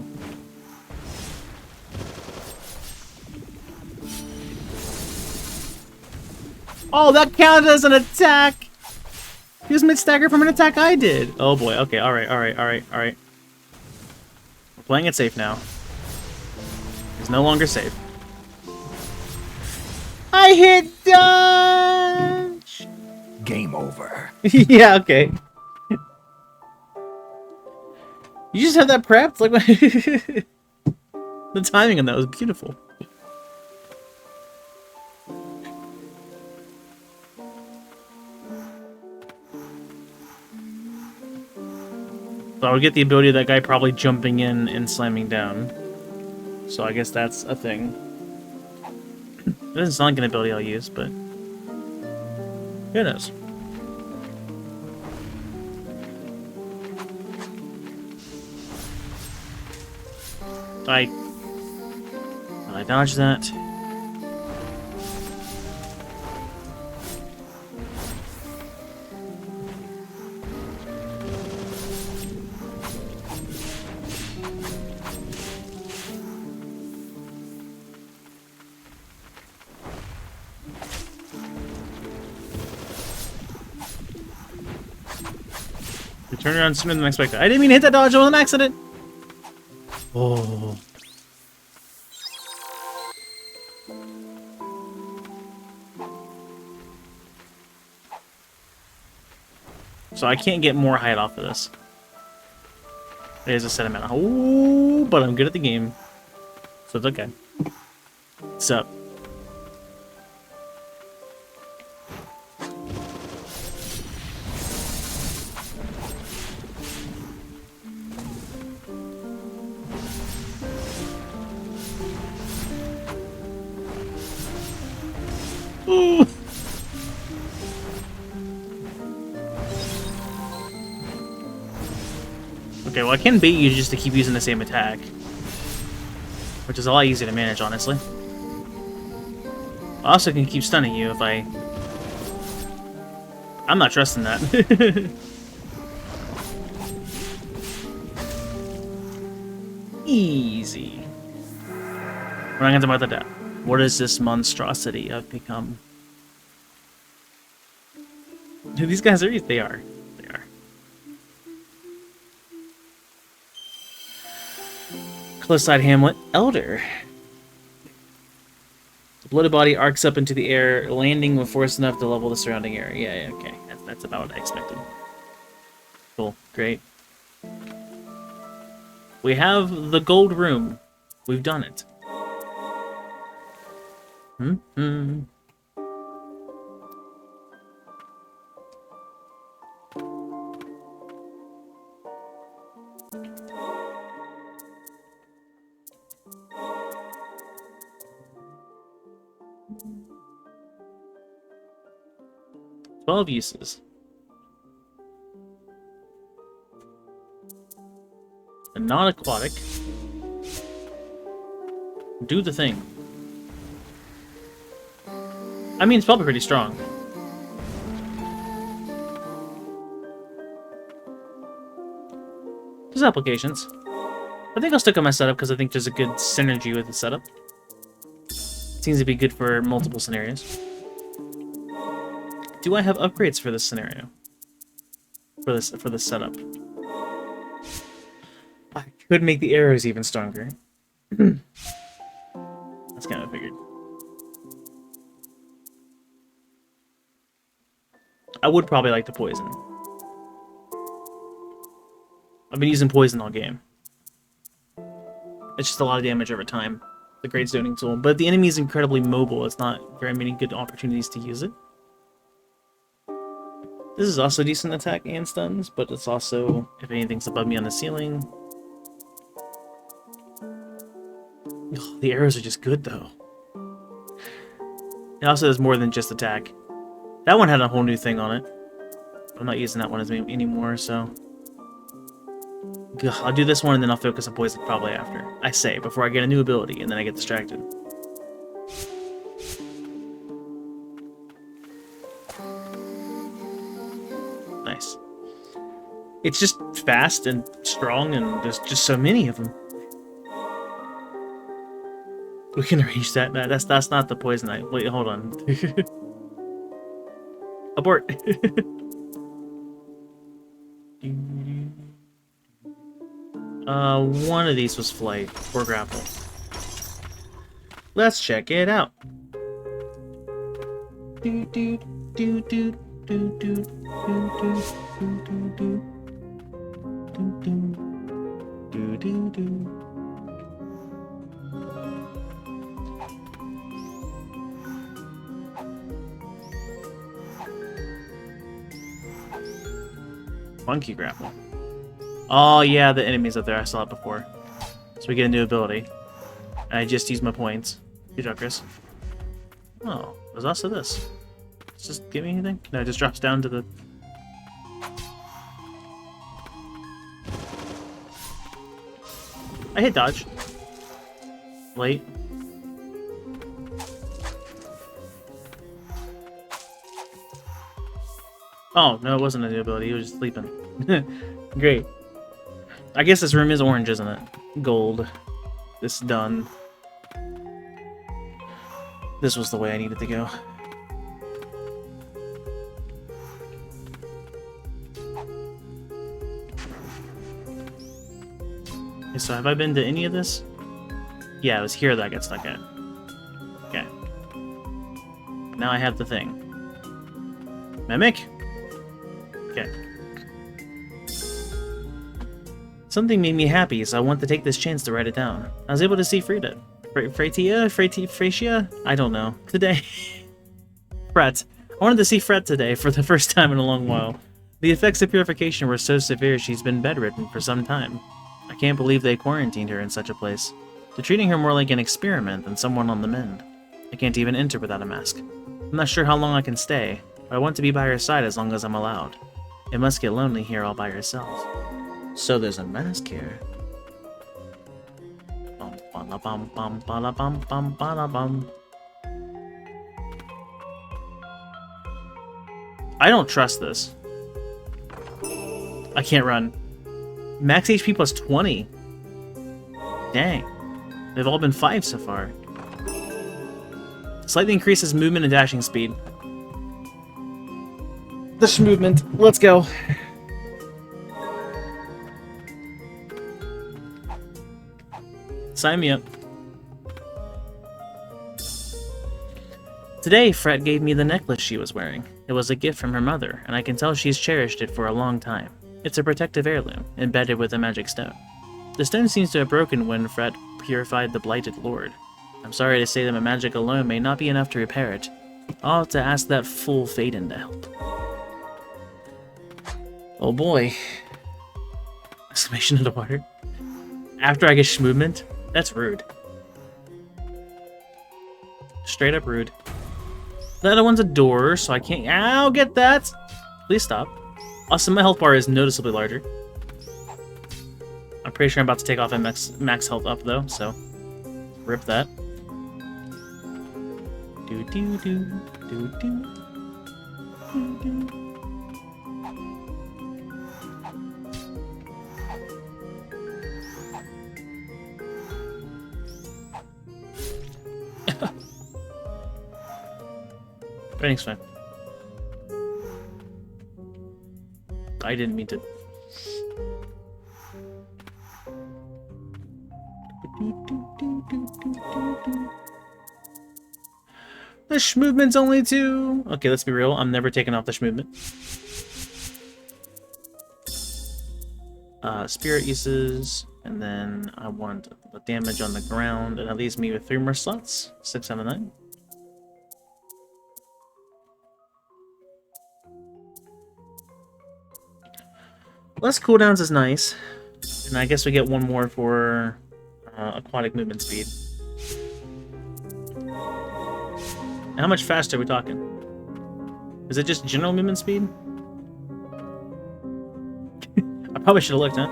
Oh, that counted as an attack! He was mid-stagger from an attack I did! Oh boy, okay, alright, alright, alright, alright. We're playing it safe now. It's no longer safe. I hit dodge! Game over. Yeah, okay. You just had that prepped? Like, the timing on that was beautiful. So I would get the ability of that guy probably jumping in and slamming down. So I guess that's a thing. It doesn't sound like an ability I'll use, but who knows? I dodge that. You turn around sooner than expected. I didn't mean to hit that dodge, it was an accident! Oh. So I can't get more height off of this. There's a set amount. Oh, but I'm good at the game. So it's okay. What's up? Ooh. Okay, well I can bait you just to keep using the same attack. Which is a lot easier to manage, honestly. I also can keep stunning you if I... I'm not trusting that. Easy. We're not gonna talk about that. What is this monstrosity I've become? These guys are... They are. They are. Cliffside Hamlet. Elder. The bloated body arcs up into the air, landing with force enough to level the surrounding area. Yeah, yeah, okay. That's about what I expected. Cool. Great. We have the gold room. We've done it. Hmm. 12 uses. A non-aquatic. Do the thing. I mean, it's probably pretty strong. There's applications. I think I'll stick on my setup because I think there's a good synergy with the setup. Seems to be good for multiple scenarios. Do I have upgrades for this scenario? For this setup? I could make the arrows even stronger. That's kind of figured. I would probably like the poison. I've been using poison all game. It's just a lot of damage over time. The great zoning tool. But the enemy is incredibly mobile. It's not very many good opportunities to use it. This is also decent attack and stuns, but it's also, if anything's above me on the ceiling. Ugh, the arrows are just good, though. It also does more than just attack. That one had a whole new thing on it. I'm not using that one anymore, so... Ugh, I'll do this one, and then I'll focus on poison probably after. I say, before I get a new ability, and then I get distracted. Nice. It's just fast and strong, and there's just so many of them. We can arrange that. No, that's not the poison. Wait, hold on. Abort. One of these was flight or grapple. Let's check it out. Do do do do do do do do do do do do do. Monkey grapple. Oh yeah, the enemies up there. I saw it before. So we get a new ability. And I just use my points. Good job, Chris. Oh, there's also this. Does this give me anything? No, it just drops down to the... I hit dodge. Late. Oh, no, it wasn't a new ability. He was just sleeping. Great. I guess this room is orange, isn't it? Gold. This done. This was the way I needed to go. Okay, so have I been to any of this? Yeah, it was here that I got stuck at. Okay. Now I have the thing. Mimic? Okay. Something made me happy, so I want to take this chance to write it down. I was able to see Frida. Fratia? I don't know. Today. Fret. I wanted to see Fret today for the first time in a long while. The effects of purification were so severe she's been bedridden for some time. I can't believe they quarantined her in such a place. They're treating her more like an experiment than someone on the mend. I can't even enter without a mask. I'm not sure how long I can stay, but I want to be by her side as long as I'm allowed. It must get lonely here all by herself. So there's a mask here. I don't trust this. I can't run. Max HP plus 20. Dang. They've all been 5 so far. Slightly increases movement and dashing speed. This movement. Let's go. Sign me up. Today, Fret gave me the necklace she was wearing. It was a gift from her mother, and I can tell she's cherished it for a long time. It's a protective heirloom, embedded with a magic stone. The stone seems to have broken when Fret purified the Blighted Lord. I'm sorry to say that my magic alone may not be enough to repair it. I'll have to ask that fool Faden to help. Oh boy. Exclamation underwater. After I get movement? That's rude. Straight up rude. The other one's a door, so I can't... Ow, get that! Please stop. Also, my health bar is noticeably larger. I'm pretty sure I'm about to take off and max health up, though, so... Rip that. Do-do-do, do-do. Do-do. Everything's fine. I didn't mean to. The schmovement's only 2. Okay, let's be real. I'm never taking off the schmovement. Spirit uses, and then I want the damage on the ground, and that leaves me with 3 more slots. 6 out of 9. Less cooldowns is nice, and I guess we get 1 more for aquatic movement speed. And how much faster are we talking? Is it just general movement speed? I probably should have looked, huh?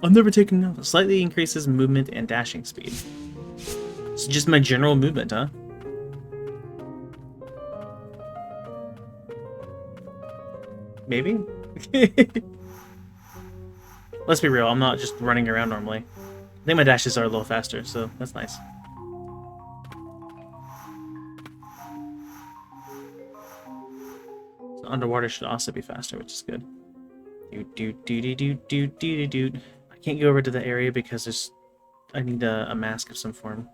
I've never taken note. Slightly increases movement and dashing speed. It's just my general movement, huh? Maybe? Let's be real, I'm not just running around normally. I think my dashes are a little faster, so that's nice. So underwater should also be faster, which is good. I can't go over to the area because I need a mask of some form.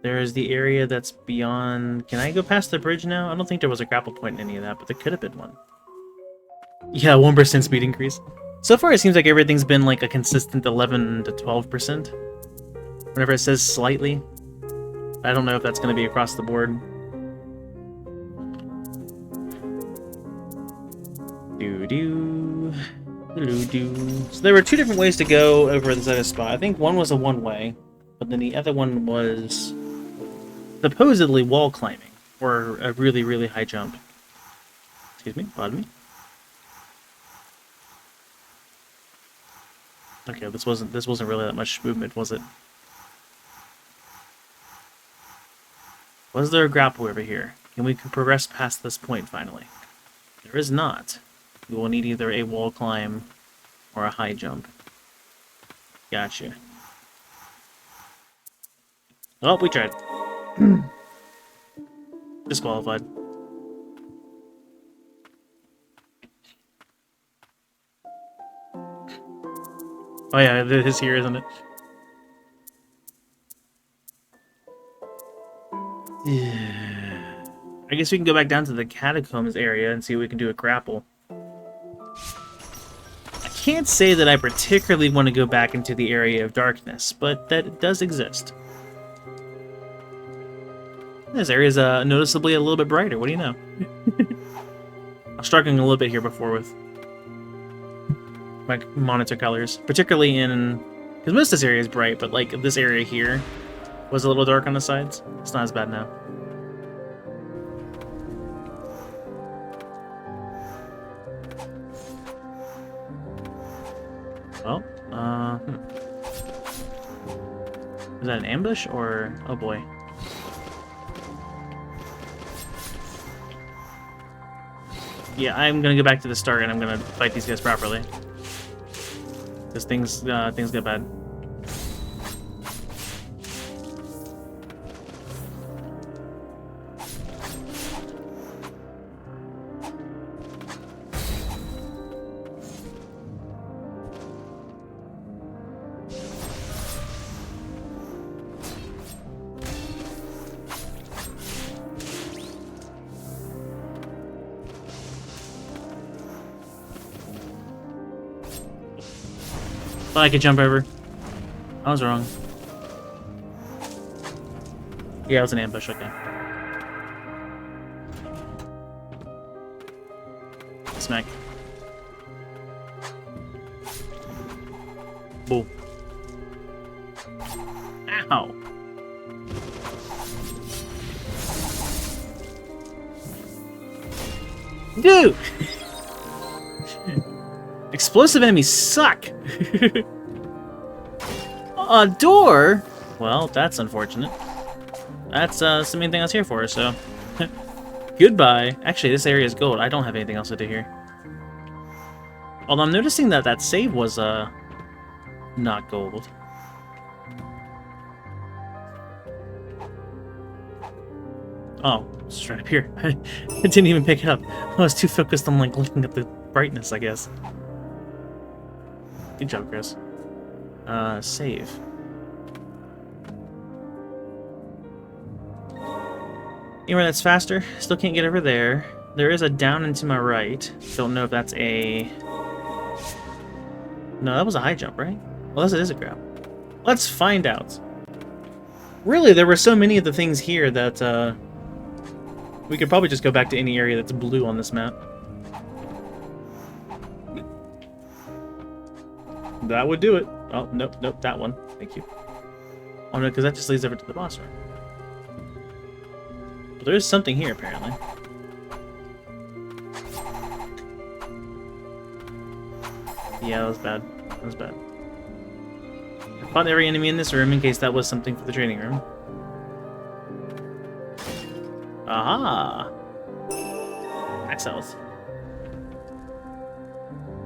There is the area that's beyond... Can I go past the bridge now? I don't think there was a grapple point in any of that, but there could have been one. Yeah, 1% speed increase. So far, it seems like everything's been like a consistent 11 to 12%. Whenever it says slightly. I don't know if that's going to be across the board. So there were two different ways to go over this other spot. I think one was a one-way, but then the other one was supposedly wall climbing, or a really, really high jump. Excuse me, pardon me. Okay, this wasn't really that much movement, was it? Was there a grapple over here? Can we progress past this point finally? There is not. We will need either a wall climb or a high jump. Gotcha. Oh, we tried. Disqualified. Oh yeah, it is here, isn't it? Yeah. I guess we can go back down to the catacombs area and see if we can do a grapple. I can't say that I particularly want to go back into the area of darkness, but that it does exist. This area is noticeably a little bit brighter. What do you know? I'm struggling a little bit here before with my monitor colors, particularly in... Because most of this area is bright, but like this area here was a little dark on the sides. It's not as bad now. Well, Is that an ambush or... Oh boy. Yeah, I'm gonna go back to the start and I'm gonna fight these guys properly. Because things get bad. Thought I could jump over. I was wrong. Yeah, it was an ambush, okay. Smack. Boom. Ow! Dude! Explosive enemies suck! A door? Well, that's unfortunate. That's the main thing I was here for, so... Goodbye. Actually, this area is gold. I don't have anything else to do here. Although I'm noticing that that save was, not gold. Oh, it's right up here. I didn't even pick it up. I was too focused on, like, looking at the brightness, I guess. Good job, Chris. Save. Anywhere that's faster. Still can't get over there. There is a down and to my right. Don't know if that's a... No, that was a high jump, right? Well, it is a grab. Let's find out. Really, there were so many of the things here that, we could probably just go back to any area that's blue on this map. That would do it. Oh, nope, nope, that one. Thank you. Oh no, because that just leads over to the boss room. But there is something here, apparently. Yeah, that was bad. That was bad. I fought every enemy in this room in case that was something for the training room. Aha! Max health.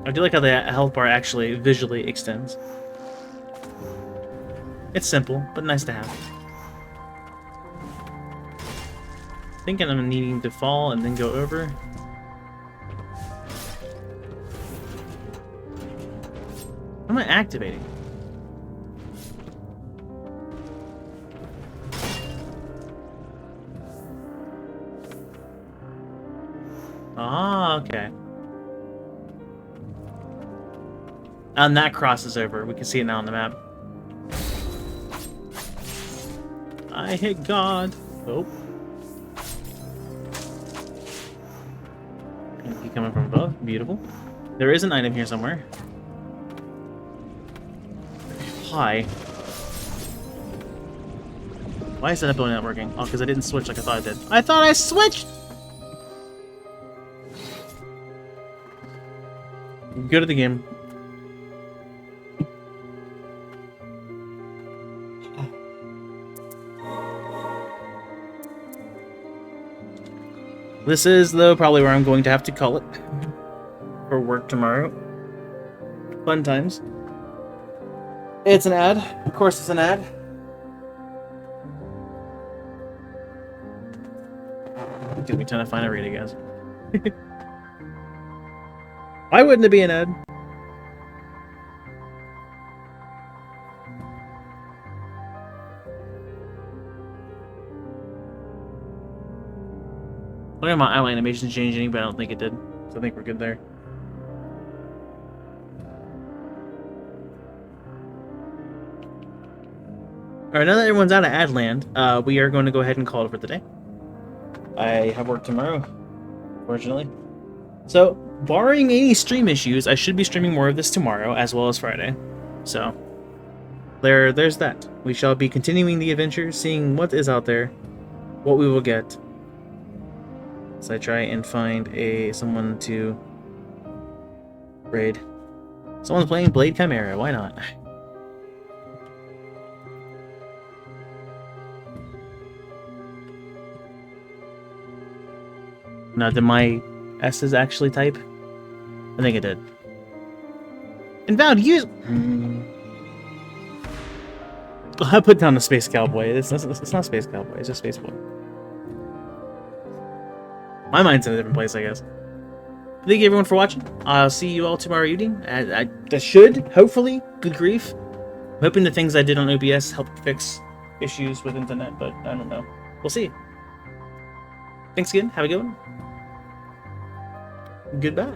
I do like how the health bar actually visually extends. It's simple, but nice to have. Thinking I'm needing to fall and then go over. What am I activating? Ah, okay. And that crosses over. We can see it now on the map. I hit God. Oh. He coming from above. Beautiful. There is an item here somewhere. Hi. Why is that ability not working? Oh, because I didn't switch like I thought I did. I thought I switched! I'm good at the game. This is, though, probably where I'm going to have to call it for work tomorrow. Fun times. It's an ad. Of course it's an ad. Gives me a ton of fun to read it, guys. Why wouldn't it be an ad? Look at my eye animation changing, but I don't think it did. So I think we're good there. Alright, now that everyone's out of ad land, we are going to go ahead and call it for the day. I have work tomorrow, fortunately. So, barring any stream issues, I should be streaming more of this tomorrow, as well as Friday. So, there's that. We shall be continuing the adventure, seeing what is out there, what we will get. So I try and find someone to raid. Someone's playing Blade Chimera, why not? Now, did my S's actually type? I think it did. Invalid use. I put down the Space Cowboy. It's not Space Cowboy. It's just Space Boy. My mind's in a different place, I guess. Thank you everyone for watching. I'll see you all tomorrow evening. I should, hopefully, good grief. I'm hoping the things I did on OBS helped fix issues with internet, but I don't know. We'll see. Thanks again. Have a good one. Goodbye.